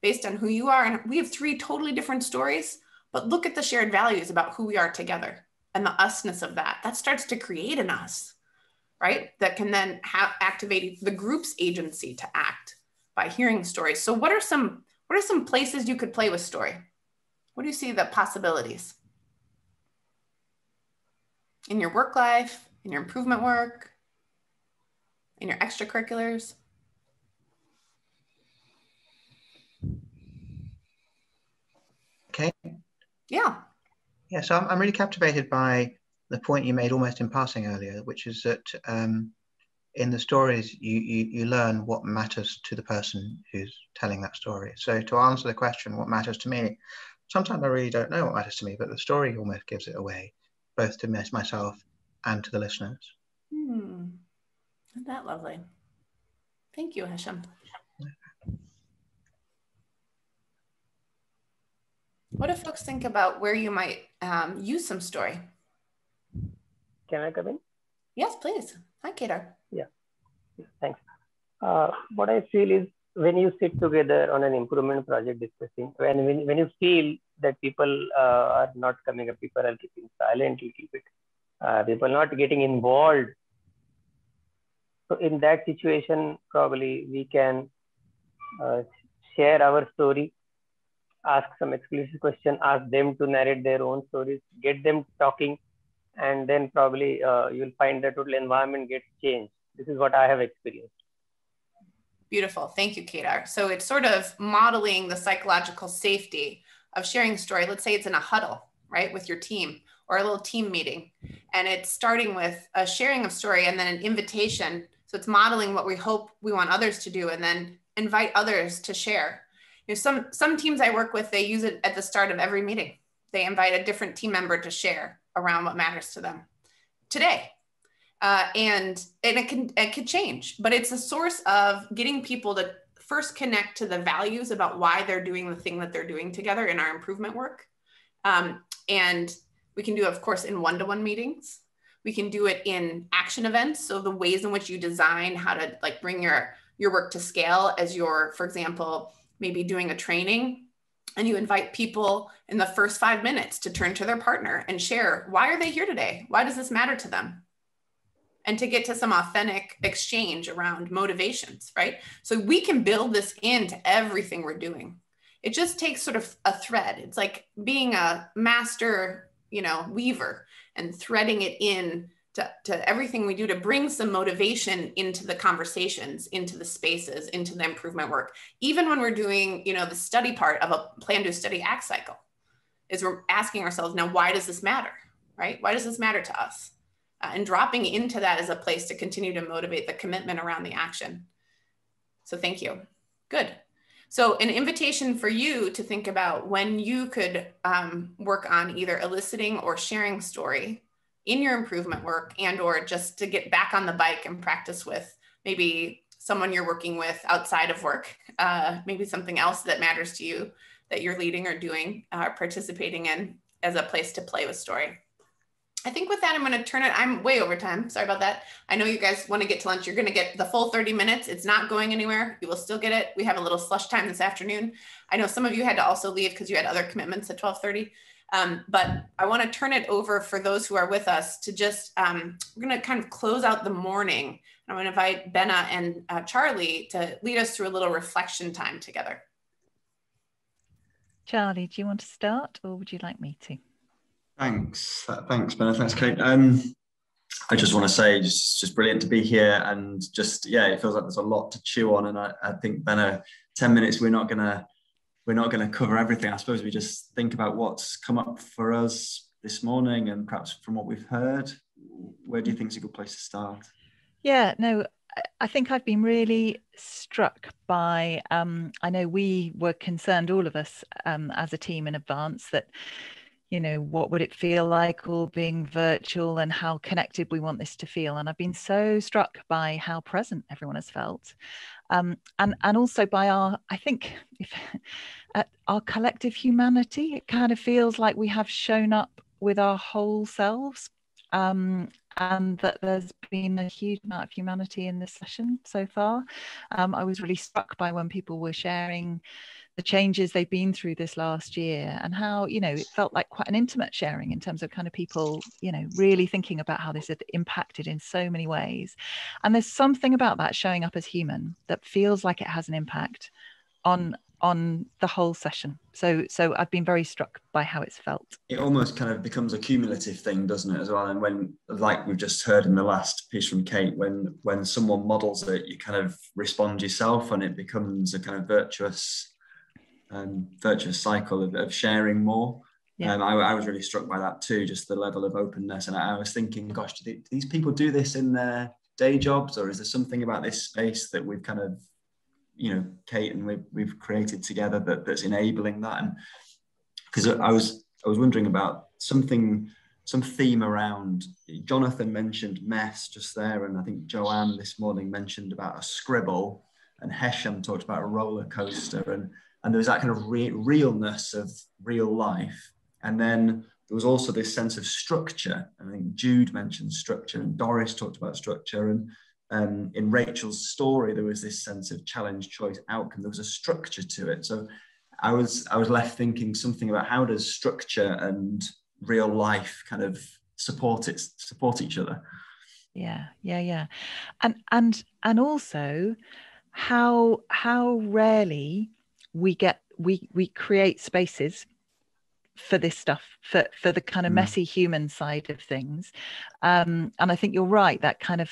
based on who you are. And we have 3 totally different stories, but look at the shared values about who we are together and the usness of that. That starts to create an us, right? That can then activate the group's agency to act by hearing stories. So what are some places you could play with story? What do you see the possibilities? In your work life, in your improvement work, in your extracurriculars?
Okay.
Yeah.
Yeah, so I'm really captivated by the point you made almost in passing earlier, which is that in the stories, you learn what matters to the person who's telling that story. So to answer the question, what matters to me, sometimes I really don't know what matters to me, but the story almost gives it away, both to myself and to the listeners.
Isn't that lovely? Thank you, Hesham. What do folks think about where you might use some story?
Can I come in?
Yes, please. Hi, Kedar.
Yeah, thanks. What I feel is when you sit together on an improvement project discussing, when you feel that people are not coming up, people are keeping silent a little bit, people not getting involved. So in that situation, probably we can share our story, ask some explicit question, ask them to narrate their own stories, get them talking, and then probably you'll find the total environment gets changed. This is what I have experienced.
Beautiful. Thank you, Kedar. So it's sort of modeling the psychological safety of sharing a story. Let's say it's in a huddle, right, with your team or a little team meeting. And it's starting with a sharing of story and then an invitation. So it's modeling what we hope we want others to do and then invite others to share. You know, some teams I work with, they use it at the start of every meeting. They invite a different team member to share around what matters to them today. And it can change, but it's a source of getting people to first connect to the values about why they're doing the thing that they're doing together in our improvement work. And we can do, of course, in one-to-one meetings. We can do it in action events. So the ways in which you design how to like bring your work to scale as you're, for example, maybe doing a training and you invite people in the first 5 minutes to turn to their partner and share, why are they here today? Why does this matter to them? And to get to some authentic exchange around motivations, right? So we can build this into everything we're doing. It just takes sort of a thread. It's like being a master, weaver and threading it in to everything we do to bring some motivation into the conversations, into the spaces, into the improvement work. Even when we're doing, the study part of a plan to study act cycle, is we're asking ourselves, now, why does this matter, right? Why does this matter to us? And dropping into that as a place to continue to motivate the commitment around the action. So thank you. Good. So an invitation for you to think about when you could work on either eliciting or sharing story in your improvement work, and or just to get back on the bike and practice with maybe someone you're working with outside of work, maybe something else that matters to you that you're leading or doing, participating in as a place to play with story. I think with that, I'm going to turn it, I'm way over time. Sorry about that. I know you guys want to get to lunch. You're going to get the full 30 minutes. It's not going anywhere. You will still get it. We have a little slush time this afternoon. I know some of you had to also leave because you had other commitments at 12:30. But I want to turn it over for those who are with us to just, we're going to kind of close out the morning. I'm going to invite Benna and Charlie to lead us through a little reflection time together.
Charlie, do you want to start or would you like me to?
Thanks, Benna. Thanks, Kate. I just want to say, just brilliant to be here, and just it feels like there's a lot to chew on. And I think, Benna, 10 minutes we're not gonna cover everything. I suppose we just think about what's come up for us this morning, and perhaps from what we've heard, where do you think is a good place to start?
Yeah, no, I think I've been really struck by. I know we were concerned, all of us, as a team in advance, that. What would it feel like all being virtual and how connected we want this to feel? And I've been so struck by how present everyone has felt. And also by our collective humanity. It kind of feels like we have shown up with our whole selves, and that there's been a huge amount of humanity in this session so far. I was really struck by when people were sharing the changes they've been through this last year, and how, you know, it felt like quite an intimate sharing in terms of kind of people, you know, really thinking about how this had impacted in so many ways. And there's something about that showing up as human that feels like it has an impact on the whole session. So I've been very struck by how it's felt.
It almost kind of becomes a cumulative thing, doesn't it, as well? And when, like we've just heard in the last piece from Kate, when someone models it, you kind of respond yourself, and it becomes a kind of virtuous cycle of sharing more. Yeah. I was really struck by that too, just the level of openness. And I was thinking, gosh, do these people do this in their day jobs, or is there something about this space that we've kind of, you know, Kate and we've created together that's enabling that? And because I was wondering about some theme around, Jonathan mentioned mess just there, and I think Joanne this morning mentioned about a scribble, and Hesham talked about a roller coaster, and there was that kind of realness of real life. And then there was also this sense of structure. I think Jude mentioned structure, and Doris talked about structure, and in Rachel's story, there was this sense of challenge, choice, outcome. There was a structure to it. So I was left thinking something about how does structure and real life kind of support each other.
Yeah. And also how rarely we create spaces for this stuff, for the kind of messy human side of things, and I think you're right, that kind of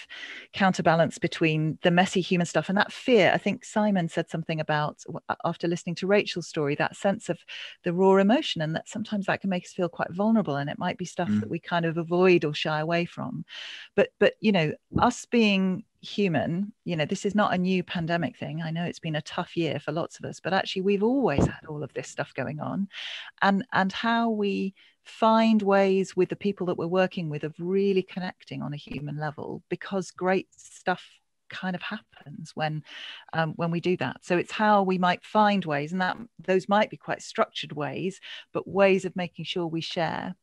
counterbalance between the messy human stuff and that fear. I think Simon said something about, after listening to Rachel's story, that sense of the raw emotion, and that sometimes that can make us feel quite vulnerable, and it might be stuff that we kind of avoid or shy away from. But you know, us being human, you know, this is not a new pandemic thing. I know it's been a tough year for lots of us, but actually we've always had all of this stuff going on, and how we find ways with the people that we're working with of really connecting on a human level, because great stuff kind of happens when we do that. So it's how we might find ways, and that those might be quite structured ways, but ways of making sure we share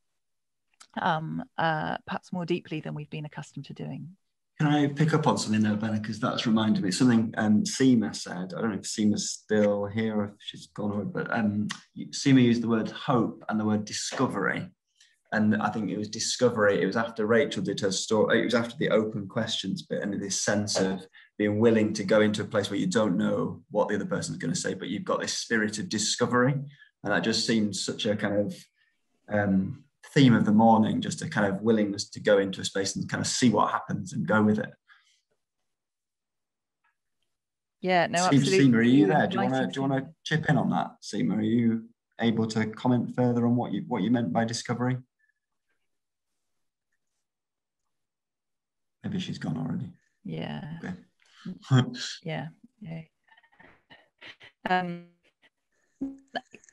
perhaps more deeply than we've been accustomed to doing.
Can I pick up on something there, Benna, because that's reminded me something Seema said. I don't know if Seema's still here or if she's gone away, but Seema used the word hope and the word discovery. And I think it was discovery. It was after Rachel did her story. It was after the open questions bit, and this sense of being willing to go into a place where you don't know what the other person's going to say, but you've got this spirit of discovery. And that just seems such a kind of theme of the morning, just a kind of willingness to go into a space and kind of see what happens and go with it.
Yeah, no, absolutely.
Seema, are you there? Do you want to chip in on that, Seema? Are you able to comment further on what you meant by discovery? Maybe she's gone already.
Yeah.
Okay.
Yeah.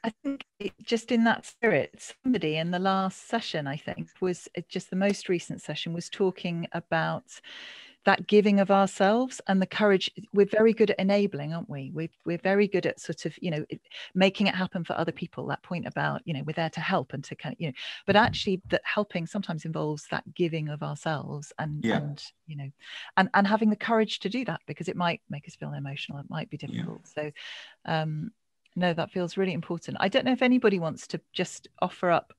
I think just in that spirit, somebody in the last session, I think, was just the most recent session, was talking about that giving of ourselves and the courage. We're very good at enabling, aren't we? We're very good at sort of, you know, making it happen for other people. That point about, you know, we're there to help and to kind of, you know, but actually that helping sometimes involves that giving of ourselves and you know, and having the courage to do that, because it might make us feel emotional. It might be difficult. So, no, that feels really important. I don't know if anybody wants to just offer up,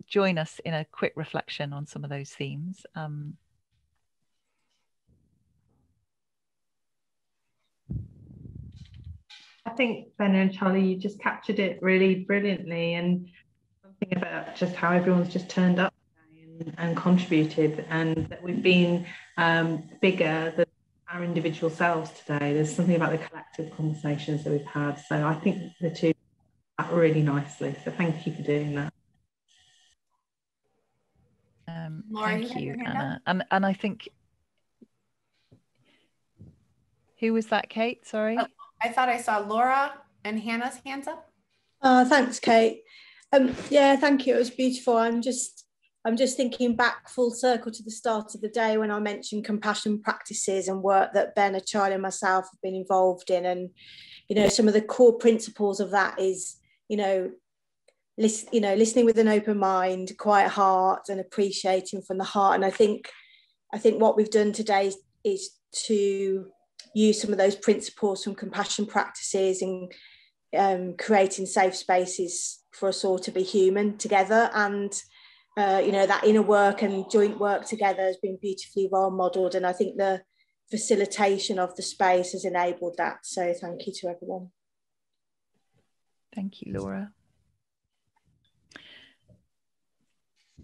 join us in a quick reflection on some of those themes.
I think Benna and Charlie, you just captured it really brilliantly, and something about just how everyone's just turned up and contributed, and that we've been bigger than our individual selves today. There's something about the collective conversations that we've had. So I think the two are really nicely. So thank you for doing that.
Laura,
thank you, Anna. And I think, who was that, Kate? Sorry.
Oh, I thought I saw Laura and Hannah's hands up.
Thanks, Kate. Yeah, thank you. It was beautiful. I'm just thinking back full circle to the start of the day when I mentioned compassion practices and work that Benna, Charlie and myself have been involved in. And, you know, some of the core principles of that is, you know, listening with an open mind, quiet heart, and appreciating from the heart. And I think what we've done today is to use some of those principles from compassion practices and creating safe spaces for us all to be human together. And that inner work and joint work together has been beautifully role modelled, and I think the facilitation of the space has enabled that. So thank you to everyone.
Thank you, Laura.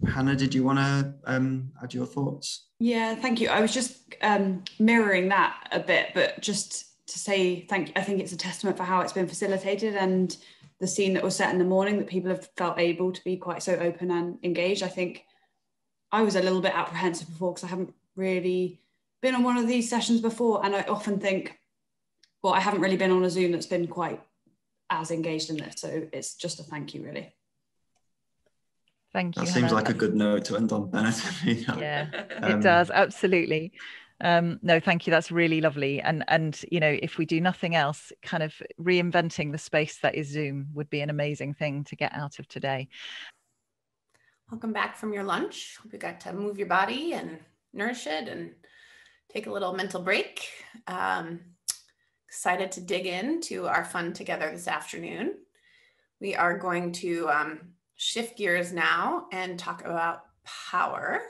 Hannah, did you want to add your thoughts?
Yeah, thank you. I was just mirroring that a bit, but just to say thank you. I think it's a testament for how it's been facilitated, and the scene that was set in the morning, that people have felt able to be quite so open and engaged. I think I was a little bit apprehensive before because I haven't really been on one of these sessions before, and I often think, well, I haven't really been on a Zoom that's been quite as engaged in this, so it's just a thank you, really.
Thank you.
That seems like a good note to end on, Bennett.
Yeah, it does, absolutely. No, thank you. That's really lovely. And if we do nothing else, kind of reinventing the space that is Zoom would be an amazing thing to get out of today.
Welcome back from your lunch. Hope you got to move your body and nourish it and take a little mental break. Excited to dig into our fun together this afternoon. We are going to shift gears now and talk about power.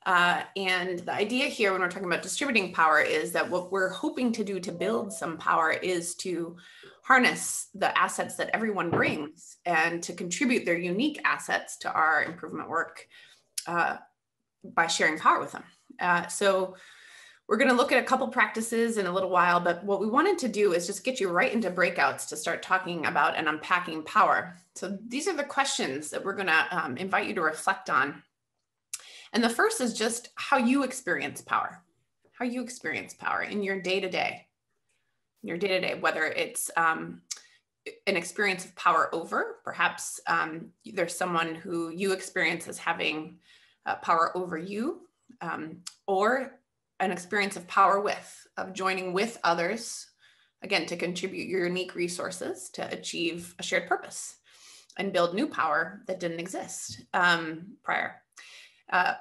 And the idea here when we're talking about distributing power is that what we're hoping to do to build some power is to harness the assets that everyone brings and to contribute their unique assets to our improvement work by sharing power with them. So we're going to look at a couple practices in a little while, but what we wanted to do is just get you right into breakouts to start talking about and unpacking power. So these are the questions that we're going to invite you to reflect on. And the first is just how you experience power, in your day-to-day, whether it's an experience of power over, perhaps there's someone who you experience as having power over you, or an experience of power with, of joining with others, again, to contribute your unique resources to achieve a shared purpose and build new power that didn't exist prior,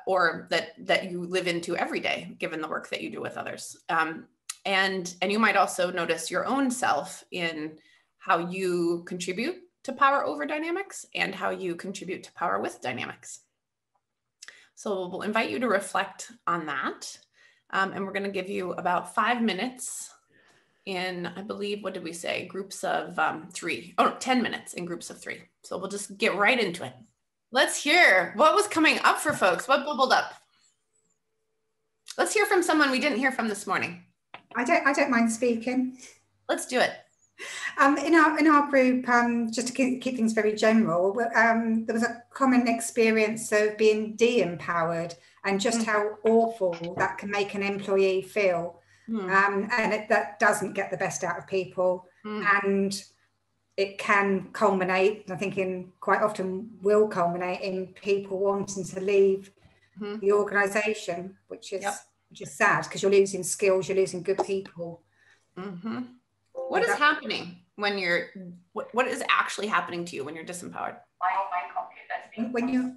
or that you live into every day, given the work that you do with others. And you might also notice your own self in how you contribute to power over dynamics and how you contribute to power with dynamics. So we'll invite you to reflect on that. And we're going to give you about 5 minutes in, I believe, what did we say? Groups of 10 minutes in groups of 3. So we'll just get right into it. Let's hear what was coming up for folks. What bubbled up? Let's hear from someone we didn't hear from this morning.
I don't mind speaking.
Let's do it.
In our group, just to keep things very general, there was a common experience of being de-empowered and just how awful that can make an employee feel. And that doesn't get the best out of people. And it can culminate, I'm thinking quite often will culminate in people wanting to leave the organisation, which is sad because you're losing skills, you're losing good people.
What is happening when you're, what is actually happening to you when you're disempowered?
When you,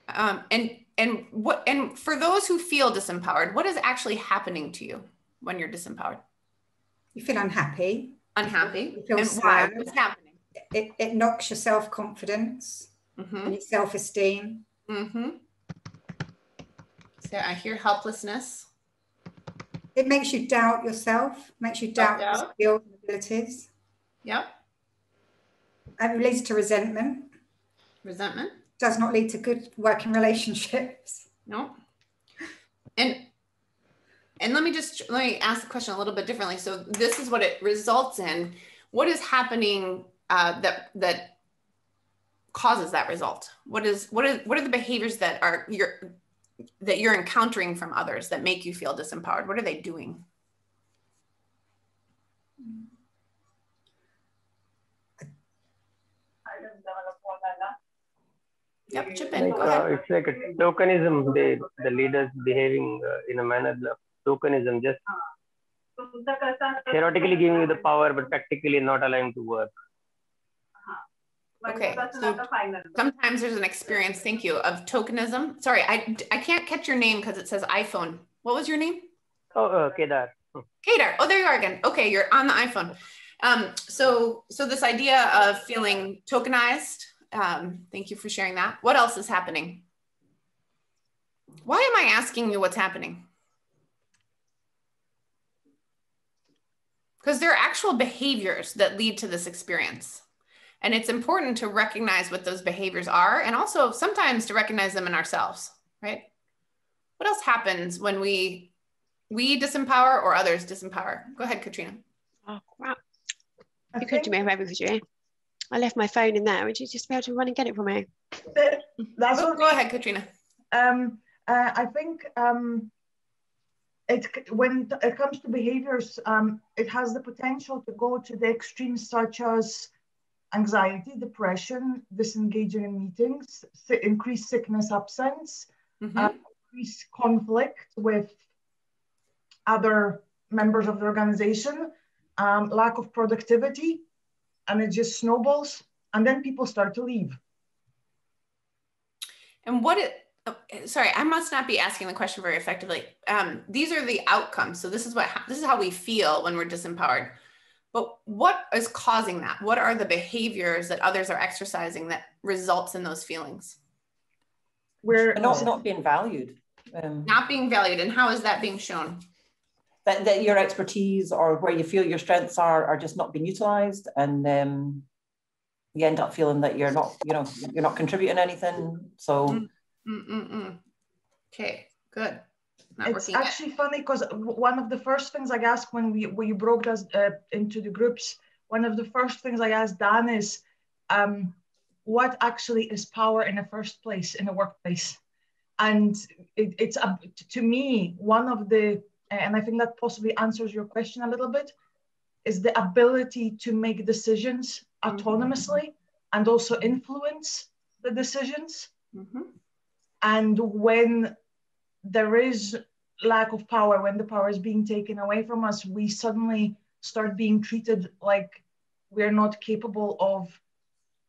and for those who feel disempowered, what is actually happening to you when you're disempowered?
You feel unhappy.
Unhappy.
You feel
and
sad.
Why? What's happening?
It knocks your self-confidence and your self-esteem.
So I hear helplessness.
It makes you doubt yourself, makes you doubt your skills and abilities.
Yep.
It leads to resentment.
Resentment.
Does not lead to good working relationships.
No. And let me ask the question a little bit differently. So this is what it results in. What is happening that causes that result? What are the behaviors that you're encountering from others that make you feel disempowered? What are they doing? Yep, chip in. Go ahead.
It's like a tokenism. The leaders behaving in a manner of tokenism, just theoretically giving you the power, but practically not allowing to work.
Okay, so sometimes there's an experience, thank you, of tokenism. Sorry, I can't catch your name because it says iPhone. What was your name?
Oh, Kedar.
Kedar, oh, there you are again. Okay, you're on the iPhone. So this idea of feeling tokenized, thank you for sharing that. What else is happening? Why am I asking you what's happening? Because there are actual behaviors that lead to this experience. And it's important to recognize what those behaviors are, and also sometimes to recognize them in ourselves, right? What else happens when we disempower or others disempower? Go ahead, Katrina.
Oh, crap. You could do me a favor, could you? I left my phone in there. Would you just be able to run and get it for me?
That's
Go ahead, Katrina.
I think when it comes to behaviors, it has the potential to go to the extremes such as anxiety, depression, disengaging in meetings, increased sickness absence, increased conflict with other members of the organization, lack of productivity, and it just snowballs, and then people start to leave.
And sorry, I must not be asking the question very effectively. These are the outcomes. So this is how we feel when we're disempowered. But what is causing that? What are the behaviors that others are exercising that results in those feelings?
We're not being valued.
Not being valued. And how is that being shown?
That your expertise or where you feel your strengths are just not being utilized, and you end up feeling that you're not contributing anything. So.
Okay, good.
It's actually funny because one of the first things I asked when we broke us into the groups, one of the first things I asked Dan is, what actually is power in the first place in a workplace? And it's to me, one of the, and I think that possibly answers your question a little bit, is the ability to make decisions autonomously and also influence the decisions. And when there is lack of power, when the power is being taken away from us, we suddenly start being treated like we're not capable of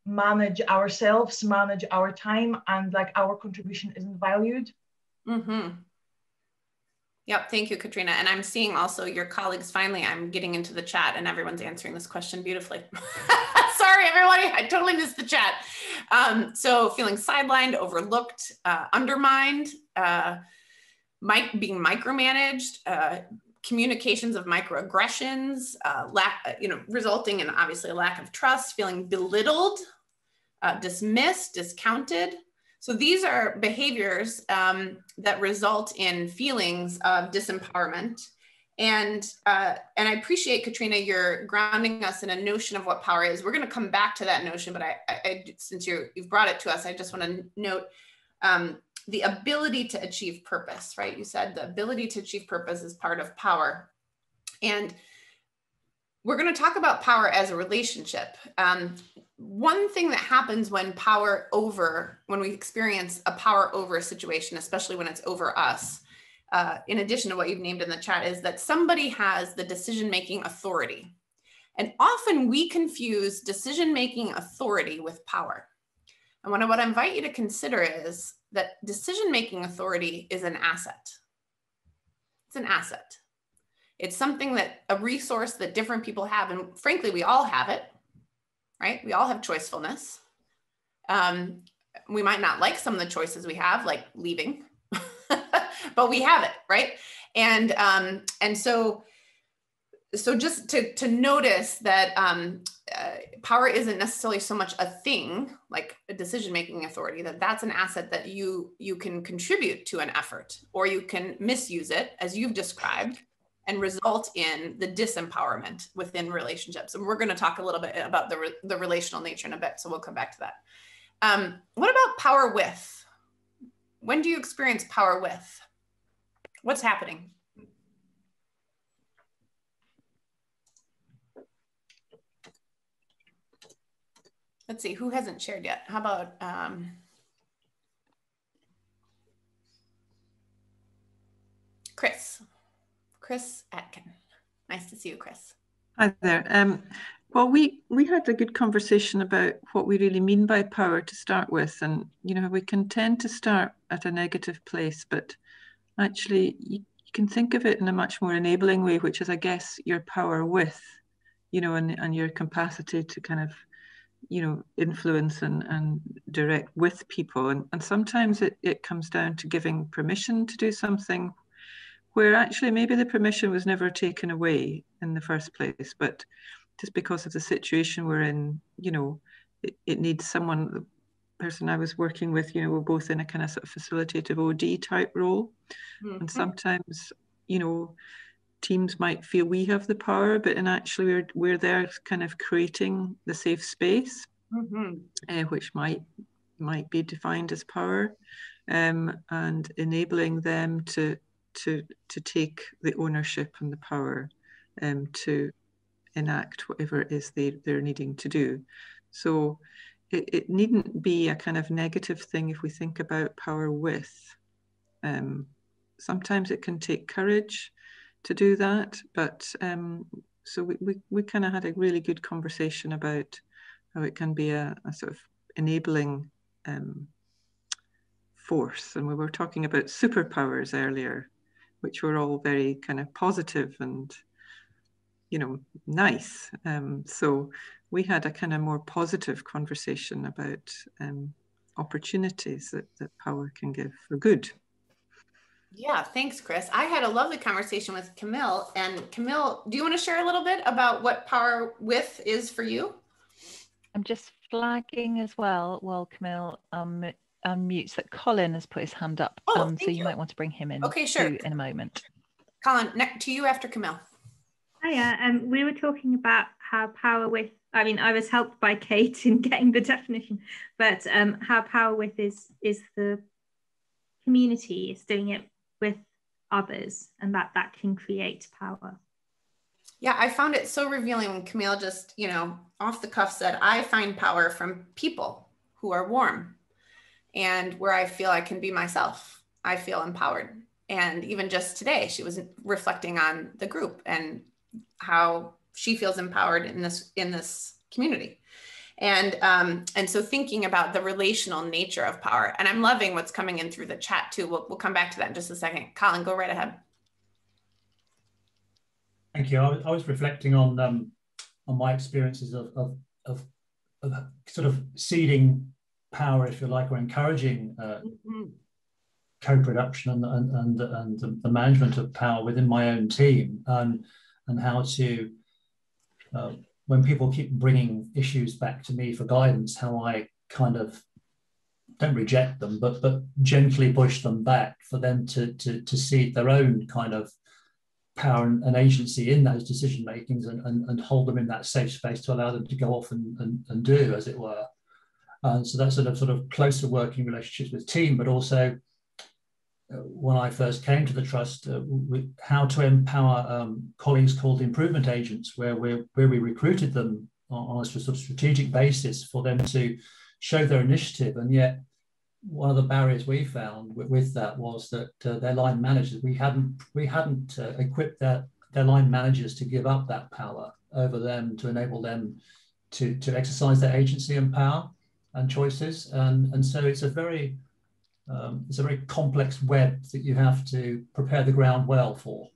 manage ourselves, manage our time, and like our contribution isn't valued.
Yep, thank you, Katrina. And I'm seeing also your colleagues, finally, I'm getting into the chat and everyone's answering this question beautifully. Sorry, everybody, I totally missed the chat. So feeling sidelined, overlooked, undermined, being micromanaged, communications of microaggressions, resulting in obviously a lack of trust, feeling belittled, dismissed, discounted. So these are behaviors that result in feelings of disempowerment. And I appreciate, Katrina, you're grounding us in a notion of what power is. We're going to come back to that notion, but since you've brought it to us, I just want to note the ability to achieve purpose, right? You said the ability to achieve purpose is part of power. And we're going to talk about power as a relationship. One thing that happens when we experience a power over situation, especially when it's over us, in addition to what you've named in the chat, is that somebody has the decision-making authority. And often we confuse decision-making authority with power. And what I would invite you to consider is that decision-making authority is an asset. It's an asset. It's something a resource that different people have. And frankly, we all have it, right? We all have choicefulness. We might not like some of the choices we have, like leaving, but we have it, right? And so just to notice that power isn't necessarily so much a thing, like a decision-making authority, that's an asset that you can contribute to an effort, or you can misuse it, as you've described, and result in the disempowerment within relationships. And we're going to talk a little bit about the relational nature in a bit, so we'll come back to that. What about power with? When do you experience power with? What's happening? Let's see, who hasn't shared yet? How about Chris Atkin. Nice to see you, Chris.
Hi there. Well, we had a good conversation about what we really mean by power to start with, and we can tend to start at a negative place, but actually you can think of it in a much more enabling way, which is, I guess, your power with, and your capacity to kind of, influence and direct with people, and sometimes it comes down to giving permission to do something where actually maybe the permission was never taken away in the first place, but just because of the situation we're in, it needs someone. The person I was working with, we're both in a kind of sort of facilitative OD type role. Mm-hmm. And sometimes, teams might feel we have the power, but in actually we're there kind of creating the safe space, mm-hmm. Which might be defined as power, and enabling them to take the ownership and the power to enact whatever it is they're needing to do. So it needn't be a kind of negative thing if we think about power with. Sometimes it can take courage to do that, but so we kind of had a really good conversation about how it can be a sort of enabling force. And we were talking about superpowers earlier, which were all very kind of positive and nice. So we had a kind of more positive conversation about opportunities that power can give for good.
Yeah, thanks, Chris. I had a lovely conversation with Camille. And Camille, do you want to share a little bit about what power with is for you?
I'm just flagging as well while Camille unmutes that Colin has put his hand up. So you might want to bring him in too in a moment.
Colin, to you after Camille.
Hiya, we were talking about how power with, I mean, I was helped by Kate in getting the definition, but how power with is the community, is doing it with others, and that can create power.
Yeah, I found it so revealing when Camille just, off the cuff said, I find power from people who are warm and where I feel I can be myself. I feel empowered. And even just today, she was reflecting on the group and how she feels empowered in this community. And so thinking about the relational nature of power, and I'm loving what's coming in through the chat too. We'll come back to that in just a second. Colin, go right ahead.
Thank you. I was reflecting on my experiences of sort of seeding power, if you like, or encouraging co-production and the management of power within my own team, and how to, when people keep bringing issues back to me for guidance, how I kind of don't reject them, but gently push them back for them to see their own kind of power and agency in those decision makings, and hold them in that safe space to allow them to go off and do, as it were. So that's sort of closer working relationships with team, but also when I first came to the trust, how to empower colleagues called improvement agents, where we recruited them on a sort of strategic basis for them to show their initiative. And yet one of the barriers we found with that was that their line managers, we hadn't equipped their line managers to give up that power over them, to enable them to exercise their agency and power and choices. And so it's a very complex web that you have to prepare the ground well for.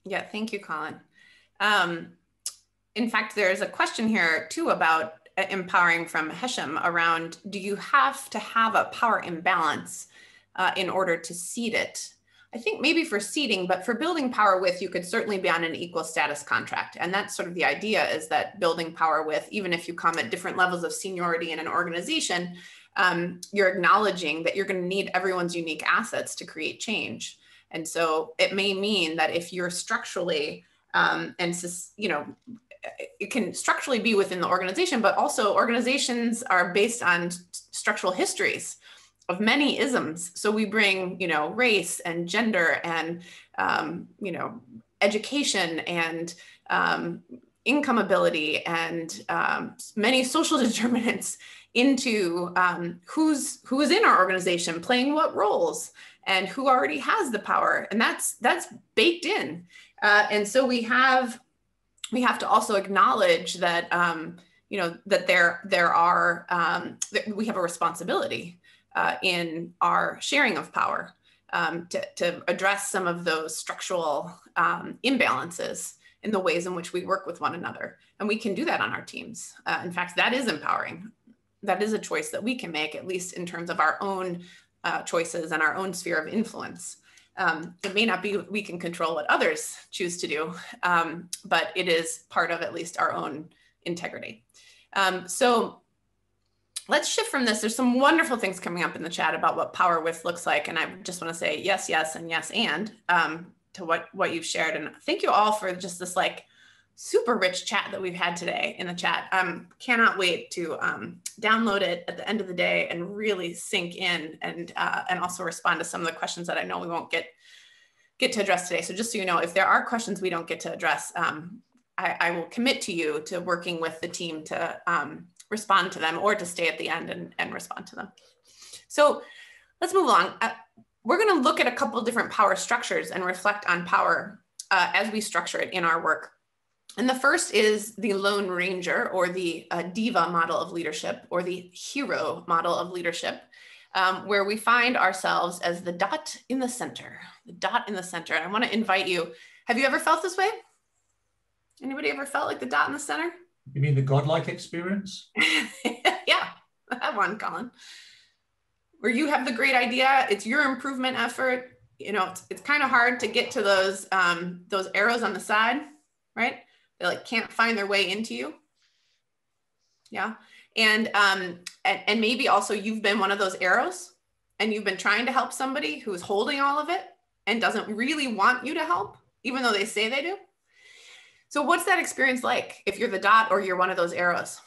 Yeah, thank you, Colin. In fact, there's a question here too about empowering from Hesham around, do you have to have a power imbalance in order to seed it? I think maybe for seeding, but for building power with, you could certainly be on an equal status contract. And that's sort of the idea, is that building power with, even if you come at different levels of seniority in an organization, you're acknowledging that you're going to need everyone's unique assets to create change. And so it may mean that if you're structurally, it can structurally be within the organization, but also organizations are based on structural histories of many isms. So we bring, race and gender and, education and income ability and many social determinants into who's in our organization, playing what roles, and who already has the power. And that's baked in. And so we have to also acknowledge that, you know, that we have a responsibility in our sharing of power to address some of those structural imbalances in the ways in which we work with one another. And we can do that on our teams. In fact, that is empowering. That is a choice that we can make, at least in terms of our own choices and our own sphere of influence. It may not be we can control what others choose to do, but it is part of at least our own integrity. So let's shift from this. There's some wonderful things coming up in the chat about what power with looks like. And I just want to say yes, yes, and yes, and to what you've shared. And thank you all for just this like super rich chat that we've had today in the chat. Cannot wait to download it at the end of the day and really sink in and also respond to some of the questions that I know we won't get to address today. So just so you know, if there are questions we don't get to address, I will commit to you to working with the team to respond to them or to stay at the end and respond to them. So let's move along. We're going to look at a couple of different power structures and reflect on power as we structure it in our work. And the first is the Lone Ranger, or the diva model of leadership, or the hero model of leadership, where we find ourselves as the dot in the center, the dot in the center. And I want to invite you, have you ever felt this way? Anybody ever felt like the dot in the center?
You mean the godlike experience?
Yeah, that one, Colin. Where you have the great idea, it's your improvement effort. You know, it's kind of hard to get to those arrows on the side, right? They like can't find their way into you. Yeah, and maybe also you've been one of those arrows, and you've been trying to help somebody who's holding all of it and doesn't really want you to help, even though they say they do. So what's that experience like if you're the dot or you're one of those arrows?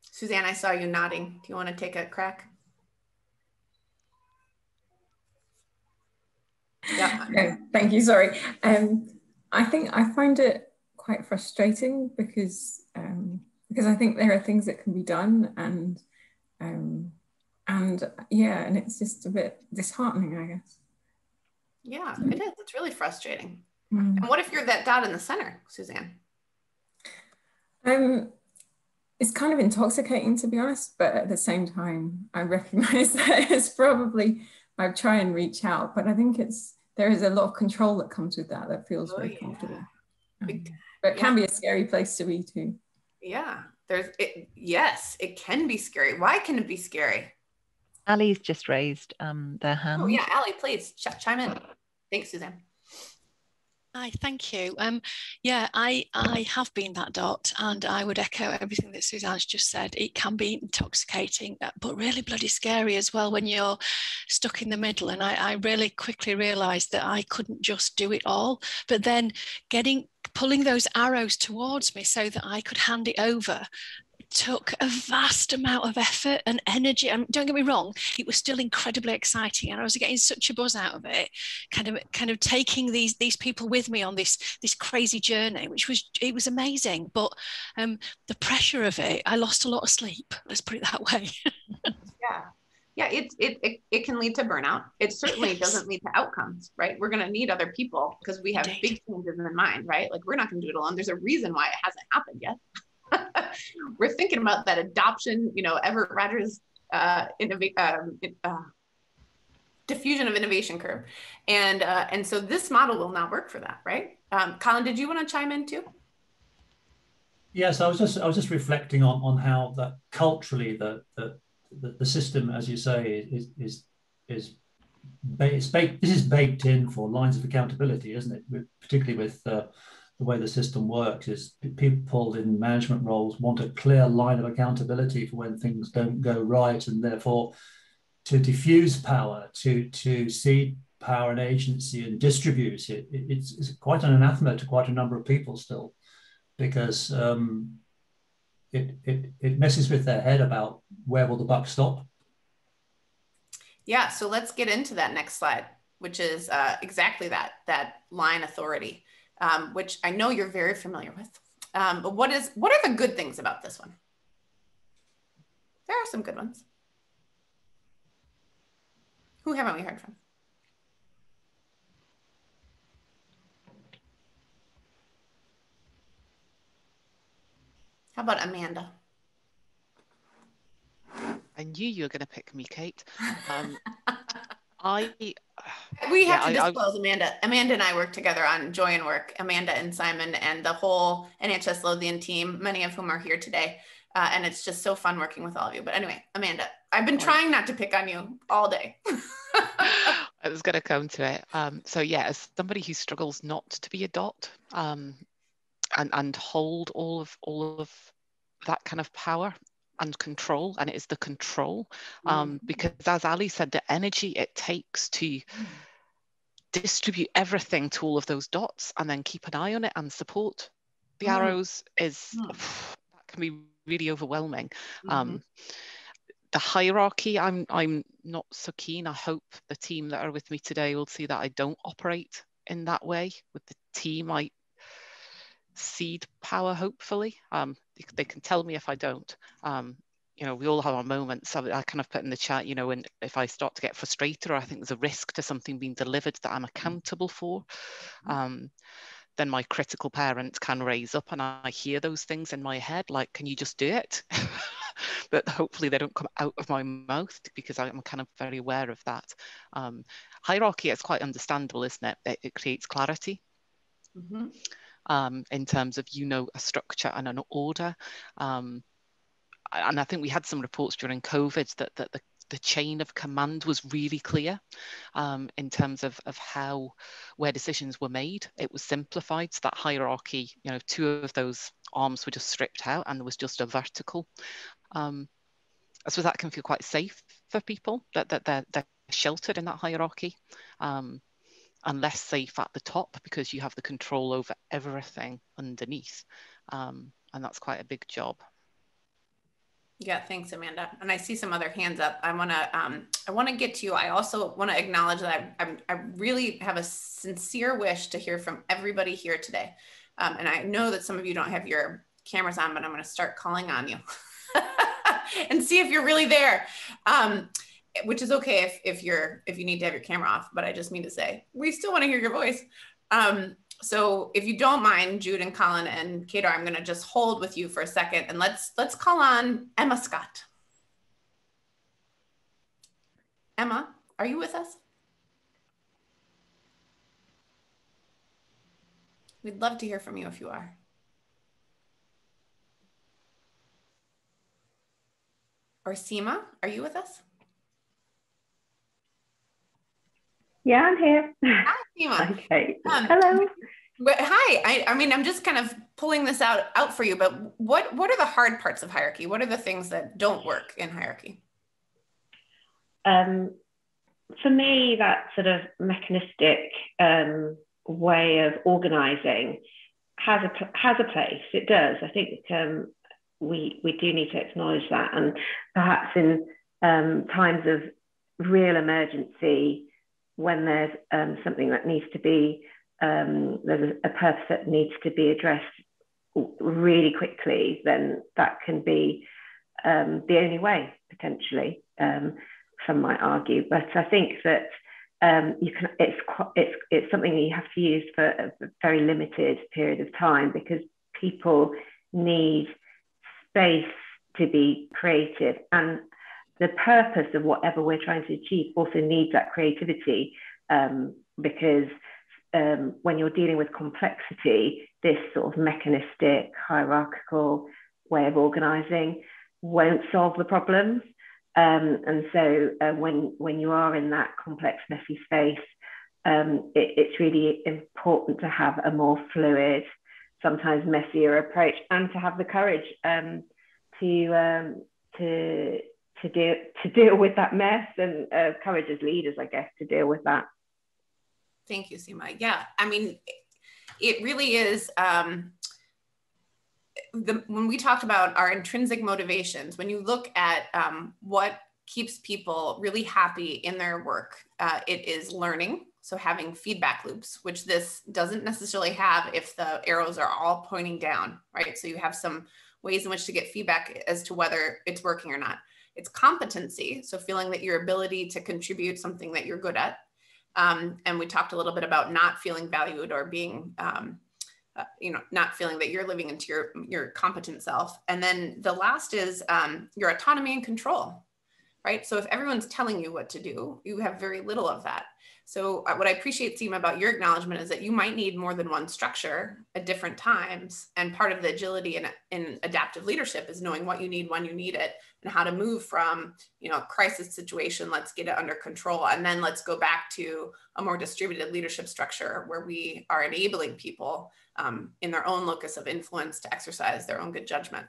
Suzanne, I saw you nodding. Do you want to take a crack? Yeah.
No, thank you. Sorry. I think I find it quite frustrating because I think there are things that can be done, and yeah, and it's just a bit disheartening, I guess.
Yeah, it is. It's really frustrating. And what if you're that dot in the center, Suzanne?
It's kind of intoxicating, to be honest, but at the same time, I recognize that it's probably, I try and reach out, but I think there is a lot of control that comes with that feels very comfortable. But it can be a scary place to be too.
Yeah, yes, it can be scary. Why can it be scary?
Ali's just raised their hand.
Oh yeah, Ali, please chime in. Thanks, Suzanne.
Hi, thank you. Yeah, I have been that dot, and I would echo everything that Suzanne's just said. It can be intoxicating, but really bloody scary as well when you're stuck in the middle. And I really quickly realised that I couldn't just do it all, but then pulling those arrows towards me so that I could hand it over took a vast amount of effort and energy. And don't get me wrong, it was still incredibly exciting, and I was getting such a buzz out of it, kind of taking these people with me on this crazy journey, which was amazing. But the pressure of it, I lost a lot of sleep, let's put it that way.
Yeah, it can lead to burnout. It certainly doesn't lead to outcomes, right? We're going to need other people because we have big changes in mind, right? Like, we're not going to do it alone. There's a reason why it hasn't happened yet. We're thinking about that adoption, Everett Rogers diffusion of innovation curve, and so this model will not work for that, right? Colin, did you want to chime in too?
Yes, I was just reflecting on how that culturally the system, as you say, is baked in for lines of accountability, isn't it? Particularly with the way the system works, is people in management roles want a clear line of accountability for when things don't go right, and therefore to diffuse power, to cede power and agency and distribute it. It's quite an anathema to quite a number of people still, because it messes with their head about where will the buck stop.
Yeah, so let's get into that next slide, which is exactly that line authority. Which I know you're very familiar with. But what are the good things about this one? There are some good ones. Who haven't we heard from? How about Amanda?
I knew you were going to pick me, Kate.
We have to disclose, Amanda. Amanda and I work together on Joy and Work. Amanda and Simon and the whole NHS Lothian team, many of whom are here today. And it's just so fun working with all of you. But anyway, Amanda, I've been trying not to pick on you all day.
I was going to come to it. So yeah, as somebody who struggles not to be a dot and hold all of that kind of power and control, and it is the control, because as Ali said, the energy it takes to distribute everything to all of those dots and then keep an eye on it and support the arrows is that can be really overwhelming. The hierarchy, I'm not so keen. I hope the team that are with me today will see that I don't operate in that way. With the team, I cede power, hopefully. They can tell me if I don't. You know, we all have our moments. I kind of put in the chat, you know, and if I start to get frustrated or I think there's a risk to something being delivered that I'm accountable for, then my critical parent can raise up, and I hear those things in my head, like, can you just do it? But hopefully they don't come out of my mouth, because I'm kind of very aware of that. Hierarchy is quite understandable, isn't it? It creates clarity. In terms of, you know, a structure and an order. And I think we had some reports during COVID that the chain of command was really clear in terms of where decisions were made. It was simplified, so that hierarchy, you know, 2 of those arms were just stripped out and there was just a vertical. I suppose that can feel quite safe for people, that they're sheltered in that hierarchy, and less safe at the top because you have the control over everything underneath, and that's quite a big job.
Yeah, thanks, Amanda. And I see some other hands up. I want to get to you. I also want to acknowledge that I really have a sincere wish to hear from everybody here today. And I know that some of you don't have your cameras on, but I'm going to start calling on you and see if you're really there. Which is okay if you need to have your camera off, but I just mean to say, we still want to hear your voice. So if you don't mind, Jude and Colin and Kate, I'm going to just hold with you for a second, and let's call on Emma Scott. Emma, are you with us? We'd love to hear from you if you are. Or Seema, are you with us?
Yeah, I'm here.
Hi, Seema.
Okay. Hello.
Hi. I mean, I'm just kind of pulling this out for you, but what are the hard parts of hierarchy? What are the things that don't work in hierarchy?
For me, that sort of mechanistic way of organising has a place. It does. I think we do need to acknowledge that, and perhaps in times of real emergency, when there's something that needs to be, there's a purpose that needs to be addressed really quickly, then that can be the only way, potentially, some might argue. But I think that it's something that you have to use for a very limited period of time, because people need space to be creative, and the purpose of whatever we're trying to achieve also needs that creativity, because when you're dealing with complexity, this sort of mechanistic, hierarchical way of organising won't solve the problems. And so when you are in that complex, messy space, it's really important to have a more fluid, sometimes messier approach, and to have the courage to deal with that mess, and courage as leaders, I guess, to deal with that.
Thank you, Seema. Yeah, I mean, it really is. When we talked about our intrinsic motivations, when you look at what keeps people really happy in their work, it is learning. So having feedback loops, which this doesn't necessarily have if the arrows are all pointing down, right? So you have some ways in which to get feedback as to whether it's working or not. It's competency, so feeling that your ability to contribute something that you're good at. And we talked a little bit about not feeling valued or being not feeling that you're living into your competent self. And then the last is your autonomy and control, right? So if everyone's telling you what to do, you have very little of that. So what I appreciate, Seema, about your acknowledgement is that you might need more than one structure at different times. And part of the agility in adaptive leadership is knowing what you need, when you need it, and how to move from, a crisis situation, let's get it under control. And then let's go back to a more distributed leadership structure where we are enabling people in their own locus of influence to exercise their own good judgment,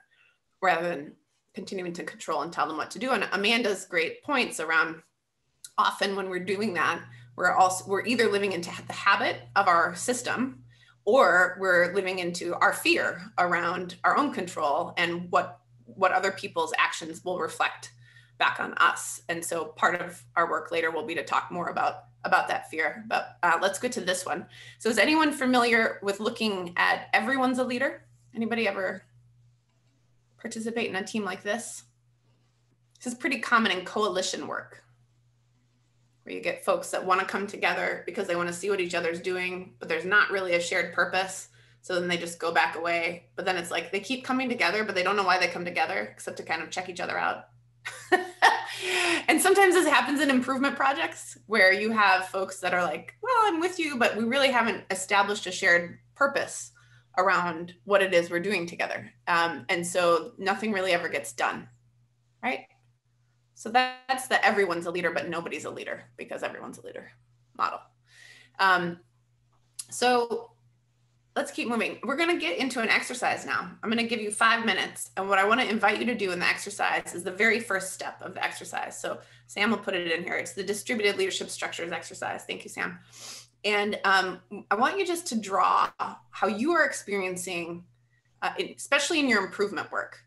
rather than continuing to control and tell them what to do. And Amanda's great points around, often when we're doing that, we're either living into the habit of our system, or we're living into our fear around our own control and what other people's actions will reflect back on us. And so part of our work later will be to talk more about that fear. But let's get to this one. So is anyone familiar with looking at everyone's a leader? Anybody ever participate in a team like this? This is pretty common in coalition work, where you get folks that want to come together because they want to see what each other's doing, but there's not really a shared purpose. So then they just go back away. But then it's like they keep coming together, but they don't know why they come together except to kind of check each other out. And sometimes this happens in improvement projects where you have folks that are like, well, I'm with you, but we really haven't established a shared purpose around what it is we're doing together. And so nothing really ever gets done, right? So that's the everyone's a leader, but nobody's a leader because everyone's a leader model. So let's keep moving. We're going to get into an exercise now. I'm going to give you 5 minutes. And what I want to invite you to do in the exercise is the very first step of the exercise. So Sam will put it in here. It's the distributed leadership structures exercise. Thank you, Sam. And I want you just to draw how you are experiencing, especially in your improvement work.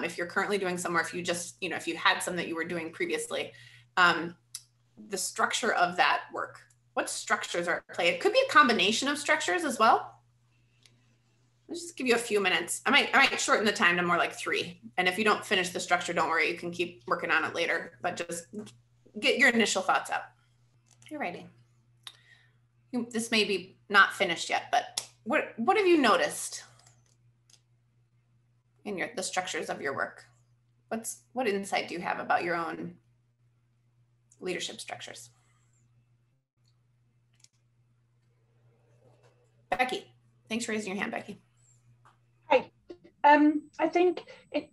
If you're currently doing some, or if you just, if you had some that you were doing previously, the structure of that work. What structures are at play? It could be a combination of structures as well. Let's just give you a few minutes. I might shorten the time to more like 3. And if you don't finish the structure, don't worry, you can keep working on it later, but just get your initial thoughts out. You're ready. This may be not finished yet, but what have you noticed in the structures of your work? What insight do you have about your own leadership structures? Becky, thanks for raising your hand, Becky.
Hi, I think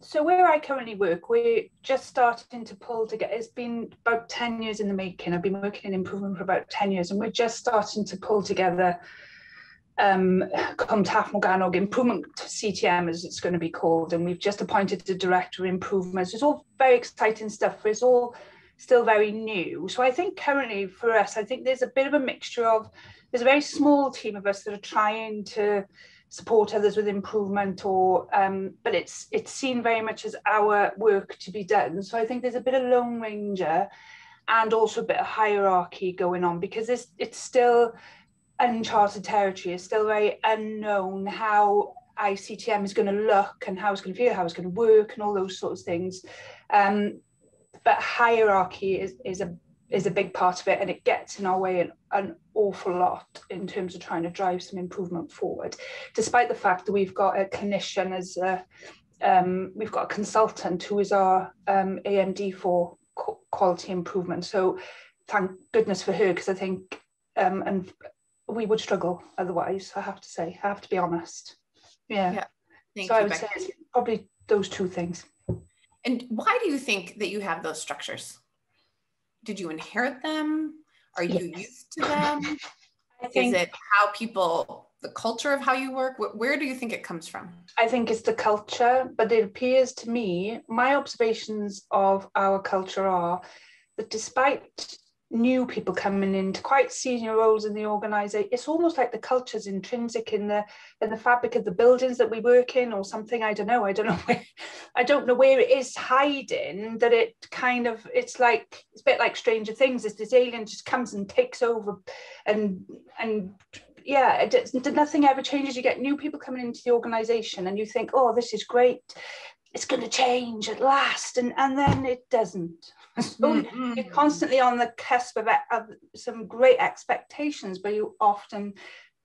so where I currently work, we're just starting to pull together. It's been about 10 years in the making. I've been working in improvement for about 10 years, and we're just starting to pull together Comtaf Morganog Improvement CTM, as it's going to be called, and we've just appointed the director of improvements. It's all very exciting stuff, but it's all still very new. So I think currently for us, I think there's a bit of a mixture of, there's a very small team of us that are trying to support others with improvement, or but it's seen very much as our work to be done. So I think there's a bit of Lone Ranger and also a bit of hierarchy going on, because it's still uncharted territory. It's still very unknown how ICTM is going to look and how it's going to feel, how it's going to work, and all those sorts of things. But hierarchy is a big part of it, and it gets in our way an awful lot in terms of trying to drive some improvement forward, despite the fact that we've got a clinician as we've got a consultant who is our AMD for quality improvement. So thank goodness for her, because I think and we would struggle otherwise, I have to say. I have to be honest. Yeah. So I would say it's probably those 2 things.
And why do you think that you have those structures? Did you inherit them? Are you used to them? Is it how people, the culture of how you work? Where do you think it comes from?
I think it's the culture, but it appears to me, my observations of our culture are that despite new people coming into quite senior roles in the organisation, it's almost like the culture's intrinsic in the fabric of the buildings that we work in, or something. I don't know where it is hiding, that it kind of, it's a bit like Stranger Things. This alien just comes and takes over, and yeah, nothing ever changes. You get new people coming into the organisation and you think, oh, this is great, it's going to change at last, and then it doesn't. So you're constantly on the cusp of some great expectations, but you often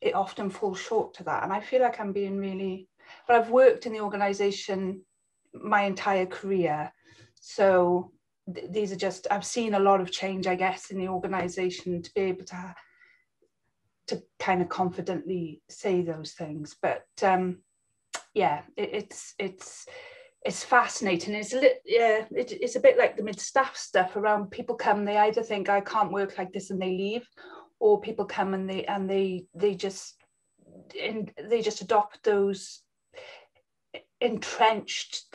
it often falls short to that. And I feel like I'm being really, but I've worked in the organization my entire career. So these are just, I've seen a lot of change, I guess, in the organization to be able to kind of confidently say those things. But yeah, it's fascinating. It's a bit like the mid-staff stuff around. People come, they either think I can't work like this and they leave, or people come and they just adopt those entrenched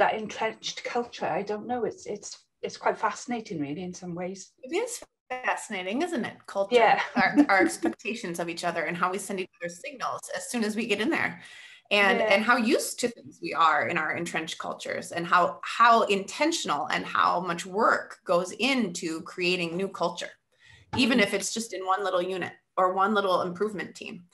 culture. I don't know. It's quite fascinating, really, in some ways.
It is fascinating, isn't it? Culture,
yeah.
our expectations of each other and how we send each other signals as soon as we get in there. And how used to things we are in our entrenched cultures, and how intentional and how much work goes into creating new culture, even if it's just in one little unit or one little improvement team.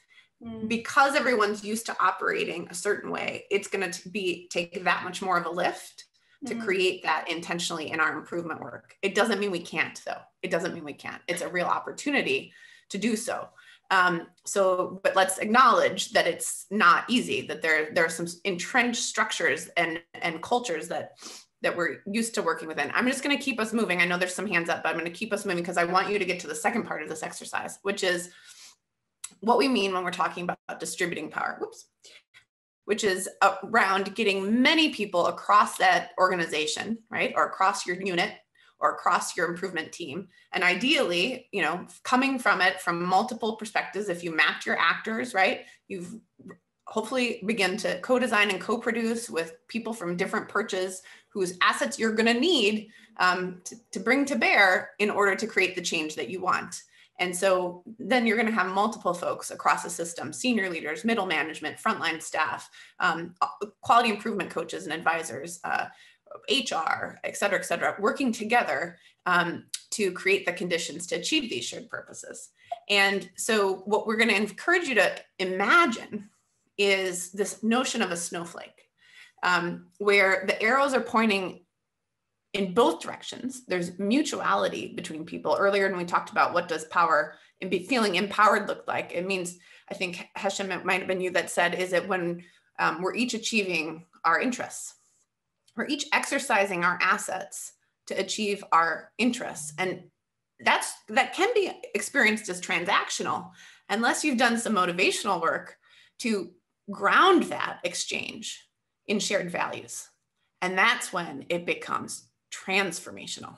Because everyone's used to operating a certain way, it's going to take that much more of a lift to create that intentionally in our improvement work. It doesn't mean we can't, though. It doesn't mean we can't. It's a real opportunity to do so. But let's acknowledge that it's not easy, that there are some entrenched structures and cultures that we're used to working within. I'm just going to keep us moving. I know there's some hands up, but I'm going to keep us moving because I want you to get to the second part of this exercise, which is what we mean when we're talking about distributing power, which is around getting many people across that organization, right? Or across your unit or across your improvement team. And ideally, coming from it from multiple perspectives, if you mapped your actors, right? You've hopefully begin to co-design and co-produce with people from different perches whose assets you're gonna need to bring to bear in order to create the change that you want. And so then you're going to have multiple folks across the system, senior leaders, middle management, frontline staff, quality improvement coaches and advisors, HR, et cetera, working together to create the conditions to achieve these shared purposes. And so what we're going to encourage you to imagine is this notion of a snowflake, where the arrows are pointing in both directions. There's mutuality between people. Earlier when we talked about what does power and feeling empowered look like, it means, I think Heshem, it might have been you that said, is it when we're each achieving our interests. We're each exercising our assets to achieve our interests. And that can be experienced as transactional unless you've done some motivational work to ground that exchange in shared values. And that's when it becomes transformational.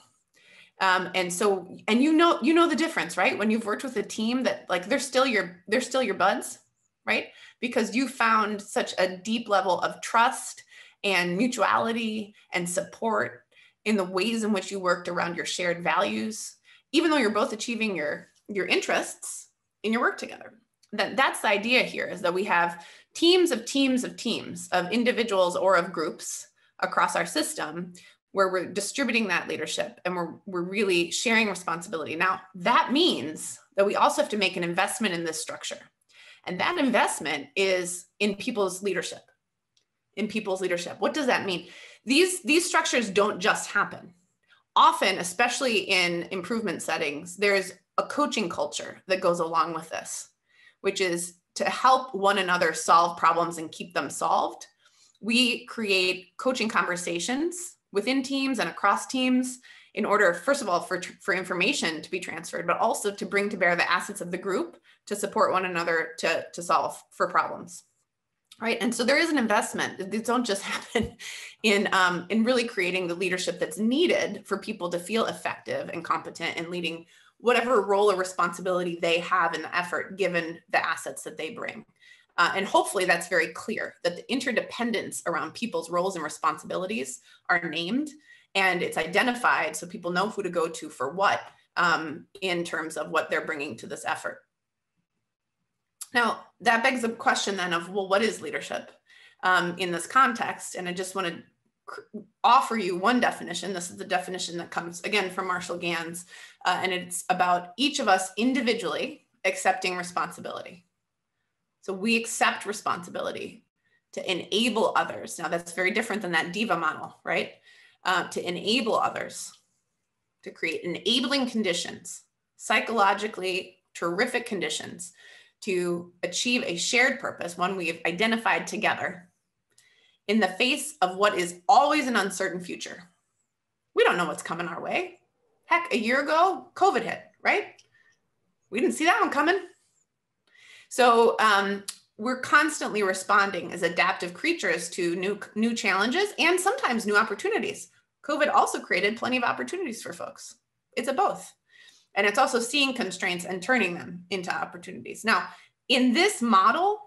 And you know the difference, right? When you've worked with a team that they're still your buds, right? Because you found such a deep level of trust and mutuality and support in the ways in which you worked around your shared values, even though you're both achieving your interests in your work together. That's the idea here, is that we have teams of individuals or of groups across our system where we're distributing that leadership and we're really sharing responsibility. Now, that means that we also have to make an investment in this structure. And that investment is in people's leadership. What does that mean? These structures don't just happen. Often, especially in improvement settings, there's a coaching culture that goes along with this, which is to help one another solve problems and keep them solved. We create coaching conversations within teams and across teams in order, first of all, for information to be transferred, but also to bring to bear the assets of the group to support one another to solve for problems, right? And so there is an investment. These don't just happen in really creating the leadership that's needed for people to feel effective and competent in leading whatever role or responsibility they have in the effort, given the assets that they bring. And hopefully that's very clear, that the interdependence around people's roles and responsibilities are named and it's identified so people know who to go to for what in terms of what they're bringing to this effort. Now, that begs the question then of, well, what is leadership in this context? And I just want to offer you one definition. This is the definition that comes, again, from Marshall Gans, and it's about each of us individually accepting responsibility. So we accept responsibility to enable others. Now that's very different than that diva model, right? To enable others, to create enabling conditions, psychologically terrific conditions to achieve a shared purpose, one we've identified together, in the face of what is always an uncertain future. We don't know what's coming our way. Heck, a year ago, COVID hit, right? We didn't see that one coming. So we're constantly responding as adaptive creatures to new challenges and sometimes new opportunities. COVID also created plenty of opportunities for folks. It's a both. And it's also seeing constraints and turning them into opportunities. Now, in this model,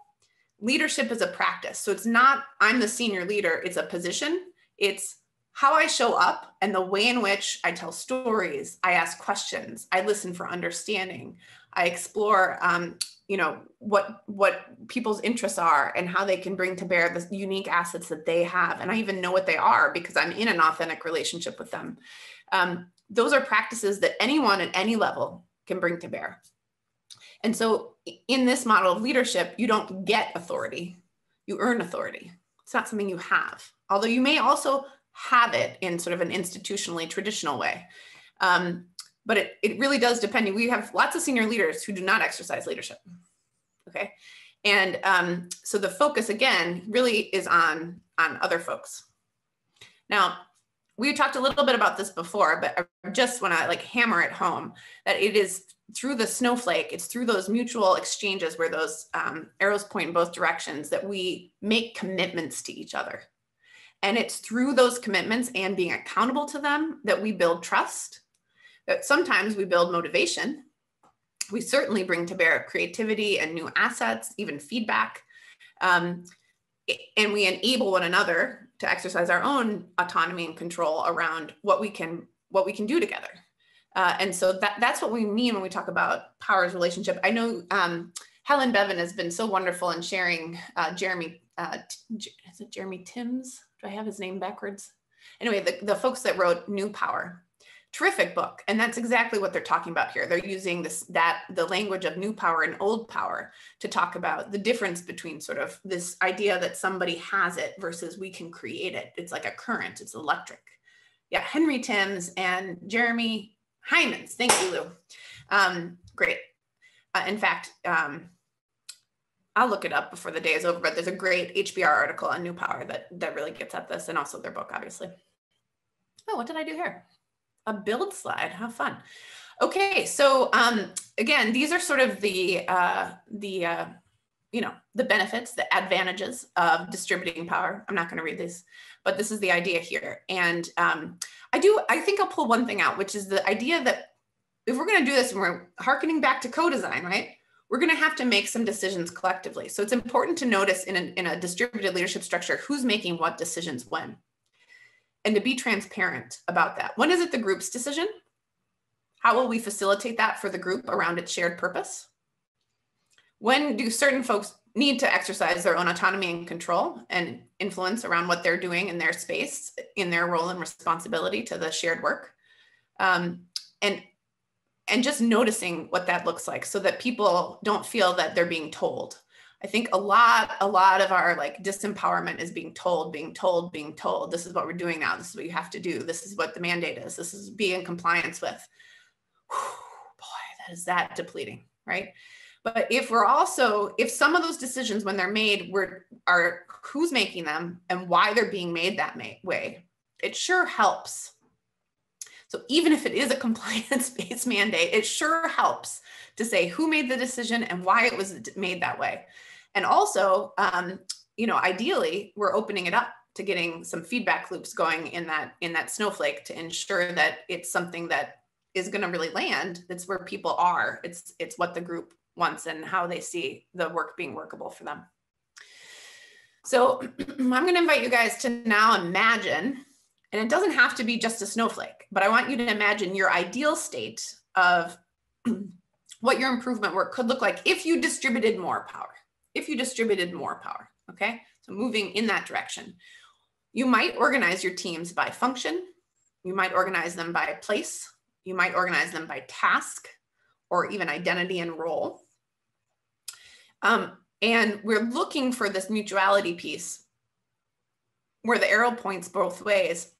leadership is a practice. So it's not, I'm the senior leader, it's a position. It's how I show up and the way in which I tell stories, I ask questions, I listen for understanding, I explore, you know, what people's interests are and how they can bring to bear the unique assets that they have. And I even know what they are because I'm in an authentic relationship with them. Those are practices that anyone at any level can bring to bear. And so in this model of leadership, you don't get authority, you earn authority. It's not something you have, although you may also have it in sort of an institutionally traditional way. But it really does depend. We have lots of senior leaders who do not exercise leadership, okay? And so the focus, again, really is on other folks. Now, we talked a little bit about this before, but I just want to like hammer it home that it is through the snowflake, it's through those mutual exchanges where those arrows point in both directions that we make commitments to each other. And it's through those commitments and being accountable to them that we build trust, that sometimes we build motivation. We certainly bring to bear creativity and new assets, even feedback. And we enable one another to exercise our own autonomy and control around what we can do together. And so that's what we mean when we talk about power as relationship. I know Helen Bevan has been so wonderful in sharing Jeremy, is it Jeremy Timms? Do I have his name backwards? Anyway, the folks that wrote New Power, terrific book. And that's exactly what they're talking about here. They're using the language of new power and old power to talk about the difference between sort of this idea that somebody has it versus we can create it. It's like a current, it's electric. Yeah, Henry Timms and Jeremy Hymans. Thank you, Lou. Great. In fact, I'll look it up before the day is over, but there's a great HBR article on New Power that really gets at this, and also their book, obviously. Oh, what did I do here? A build slide, how fun. Okay, so again, these are sort of the benefits, the advantages of distributing power. I'm not gonna read these, but this is the idea here. And I think I'll pull one thing out, which is the idea that if we're gonna do this and we're hearkening back to co-design, right? We're gonna have to make some decisions collectively. So it's important to notice in a distributed leadership structure, who's making what decisions when. And to be transparent about that. When is it the group's decision? How will we facilitate that for the group around its shared purpose? When do certain folks need to exercise their own autonomy and control and influence around what they're doing in their space, in their role and responsibility to the shared work? And just noticing what that looks like so that people don't feel that they're being told. I think a lot of our like disempowerment is being told, this is what we're doing now. This is what you have to do. This is what the mandate is. This is be in compliance with. Whew, boy, that depleting, right? But if some of those decisions when they're made are who's making them and why they're being made that way, it sure helps. So even if it is a compliance-based mandate, it sure helps to say who made the decision and why it was made that way. And also, ideally, we're opening it up to getting some feedback loops going in that snowflake to ensure that it's something that is going to really land. It's where people are. It's what the group wants and how they see the work being workable for them. So I'm going to invite you guys to now imagine, and it doesn't have to be just a snowflake, but I want you to imagine your ideal state of what your improvement work could look like if you distributed more power. Okay? So moving in that direction. You might organize your teams by function. You might organize them by place. You might organize them by task or even identity and role. And we're looking for this mutuality piece where the arrow points both ways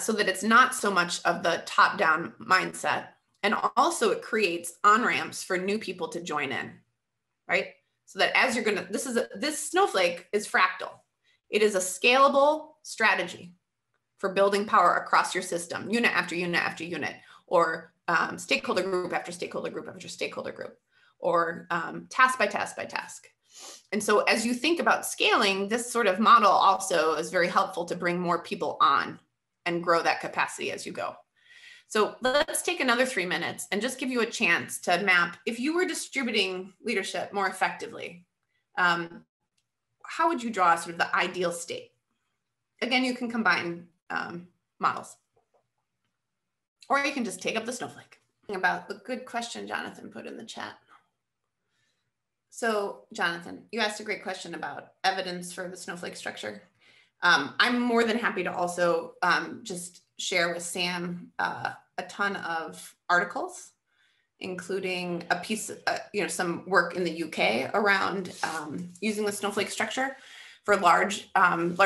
so that it's not so much of the top-down mindset And also it creates on-ramps for new people to join in, right? So that as you're gonna, this snowflake is fractal. It is a scalable strategy for building power across your system, unit after unit after unit, or stakeholder group after stakeholder group after stakeholder group, or task by task by task. And so as you think about scaling, this sort of model also is very helpful to bring more people on and grow that capacity as you go. So let's take another 3 minutes and just give you a chance to map, if you were distributing leadership more effectively, how would you draw sort of the ideal state? Again, you can combine models, or you can just take up the snowflake. About the good question Jonathan put in the chat. So Jonathan, you asked a great question about evidence for the snowflake structure. I'm more than happy to also just share with Sam a ton of articles, including a piece, some work in the UK around using the snowflake structure for large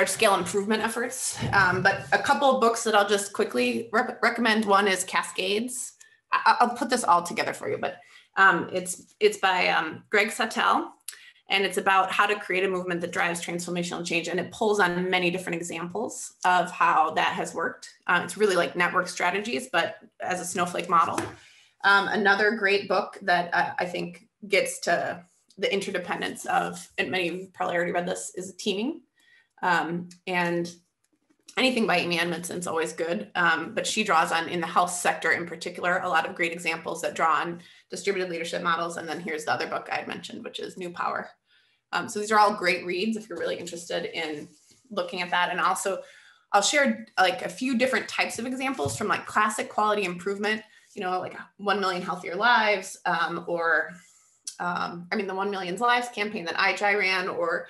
scale improvement efforts. But a couple of books that I'll just quickly recommend. One is Cascades. I'll put this all together for you, but it's by Greg Sattel, and it's about how to create a movement that drives transformational change. And it pulls on many different examples of how that has worked. It's really like network strategies, but as a snowflake model. Another great book that I think gets to the interdependence of, and many of you probably already read this, is Teaming. And anything by Amy Edmondson is always good, but she draws on, in the health sector in particular, a lot of great examples that draw on distributed leadership models. And then here's the other book I had mentioned, which is New Power. So these are all great reads if you're really interested in looking at that. And also I'll share like a few different types of examples from like classic quality improvement, like 1 million healthier lives, or the 1 Million Lives campaign that I ran, or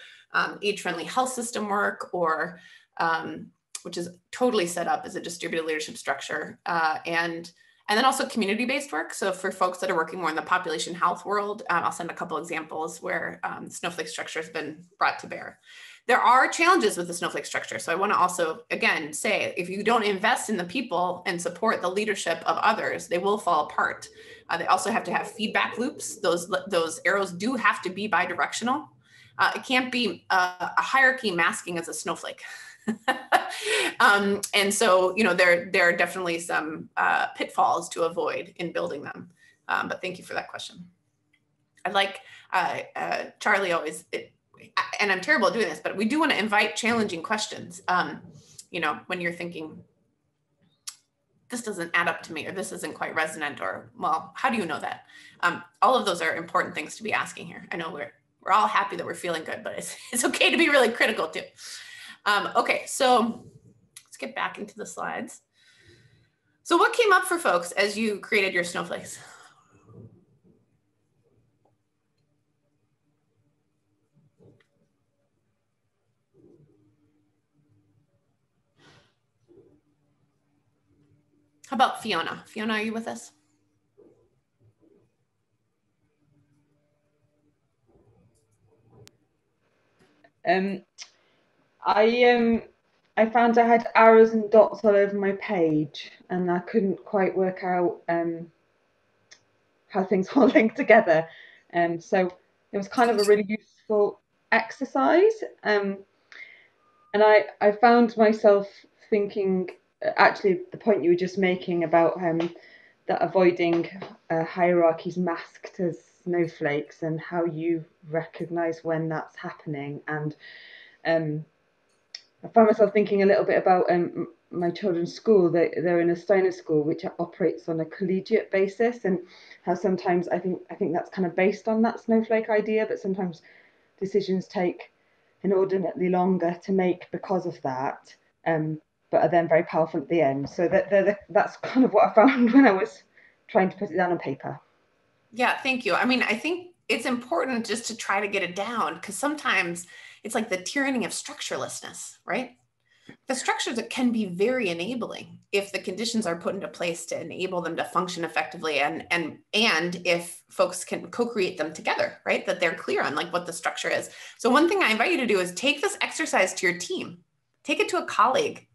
age-friendly health system work, or which is totally set up as a distributed leadership structure, and then also community-based work. So for folks that are working more in the population health world, I'll send a couple examples where snowflake structure has been brought to bear. There are challenges with the snowflake structure. So I want to also, again, say, if you don't invest in the people and support the leadership of others, they will fall apart. They also have to have feedback loops. Those arrows do have to be bidirectional. It can't be a hierarchy masking as a snowflake. And so, there are definitely some pitfalls to avoid in building them. But thank you for that question. I like Charlie always, and I'm terrible at doing this, but we do want to invite challenging questions. When you're thinking, this doesn't add up to me, or this isn't quite resonant, or, well, how do you know that? All of those are important things to be asking here. I know we're all happy that we're feeling good, but it's okay to be really critical too. Okay, so let's get back into the slides. So what came up for folks as you created your snowflakes? How about Fiona? Fiona, are you with us?
I found I had arrows and dots all over my page, and I couldn't quite work out how things all linked together. So it was kind of a really useful exercise. And I found myself thinking, actually, the point you were just making about that avoiding hierarchies masked as snowflakes, and how you recognize when that's happening. And I found myself thinking a little bit about my children's school. They're in a Steiner school which operates on a collegiate basis, and how sometimes I think that's kind of based on that snowflake idea, but sometimes decisions take inordinately longer to make because of that, but are then very powerful at the end. So that's kind of what I found when I was trying to put it down on paper.
Yeah, thank you. I think it's important just to try to get it down, because sometimes it's like the tyranny of structurelessness, right? The structures that can be very enabling if the conditions are put into place to enable them to function effectively, and if folks can co-create them together, right? That they're clear on like what the structure is. So one thing I invite you to do is take this exercise to your team, take it to a colleague,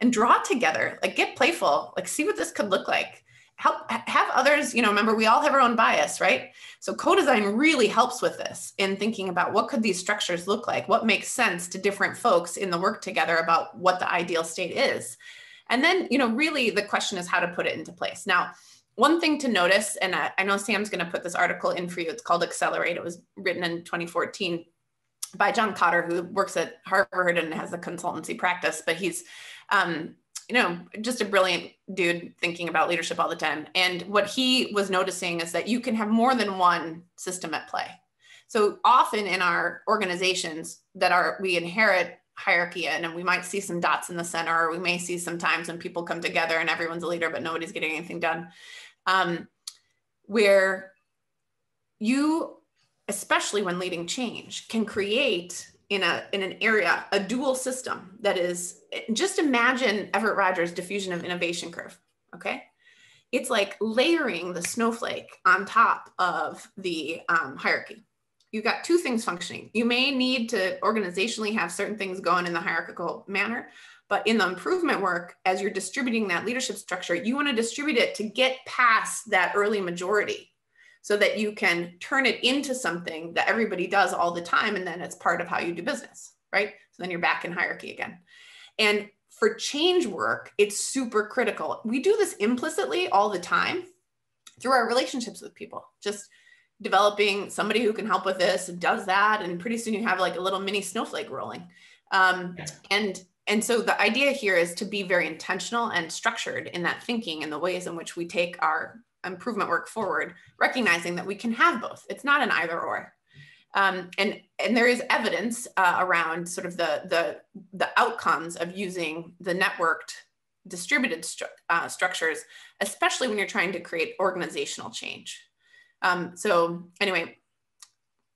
and draw together, like get playful, like see what this could look like. have others, remember we all have our own bias, right? So co-design really helps with this in thinking about what could these structures look like, what makes sense to different folks in the work together about what the ideal state is. And then, really the question is how to put it into place. Now, one thing to notice, and I know Sam's going to put this article in for you, it's called Accelerate. It was written in 2014 by John Cotter, who works at Harvard and has a consultancy practice, but he's, just a brilliant dude thinking about leadership all the time. And what he was noticing is that you can have more than one system at play. So often in our organizations we inherit hierarchy in, and we might see some dots in the center, or we may see some times when people come together and everyone's a leader, but nobody's getting anything done. Where you, especially when leading change, can create in an area a dual system that is, just imagine Everett Rogers' diffusion of innovation curve, okay? It's like layering the snowflake on top of the hierarchy. You've got two things functioning. You may need to organizationally have certain things going in the hierarchical manner, but in the improvement work, as you're distributing that leadership structure, you want to distribute it to get past that early majority so that you can turn it into something that everybody does all the time. And then it's part of how you do business, right? So then you're back in hierarchy again. And for change work, it's super critical. We do this implicitly all the time through our relationships with people, just developing somebody who can help with this and does that. And pretty soon you have like a little mini snowflake rolling. And so the idea here is to be very intentional and structured in that thinking and the ways in which we take our improvement work forward, recognizing that we can have both. It's not an either or. And there is evidence around sort of the outcomes of using the networked distributed structures, especially when you're trying to create organizational change. So anyway,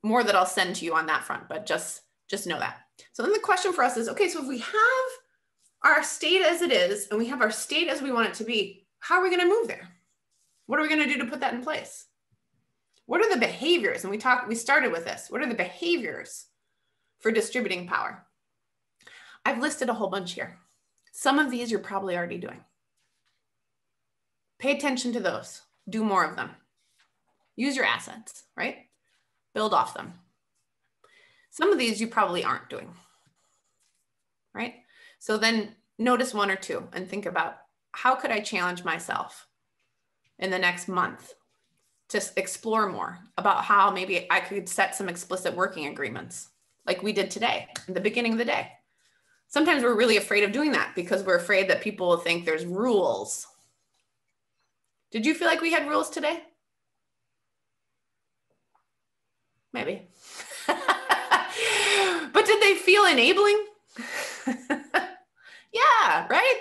more that I'll send to you on that front, but just know that. So then the question for us is, okay, so if we have our state as it is, and we have our state as we want it to be, how are we going to move there? What are we going to do to put that in place? What are the behaviors? And we started with this. What are the behaviors for distributing power? I've listed a whole bunch here. Some of these you're probably already doing. Pay attention to those. Do more of them. Use your assets, right? Build off them. Some of these you probably aren't doing, right? So then notice one or two and think about, how could I challenge myself in the next month to explore more about how maybe I could set some explicit working agreements like we did today, in the beginning of the day. Sometimes we're really afraid of doing that because we're afraid that people will think there's rules. Did you feel like we had rules today? Maybe. But did they feel enabling? Yeah, right?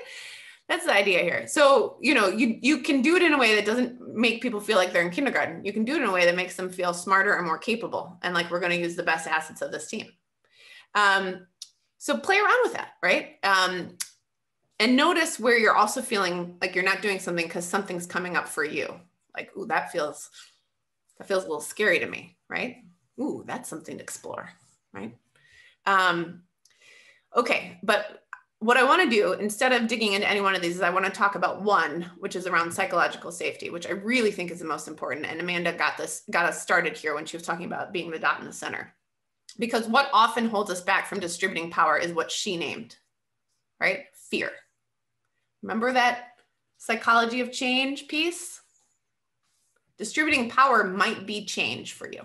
That's the idea here. So, you can do it in a way that doesn't make people feel like they're in kindergarten. You can do it in a way that makes them feel smarter and more capable, and like we're going to use the best assets of this team. So play around with that, right? And notice where you're also feeling like you're not doing something because something's coming up for you. Like, ooh, that feels a little scary to me, right? Ooh, that's something to explore, right? Okay, but what I want to do, instead of digging into any one of these, is I want to talk about one, which is around psychological safety, which I really think is the most important. And Amanda got us started here when she was talking about being the dot in the center. Because what often holds us back from distributing power is what she named, right? Fear. Remember that psychology of change piece? Distributing power might be change for you.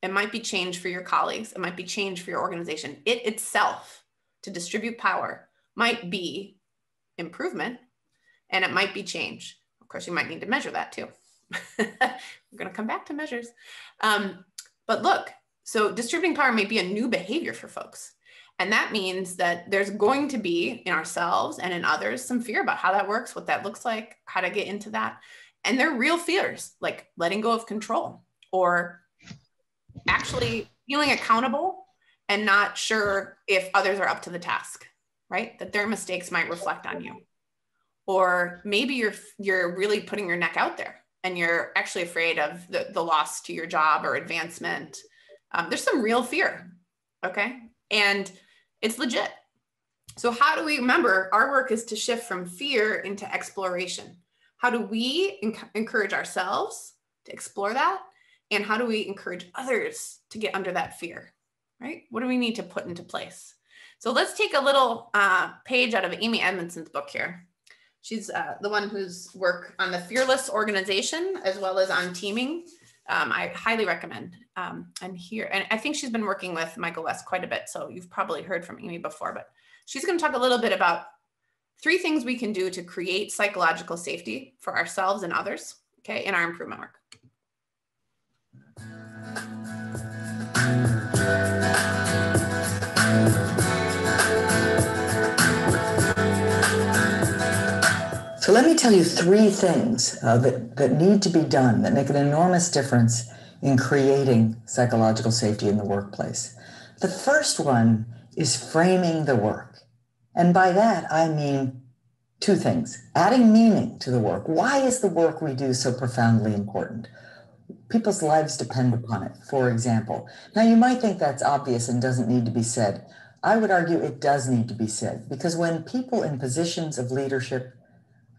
It might be change for your colleagues. It might be change for your organization. It itself, to distribute power, might be improvement, and it might be change. Of course, you might need to measure that too. We're going to come back to measures. But look, so distributing power may be a new behavior for folks. And that means that there's going to be in ourselves and in others some fear about how that works, what that looks like, how to get into that. And they're real fears, like letting go of control or actually feeling accountable and not sure if others are up to the task, right? That their mistakes might reflect on you. Or maybe you're really putting your neck out there and you're actually afraid of the loss to your job or advancement. There's some real fear, okay? And it's legit. So how do we remember our work is to shift from fear into exploration? How do we encourage ourselves to explore that? And how do we encourage others to get under that fear, right? What do we need to put into place? So let's take a little page out of Amy Edmondson's book here. She's the one whose work on the fearless organization as well as on teaming, I highly recommend. And I think she's been working with Michael West quite a bit. So you've probably heard from Amy before, but she's going to talk a little bit about 3 things we can do to create psychological safety for ourselves and others, okay, in our improvement work.
So let me tell you 3 things that need to be done that make an enormous difference in creating psychological safety in the workplace. The first one is framing the work. And by that, I mean 2 things. Adding meaning to the work. Why is the work we do so profoundly important? People's lives depend upon it, for example. Now, you might think that's obvious and doesn't need to be said. I would argue it does need to be said, because when people in positions of leadership,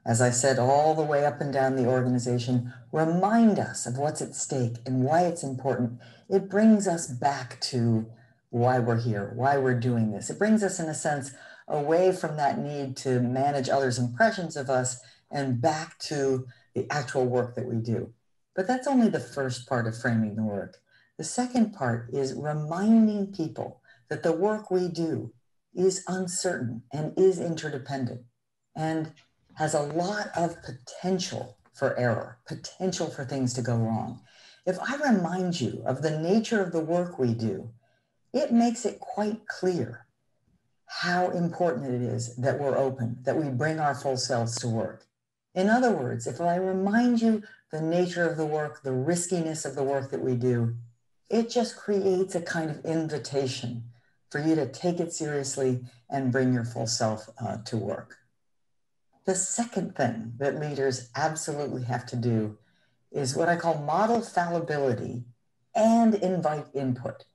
as I said, all the way up and down the organization, remind us of what's at stake and why it's important, it brings us back to why we're here, why we're doing this. It brings us, in a sense, away from that need to manage others' impressions of us and back to the actual work that we do. But that's only the first part of framing the work. The second part is reminding people that the work we do is uncertain and is interdependent and has a lot of potential for error, potential for things to go wrong. If I remind you of the nature of the work we do, it makes it quite clear how important it is that we're open, that we bring our full selves to work. In other words, if I remind you the nature of the work, the riskiness of the work that we do, it just creates a kind of invitation for you to take it seriously and bring your full self to work. The second thing that leaders absolutely have to do is what I call model fallibility and invite input.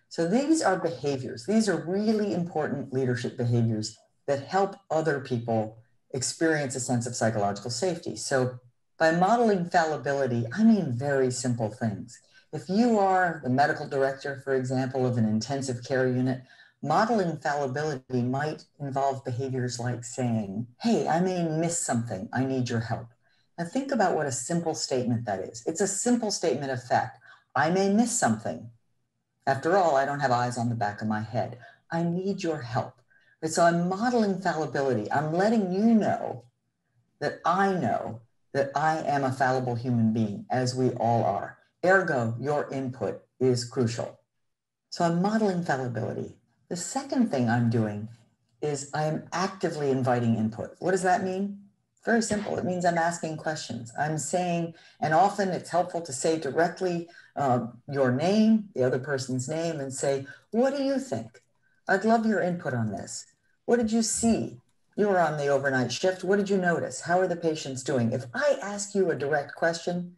So these are behaviors. These are really important leadership behaviors that help other people experience a sense of psychological safety. So by modeling fallibility, I mean very simple things. If you are the medical director, for example, of an intensive care unit, modeling fallibility might involve behaviors like saying, hey, I may miss something, I need your help. Now think about what a simple statement that is. It's a simple statement of fact. I may miss something. After all, I don't have eyes on the back of my head. I need your help. And so I'm modeling fallibility. I'm letting you know that I am a fallible human being, as we all are. Ergo, your input is crucial. So I'm modeling fallibility. The second thing I'm doing is I am actively inviting input. What does that mean? Very simple. It means I'm asking questions. I'm saying, and often it's helpful to say directly your name, the other person's name, and say, what do you think? I'd love your input on this. What did you see? You were on the overnight shift. What did you notice? How are the patients doing? If I ask you a direct question,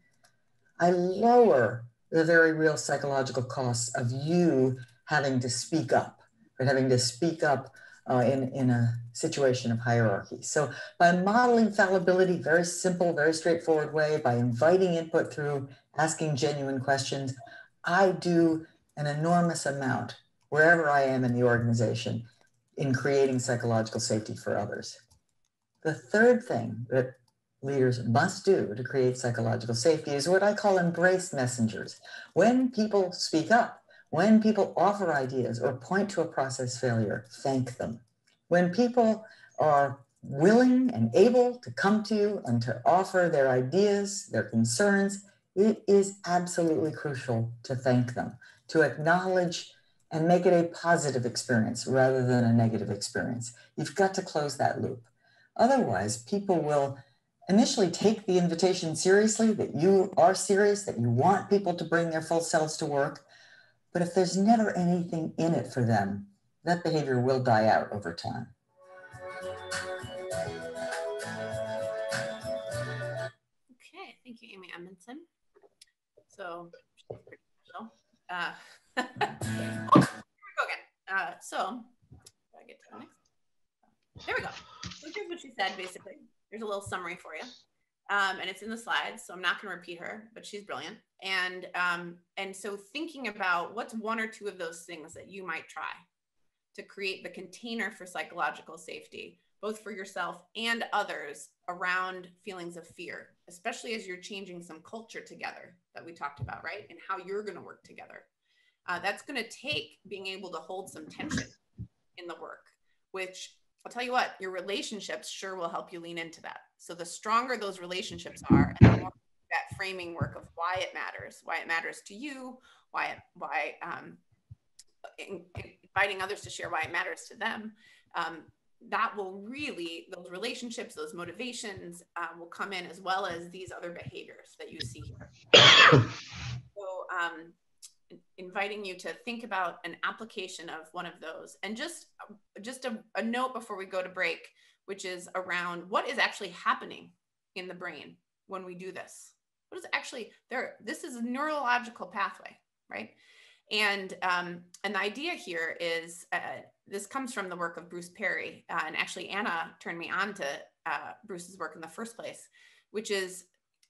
I lower the very real psychological costs of you having to speak up, or having to speak up in a situation of hierarchy. So by modeling fallibility, very simple, very straightforward way, by inviting input through asking genuine questions, I do an enormous amount wherever I am in the organization in creating psychological safety for others. The third thing that leaders must do to create psychological safety is what I call embrace messengers. When people speak up, when people offer ideas or point to a process failure, thank them. When people are willing and able to come to you and to offer their ideas, their concerns, it is absolutely crucial to thank them, to acknowledge and make it a positive experience rather than a negative experience. You've got to close that loop. Otherwise, people will initially take the invitation seriously, that you are serious, that you want people to bring their full selves to work. But if there's never anything in it for them, that behavior will die out over time.
Okay, thank you, Amy Edmondson. So, she's pretty special. Here we go again. So, do I get to the next? There we go. So here's what she said, basically. Here's a little summary for you. and it's in the slides, so I'm not going to repeat her, but she's brilliant. And so thinking about what's one or two of those things that you might try to create the container for psychological safety, both for yourself and others around feelings of fear, especially as you're changing some culture together that we talked about, right? And how you're going to work together. That's going to take being able to hold some tension in the work, which I'll tell you what, your relationships sure will help you lean into that. So the stronger those relationships are, and the more that framing work of why it matters to you, inviting others to share why it matters to them, that will really, those relationships, those motivations will come in, as well as these other behaviors that you see here. So inviting you to think about an application of one of those. And just a note before we go to break, which is around what is actually happening in the brain when we do this. What is actually there? This is a neurological pathway, right? And the idea here is, this comes from the work of Bruce Perry, and actually Anna turned me on to Bruce's work in the first place, which is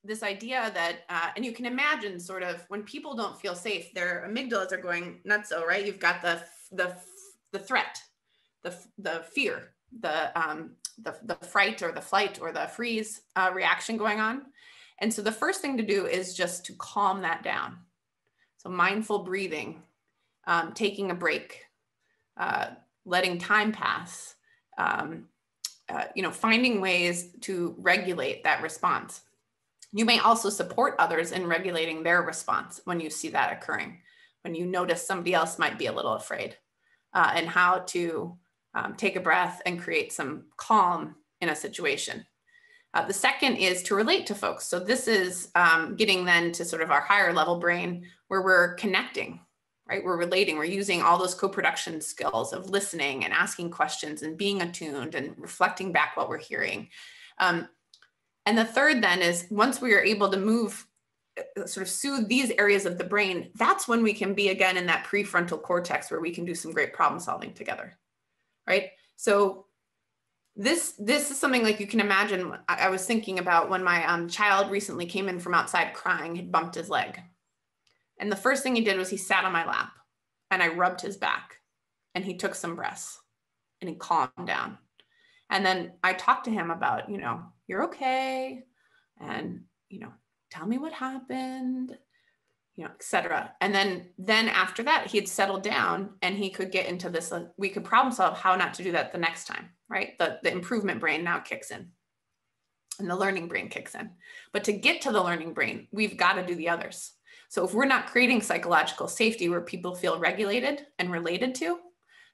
this idea that, and you can imagine sort of when people don't feel safe, their amygdalas are going nutso, right? You've got the threat, the fear, the fright or the flight or the freeze reaction going on. And so the first thing to do is just to calm that down. So mindful breathing, taking a break, letting time pass, finding ways to regulate that response. You may also support others in regulating their response when you see that occurring, when you notice somebody else might be a little afraid, and how to take a breath and create some calm in a situation. The second is to relate to folks. So this is getting then to sort of our higher level brain, where we're connecting, right? We're relating, we're using all those co-production skills of listening and asking questions and being attuned and reflecting back what we're hearing. And the third then is, once we are able to move, sort of soothe these areas of the brain, that's when we can be again in that prefrontal cortex where we can do some great problem solving together, right? So this is something like you can imagine. I was thinking about when my child recently came in from outside crying, had bumped his leg. And the first thing he did was he sat on my lap and I rubbed his back and he took some breaths and he calmed down. And then I talked to him about, you're okay. And, tell me what happened, et cetera. And then after that, he had settled down and he could get into this, we could problem solve how not to do that the next time, right? The improvement brain now kicks in and the learning brain kicks in. But to get to the learning brain, we've got to do the others. So if we're not creating psychological safety where people feel regulated and related to,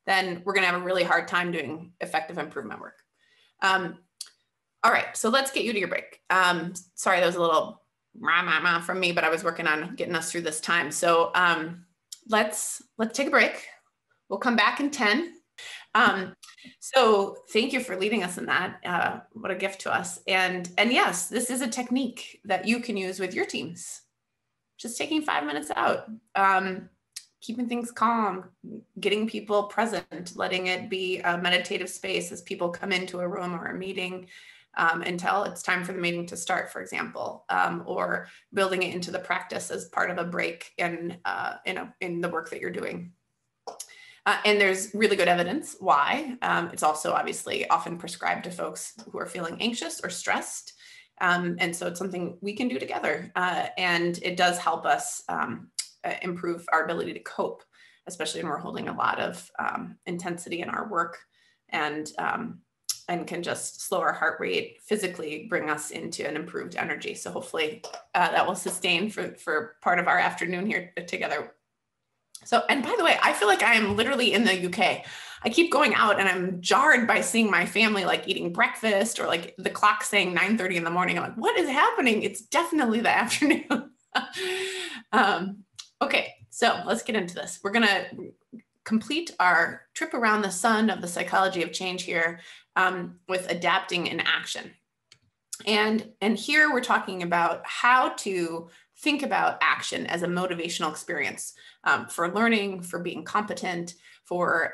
then we're going to have a really hard time doing effective improvement work. All right, so let's get you to your break. Sorry, that was a little rah from me, but I was working on getting us through this time. So let's take a break. We'll come back in 10. So thank you for leading us in that. What a gift to us. And yes, this is a technique that you can use with your teams. Just taking 5 minutes out, keeping things calm, getting people present, letting it be a meditative space as people come into a room or a meeting until it's time for the meeting to start, for example, or building it into the practice as part of a break in the work that you're doing. And there's really good evidence why. It's also obviously often prescribed to folks who are feeling anxious or stressed. And so it's something we can do together. And it does help us improve our ability to cope, especially when we're holding a lot of intensity in our work, and can just slow our heart rate, physically bring us into an improved energy. So hopefully that will sustain for part of our afternoon here together. So, and by the way, I feel like I am literally in the UK. I keep going out and I'm jarred by seeing my family like eating breakfast, or like the clock saying 9:30 in the morning. I'm like, what is happening? It's definitely the afternoon. Okay, so let's get into this. We're gonna complete our trip around the sun of the psychology of change here with adapting in action. And here we're talking about how to think about action as a motivational experience for learning, for being competent, for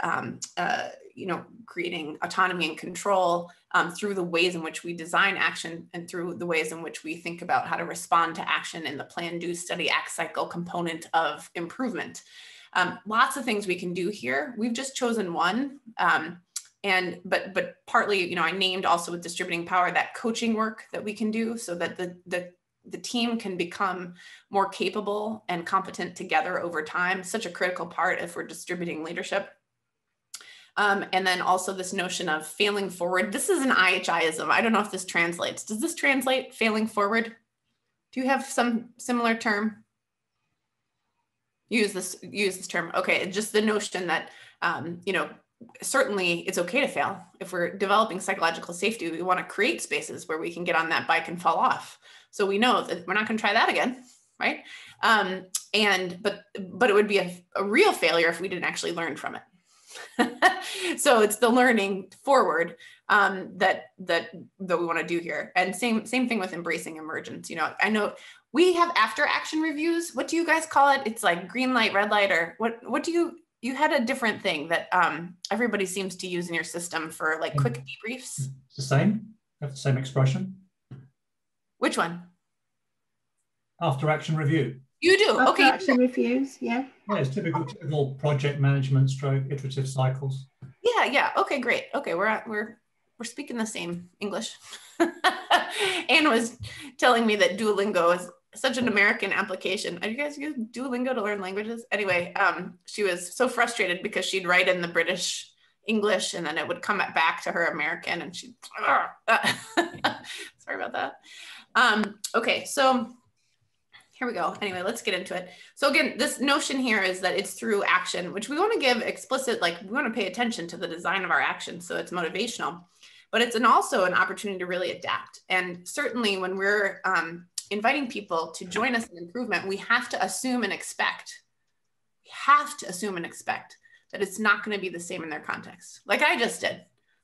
creating autonomy and control through the ways in which we design action and through the ways in which we think about how to respond to action in the plan, do, study, act cycle component of improvement. Lots of things we can do here. We've just chosen one. But partly, I named also with distributing power that coaching work that we can do so that the team can become more capable and competent together over time. Such a critical part if we're distributing leadership. And then also this notion of failing forward. This is an IHIism. I don't know if this translates. Does this translate, failing forward? Do you have some similar term? Use this term. Okay, just the notion that, certainly it's okay to fail. If we're developing psychological safety, we want to create spaces where we can get on that bike and fall off. So we know that we're not going to try that again, right? But it would be a real failure if we didn't actually learn from it. So it's the learning forward that we want to do here. And same thing with embracing emergence. I know we have after action reviews. What do you guys call it? It's like green light, red light, or what do you had a different thing that everybody seems to use in your system for like quick debriefs?
It's the same. Have the same expression.
Which one?
After action review.
You do.
After
okay.
action reviews. Yeah.
Yeah, it's typical project management stroke iterative cycles.
Yeah. Okay, great. Okay, we're speaking the same English. Anne was telling me that Duolingo is such an American application. Do you guys use Duolingo to learn languages? Anyway, she was so frustrated because she'd write in the British English and then it would come back to her American and she'd, sorry about that. Okay, so here we go. Anyway, let's get into it. So again, this notion here is that it's through action, which we want to give explicit, like we want to pay attention to the design of our actions. So it's motivational, but it's also an opportunity to really adapt. And certainly when we're inviting people to join us in improvement, we have to assume and expect. We have to assume and expect that it's not going to be the same in their context. Like I just did.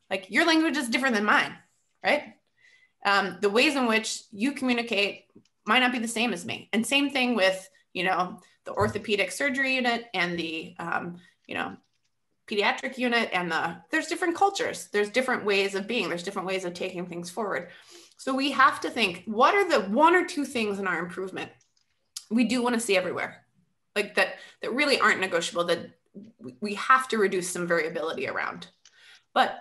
Like your language is different than mine, right? The ways in which you communicate might not be the same as me. And same thing with, the orthopedic surgery unit and the, pediatric unit and there's different cultures. There's different ways of being. There's different ways of taking things forward. So we have to think, what are the one or two things in our improvement we do want to see everywhere? Like that really aren't negotiable, that we have to reduce some variability around. But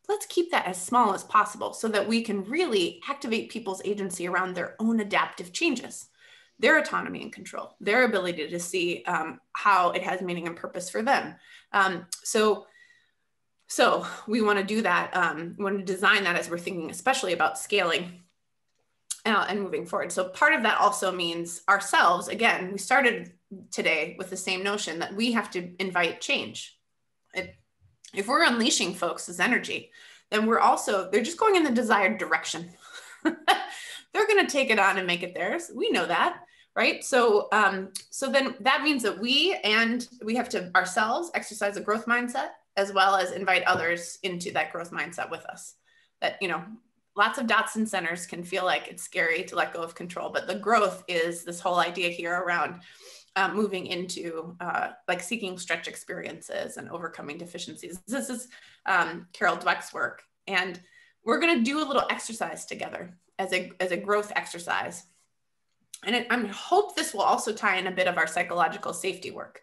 let's keep that as small as possible so that we can really activate people's agency around their own adaptive changes, their autonomy and control, their ability to see how it has meaning and purpose for them. So we want to do that. We want to design that as we're thinking, especially about scaling and moving forward. So part of that also means ourselves. Again, we started today with the same notion that we have to invite change. If we're unleashing folks' energy, then they're just going in the desired direction. They're going to take it on and make it theirs. We know that, right? So then that means that we have to ourselves exercise a growth mindset, as well as invite others into that growth mindset with us. That, lots of dots and centers can feel like it's scary to let go of control, but the growth is this whole idea here around moving into like seeking stretch experiences and overcoming deficiencies. This is Carol Dweck's work. And we're going to do a little exercise together as a growth exercise. And I hope this will also tie in a bit of our psychological safety work,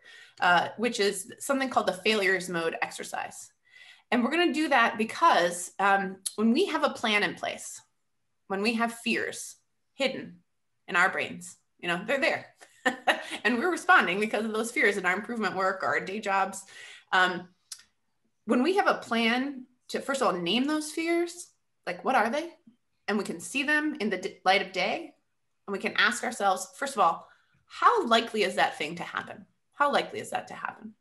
which is something called the failures mode exercise. And we're going to do that because when we have a plan in place, when we have fears hidden in our brains, they're there. And we're responding because of those fears in our improvement work or our day jobs. When we have a plan to, first of all, name those fears, like what are they? And we can see them in the light of day. And we can ask ourselves, first of all, how likely is that thing to happen? How likely is that to happen?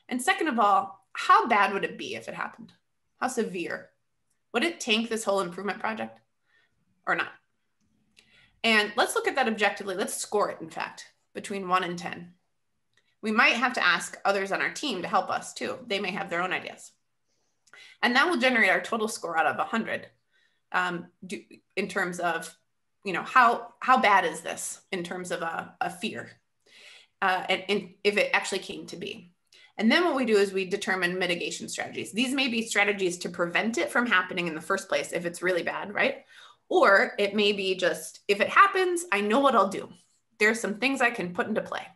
And second of all, how bad would it be if it happened? How severe? Would it tank this whole improvement project or not? And let's look at that objectively. Let's score it, in fact, between 1 and 10. We might have to ask others on our team to help us too. They may have their own ideas. And that will generate our total score out of 100 in terms of, how bad is this in terms of a fear and if it actually came to be. And then what we do is we determine mitigation strategies. These may be strategies to prevent it from happening in the first place if it's really bad, right? Or it may be just, if it happens, I know what I'll do. There's some things I can put into play.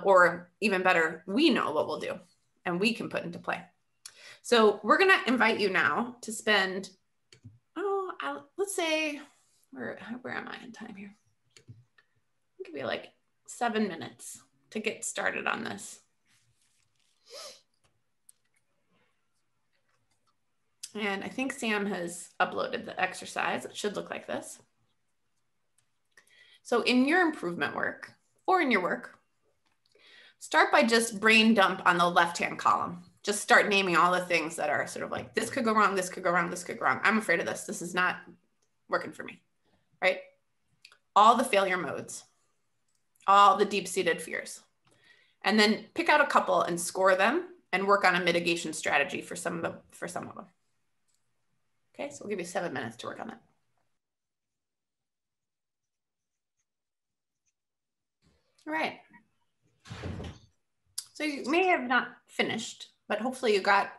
Or even better, we know what we'll do and we can put into play. So we're gonna invite you now to spend, let's say, where am I in time here? It could be like 7 minutes to get started on this. And I think Sam has uploaded the exercise. It should look like this. So in your improvement work or in your work, start by just brain dump on the left-hand column. Just start naming all the things that are sort of like, this could go wrong, this could go wrong, this could go wrong. I'm afraid of this. This is not working for me, right? All the failure modes, all the deep-seated fears. And then pick out a couple and score them and work on a mitigation strategy for some of them. Okay, so we'll give you 7 minutes to work on that. All right. So you may have not finished, but hopefully you got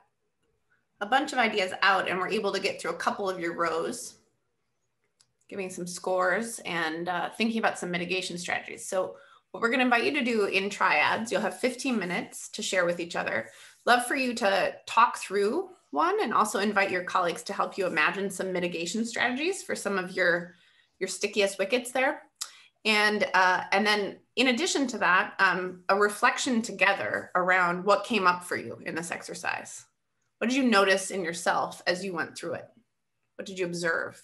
a bunch of ideas out and were able to get through a couple of your rows, giving some scores and thinking about some mitigation strategies. So what we're going to invite you to do in triads, you'll have 15 minutes to share with each other. Love for you to talk through one and also invite your colleagues to help you imagine some mitigation strategies for some of your stickiest wickets there. And then in addition to that, a reflection together around what came up for you in this exercise. What did you notice in yourself as you went through it? What did you observe?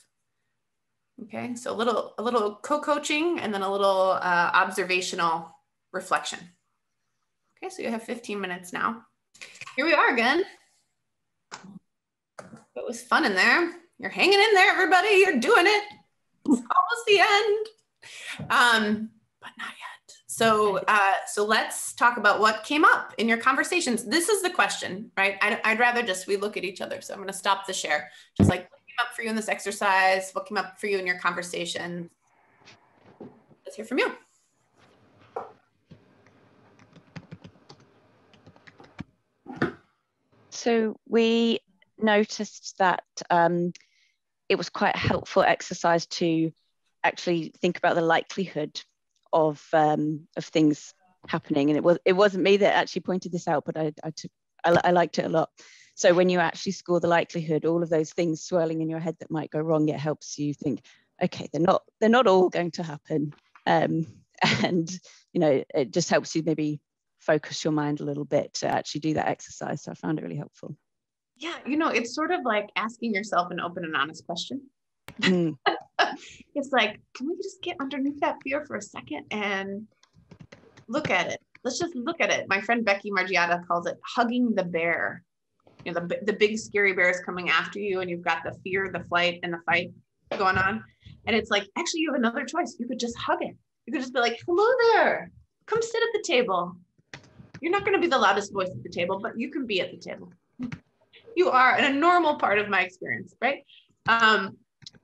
Okay, so a little co-coaching and then a little observational reflection. Okay, so you have 15 minutes now. Here we are again. It was fun in there. You're hanging in there, everybody. You're doing it. It's almost the end. But not yet. So let's talk about what came up in your conversations. This is the question, right? I'd rather just we look at each other. So I'm going to stop the share. Just like what came up for you in this exercise? What came up for you in your conversation? Let's hear from you.
So we noticed that it was quite a helpful exercise to actually think about the likelihood of things happening, and it wasn't me that actually pointed this out, but I liked it a lot. So when you actually score the likelihood, all of those things swirling in your head that might go wrong, it helps you think, okay, they're not all going to happen, and you know, it just helps you maybe focus your mind a little bit to actually do that exercise. So I found it really helpful.
Yeah, you know, it's sort of like asking yourself an open and honest question. It's like, can we just get underneath that fear for a second and look at it? Let's just look at it. My friend Becky Margiata calls it hugging the bear. You know, the big scary bear is coming after you and you've got the fear, the flight, and the fight going on. And it's like, actually, you have another choice. You could just hug it. You could just be like, hello there. Come sit at the table. You're not going to be the loudest voice at the table, but you can be at the table. You are a normal part of my experience, right?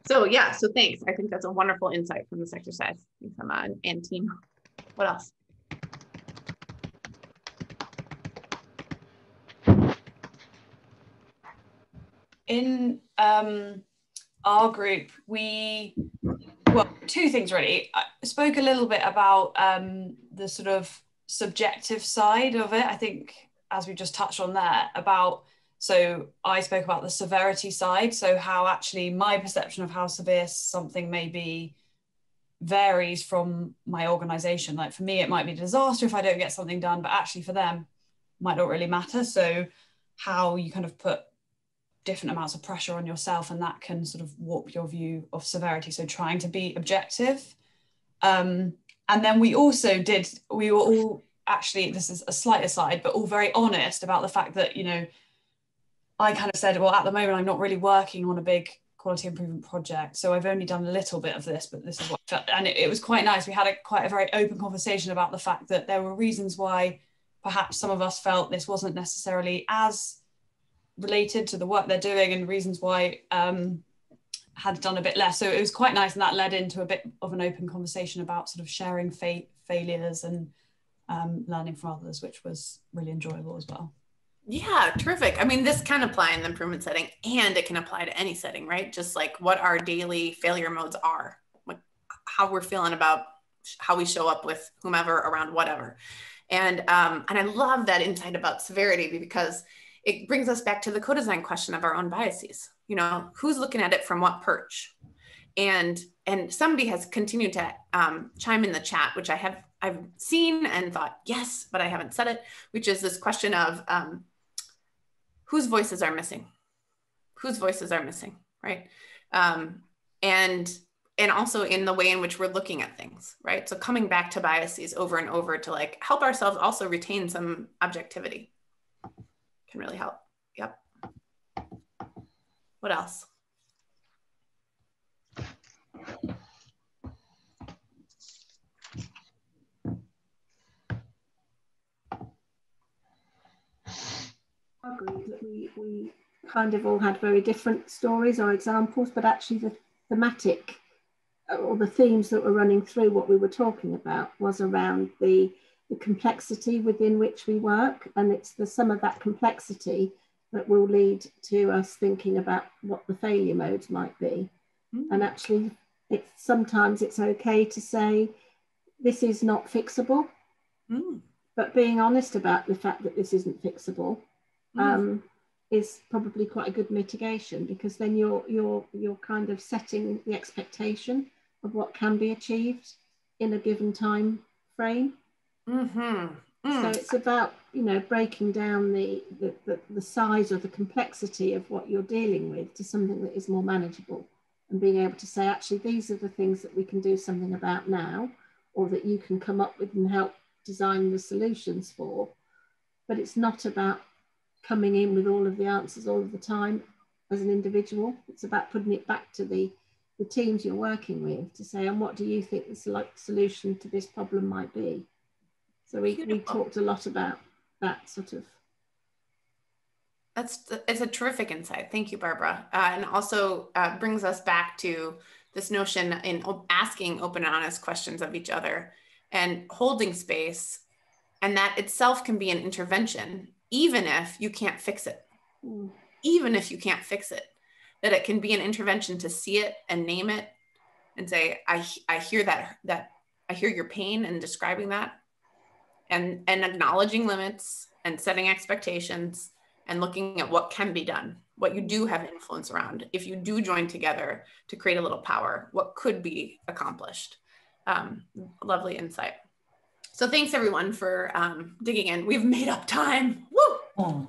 So yeah, so thanks. I think that's a wonderful insight from this exercise. Thanks, Emma and team. What else?
In our group, well, two things really. I spoke a little bit about the sort of subjective side of it. I think, as we just touched on there, so I spoke about the severity side. So how actually my perception of how severe something may be varies from my organization. Like for me, it might be a disaster if I don't get something done, but actually for them, it might not really matter. So how you kind of put different amounts of pressure on yourself, and that can sort of warp your view of severity. So trying to be objective. And then we were all actually, this is a slight aside, but all very honest about the fact that, you know, I kind of said, well, at the moment, I'm not really working on a big quality improvement project. So I've only done a little bit of this, but this is what I felt. And it was quite nice. We had quite a very open conversation about the fact that there were reasons why perhaps some of us felt this wasn't necessarily as related to the work they're doing, and reasons why had done a bit less. So it was quite nice, and that led into a bit of an open conversation about sort of sharing failures and
learning from others, which was really enjoyable as well.
Yeah, terrific. I mean, this can apply in the improvement setting, and it can apply to any setting, right? Just like what our daily failure modes are, like how we're feeling about how we show up with whomever around whatever. And I love that insight about severity, because it brings us back to the co-design question of our own biases. You know, who's looking at it from what perch? And somebody has continued to chime in the chat, which I've seen and thought, yes, but I haven't said it, which is this question of whose voices are missing? Whose voices are missing, right? And also in the way in which we're looking at things, right? So coming back to biases over and over to like help ourselves also retain some objectivity can really help. Yep. What else?
I agree that we kind of all had very different stories or examples, but actually the thematic or the themes that were running through what we were talking about was around the complexity within which we work, and it's the sum of that complexity that will lead to us thinking about what the failure modes might be. And actually sometimes it's okay to say this is not fixable, but being honest about the fact that this isn't fixable is probably quite a good mitigation, because then you're kind of setting the expectation of what can be achieved in a given time frame. So it's about, you know, breaking down the size or the complexity of what you're dealing with to something that is more manageable, and being able to say, actually, these are the things that we can do something about now, or that you can come up with and help design the solutions for. But it's not about coming in with all of the answers all of the time as an individual. It's about putting it back to the teams you're working with to say, and what do you think the solution to this problem might be? So we talked a lot about that sort of.
It's a terrific insight. Thank you, Barbara. And also brings us back to this notion in asking open and honest questions of each other and holding space. And that itself can be an intervention, even if you can't fix it. Even if you can't fix it, that it can be an intervention to see it and name it and say, I hear that I hear your pain and describing that, and acknowledging limits and setting expectations and looking at what can be done, what you do have influence around. If you do join together to create a little power, what could be accomplished. Lovely insight. So thanks everyone for digging in. We've made up time. Woo!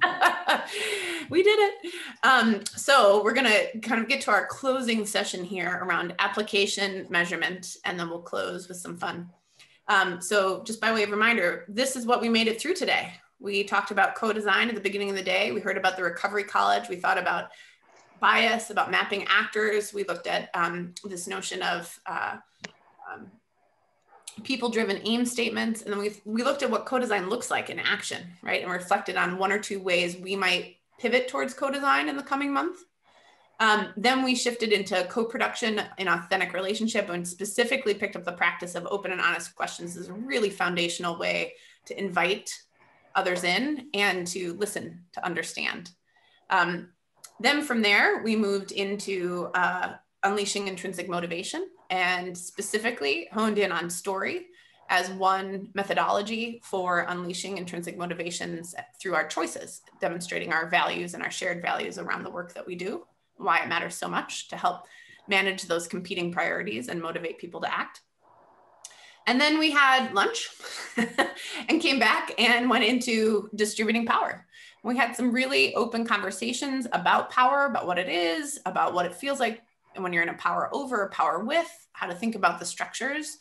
We did it. So we're gonna kind of get to our closing session here around application measurement, and then we'll close with some fun. So just by way of reminder, this is what we made it through today. We talked about co-design at the beginning of the day. We heard about the Recovery College. We thought about bias, about mapping actors. We looked at this notion of people-driven aim statements. And then we looked at what co-design looks like in action, right? And reflected on one or two ways we might pivot towards co-design in the coming month. Then we shifted into co-production in authentic relationship, and specifically picked up the practice of open and honest questions as a really foundational way to invite others in and to listen, to understand. Then from there, we moved into unleashing intrinsic motivation, and specifically honed in on story as one methodology for unleashing intrinsic motivations through our choices, demonstrating our values and our shared values around the work that we do, why it matters so much to help manage those competing priorities and motivate people to act. And then we had lunch and came back and went into distributing power. We had some really open conversations about power, about what it is, about what it feels like when you're in a power over, power with, how to think about the structures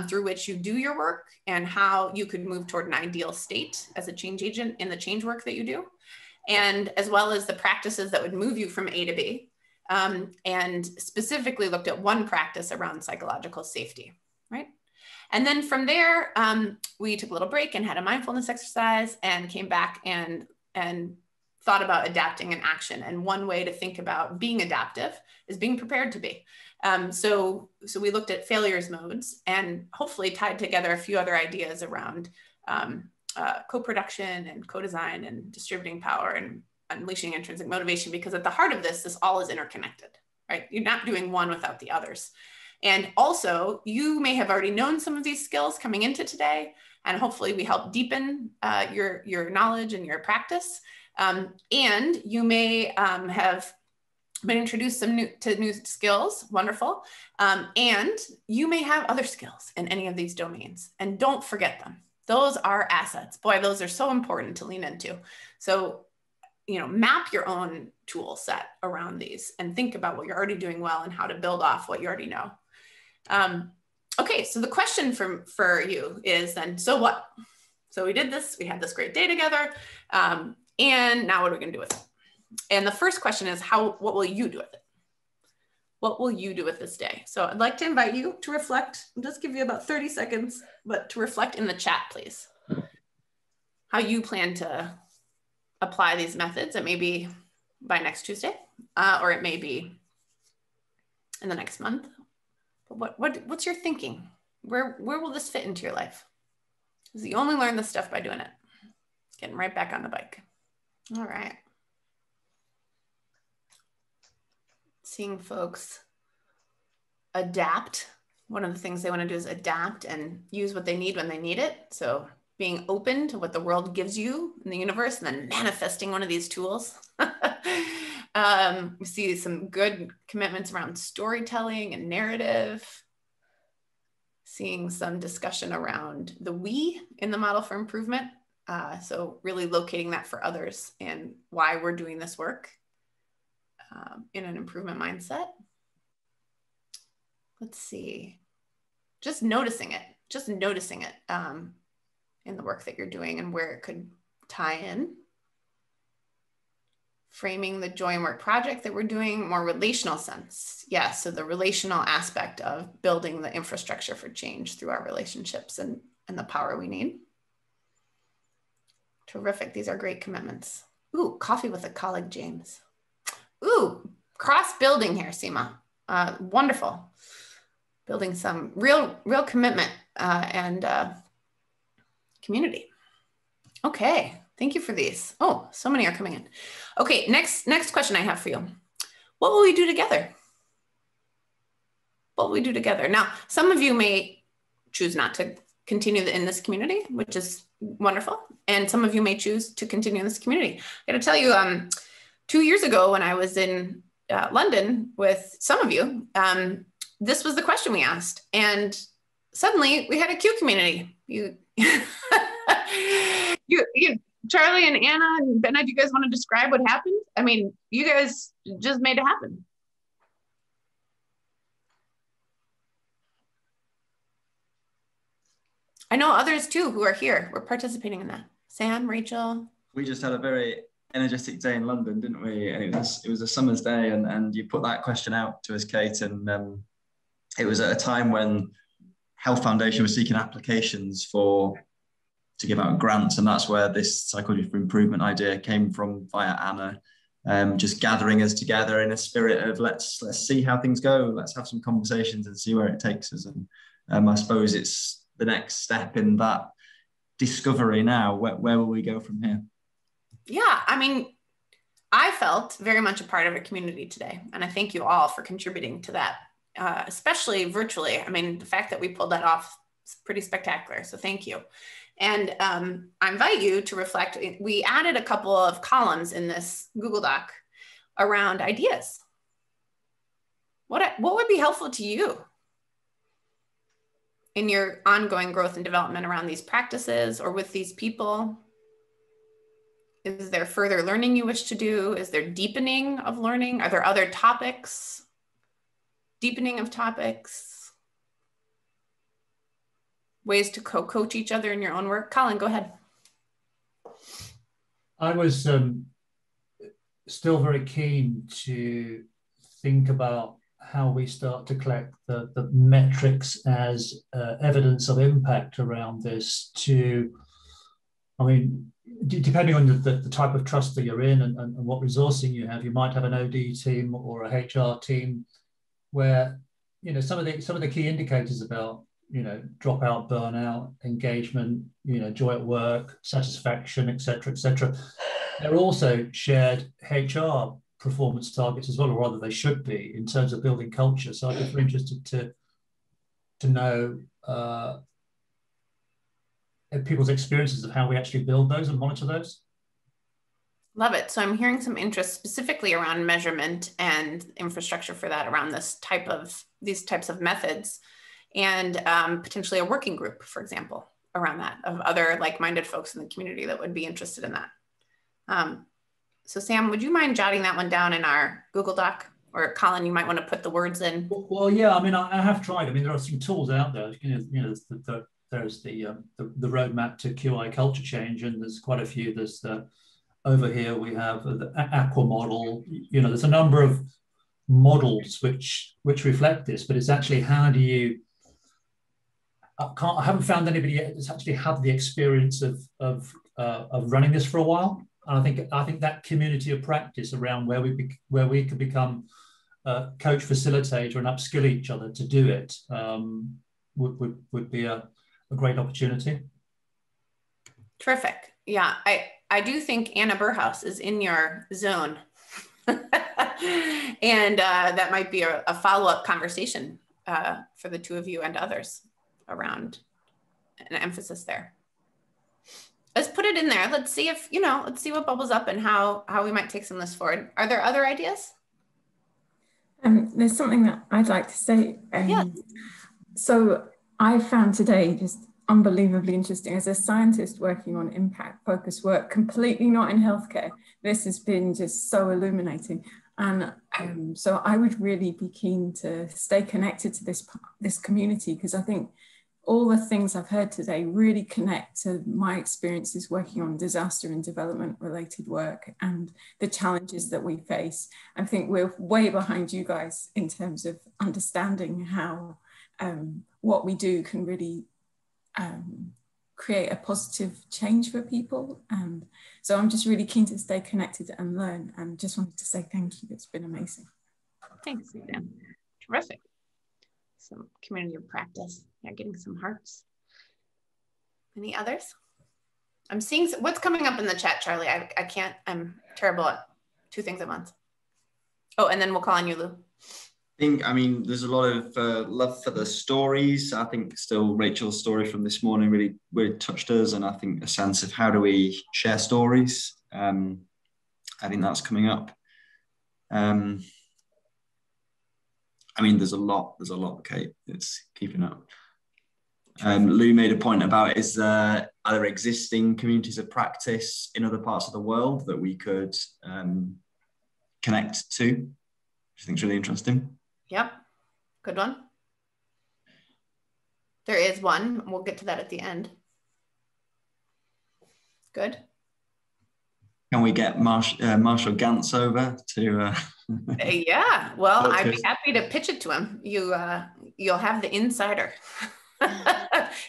through which you do your work, and how you could move toward an ideal state as a change agent in the change work that you do, and as well as the practices that would move you from A to B, and specifically looked at one practice around psychological safety, right? And then from there, we took a little break and had a mindfulness exercise and came back and thought about adapting in action. And one way to think about being adaptive is being prepared to be. So we looked at failures modes and hopefully tied together a few other ideas around co-production and co-design and distributing power and unleashing intrinsic motivation, because at the heart of this, this all is interconnected, right? You're not doing one without the others. And also, you may have already known some of these skills coming into today, and hopefully we help deepen your knowledge and your practice. And you may have been introduced to new skills, wonderful. And you may have other skills in any of these domains, and don't forget them. Those are assets. Boy, those are so important to lean into. So, you know, map your own tool set around these and think about what you're already doing well and how to build off what you already know. Okay, so the question for you is then, so what? So we did this, we had this great day together, and now what are we gonna do with it? And the first question is, what will you do with it? What will you do with this day? So I'd like to invite you to reflect. I'll just give you about 30 seconds, but to reflect in the chat, please. How you plan to apply these methods. It may be by next Tuesday, or it may be in the next month. But what's your thinking? Where will this fit into your life? Because you only learn this stuff by doing it. Getting right back on the bike. All right. Seeing folks adapt. One of the things they want to do is adapt and use what they need when they need it. So being open to what the world gives you in the universe and then manifesting one of these tools. We see some good commitments around storytelling and narrative. Seeing some discussion around the we in the model for improvement. So really locating that for others and why we're doing this work in an improvement mindset. Let's see, just noticing it in the work that you're doing and where it could tie in. Framing the joy and work project that we're doing, more relational sense. Yeah, so the relational aspect of building the infrastructure for change through our relationships and the power we need. Terrific, these are great commitments. Ooh, coffee with a colleague, James. Ooh, cross-building here, Seema. Wonderful. Building some real commitment and community. Okay, thank you for these. Oh, so many are coming in. Okay, next question I have for you. What will we do together? What will we do together? Now, some of you may choose not to continue in this community, which is wonderful. And some of you may choose to continue in this community. I gotta tell you, 2 years ago when I was in London with some of you, this was the question we asked. And suddenly we had a Q community. You Charlie and Anna and Benna, do you guys want to describe what happened? I mean, you guys just made it happen. I know others too who are here. We're participating in that. Sam, Rachel.
We just had a very energetic day in London, didn't we? And it was a summer's day, and you put that question out to us, Kate, and it was at a time when Health Foundation was seeking applications to give out grants, and that's where this psychology for improvement idea came from via Anna, just gathering us together in a spirit of let's see how things go, let's have some conversations and see where it takes us. And I suppose it's the next step in that discovery now. Where will we go from here? Yeah,
I mean, I felt very much a part of a community today, and I thank you all for contributing to that, especially virtually. I mean, the fact that we pulled that off is pretty spectacular, so thank you. And I invite you to reflect. We added a couple of columns in this Google Doc around ideas. What would be helpful to you in your ongoing growth and development around these practices or with these people? Is there further learning you wish to do? Is there deepening of learning? Are there other topics? Deepening of topics? Ways to co-coach each other in your own work? Colin, go ahead.
I was still very keen to think about how we start to collect the metrics as evidence of impact around this I mean, depending on the type of trust that you're in and what resourcing you have, you might have an OD team or a HR team where, you know, some of the key indicators about dropout, burnout, engagement, joy at work, satisfaction, etc., etc. There are also shared HR performance targets as well, or rather they should be, in terms of building culture. So I'd be very interested to know people's experiences of how we actually build those and monitor those.
Love it. So I'm hearing some interest specifically around measurement and infrastructure for that around these types of methods, and potentially a working group, for example, around that, of other like-minded folks in the community that would be interested in that. So Sam, would you mind jotting that one down in our Google Doc? Or Colin, you might want to put the words in.
Well, yeah, I mean, I have tried. I mean, there are some tools out there. There's the roadmap to QI culture change, and there's quite a few. There's over here we have the Aqua model. There's a number of models which reflect this, but it's actually how do you? I haven't found anybody yet that's actually had the experience of running this for a while. And I think that community of practice around where we could become coach facilitator and upskill each other to do it would be a great opportunity.
Terrific. Yeah, I do think Anna Burhouse is in your zone. And that might be a follow-up conversation for the two of you and others around an emphasis there. Let's put it in there. Let's see if, let's see what bubbles up and how we might take some of this forward. Are there other ideas?
There's something that I'd like to say.
Yeah.
So I found today just unbelievably interesting as a scientist working on impact focused work, completely not in healthcare. This has been just so illuminating. And so I would really be keen to stay connected to this community, because I think all the things I've heard today really connect to my experiences working on disaster and development related work and the challenges that we face. I think we're way behind you guys in terms of understanding how what we do can really create a positive change for people. And so I'm just really keen to stay connected and learn, and just wanted to say thank you. It's been amazing.
Thanks, Susan. Terrific. Some community of practice. Yeah, getting some hearts. Any others? I'm seeing what's coming up in the chat, Charlie. I can't, I'm terrible at two things at once. Oh, and then we'll call on you, Lou.
I mean, there's a lot of love for the stories. I think still Rachel's story from this morning really touched us, and I think a sense of how do we share stories. I think that's coming up. I mean, there's a lot, Kate. It's keeping up. Lou made a point about are there existing communities of practice in other parts of the world that we could connect to, which I think is really interesting.
Yep, good one. There is one. We'll get to that at the end. Good.
Can we get Marshall Gantz over to?
Yeah, well, I'd be happy to pitch it to him. You'll have the insider.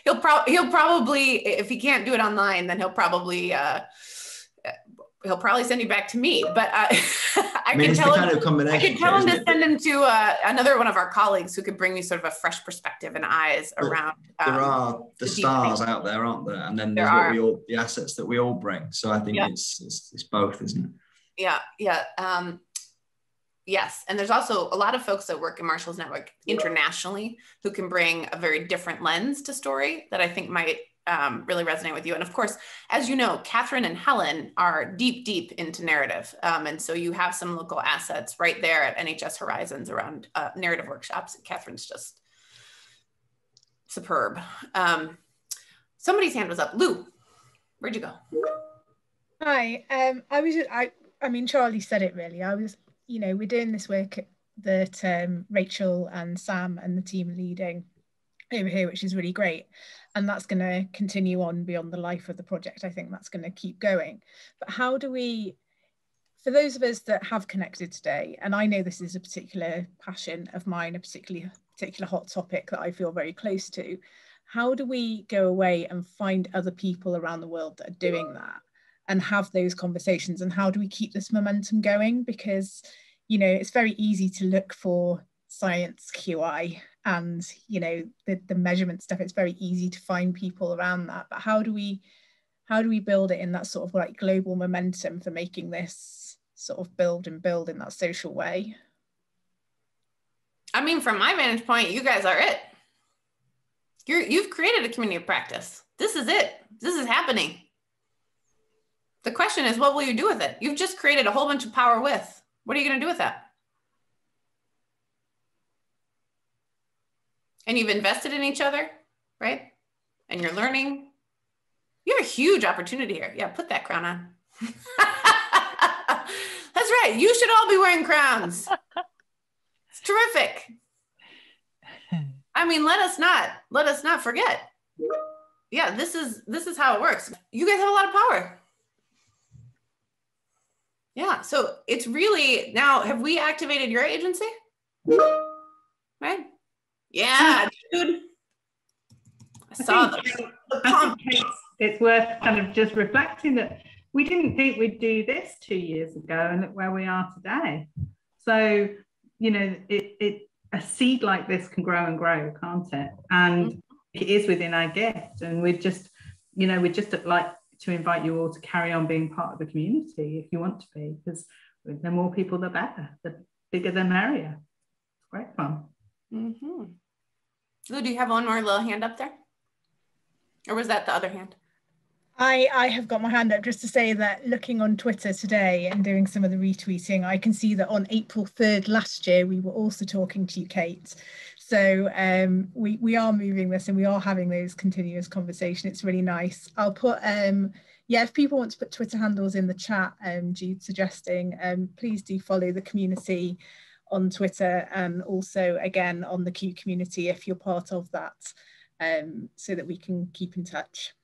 He'll probably, if he can't do it online, then he'll probably send you back to me. But I can tell him to send him to another one of our colleagues who could bring me sort of a fresh perspective and eyes around.
There are the stars out there, aren't there? And then there's the assets that we all bring. So I think it's both, isn't it?
Yeah. Yes, and there's also a lot of folks that work in Marshall's network internationally who can bring a very different lens to story that I think might really resonate with you. And of course, as you know, Catherine and Helen are deep into narrative. And so you have some local assets right there at NHS Horizons around narrative workshops. Catherine's just superb. Somebody's hand was up. Lou, where'd you go?
Hi, I mean, Charlie said it really. We're doing this work that Rachel and Sam and the team are leading over here, which is really great. And that's going to continue on beyond the life of the project. I think that's going to keep going. But how do we, for those of us that have connected today, and I know this is a particular passion of mine, a particular hot topic that I feel very close to, how do we go away and find other people around the world that are doing that and have those conversations? And how do we keep this momentum going? Because, it's very easy to look for science QI and the measurement stuff, it's very easy to find people around that. But how do we build it in that sort of like global momentum for making this sort of build in that social way?
I mean, from my vantage point, you guys are it. You've created a community of practice. This is it. This is happening. The question is, what will you do with it? You've just created a whole bunch of power with. What are you going to do with that? And you've invested in each other, right? And you're learning. You have a huge opportunity here. Yeah, put that crown on. That's right. You should all be wearing crowns. It's terrific. I mean, let us not forget. Yeah, this is how it works. You guys have a lot of power. Yeah, so it's really, now, have we activated your agency? Right? Yeah, dude. I saw the pump.
It's worth kind of just reflecting that we didn't think we'd do this 2 years ago, and look where we are today. So, a seed like this can grow and grow, can't it? And it is within our gift. And we'd just like to invite you all to carry on being part of the community if you want to be, because the more people, the better. The bigger, the merrier. It's great fun.
Mm-hmm. Lou, do you have one more little hand up there? Or was that the other hand?
I have got my hand up just to say that looking on Twitter today and doing some of the retweeting, I can see that on April 3rd last year, we were also talking to you, Kate. So we are moving this and we are having those continuous conversations. It's really nice. I'll put, if people want to put Twitter handles in the chat, Jude suggesting, please do follow the community on Twitter and also again on the Q community if you're part of that, so that we can keep in touch.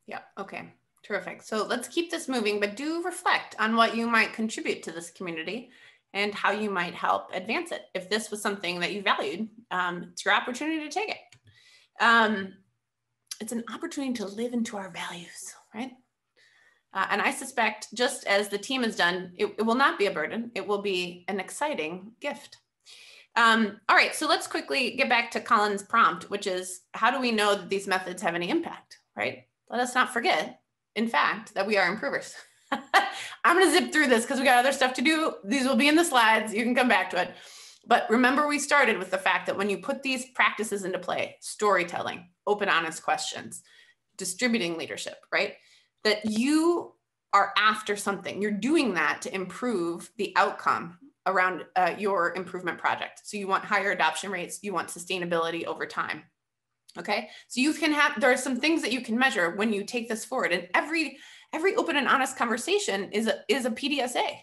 Yeah, okay, terrific. So let's keep this moving, but do reflect on what you might contribute to this community and how you might help advance it. If this was something that you valued, it's your opportunity to take it. It's an opportunity to live into our values, right? And I suspect, just as the team has done, it will not be a burden. It will be an exciting gift. All right, so let's quickly get back to Colin's prompt, which is, how do we know that these methods have any impact, right? Let us not forget, in fact, that we are improvers. I'm gonna zip through this because we got other stuff to do. These will be in the slides. You can come back to it. But remember, we started with the fact that when you put these practices into play, storytelling, open, honest questions, distributing leadership, right? That you are after something. You're doing that to improve the outcome around your improvement project. So you want higher adoption rates, you want sustainability over time. Okay, so you can have, there are some things that you can measure when you take this forward, and every open and honest conversation is a PDSA,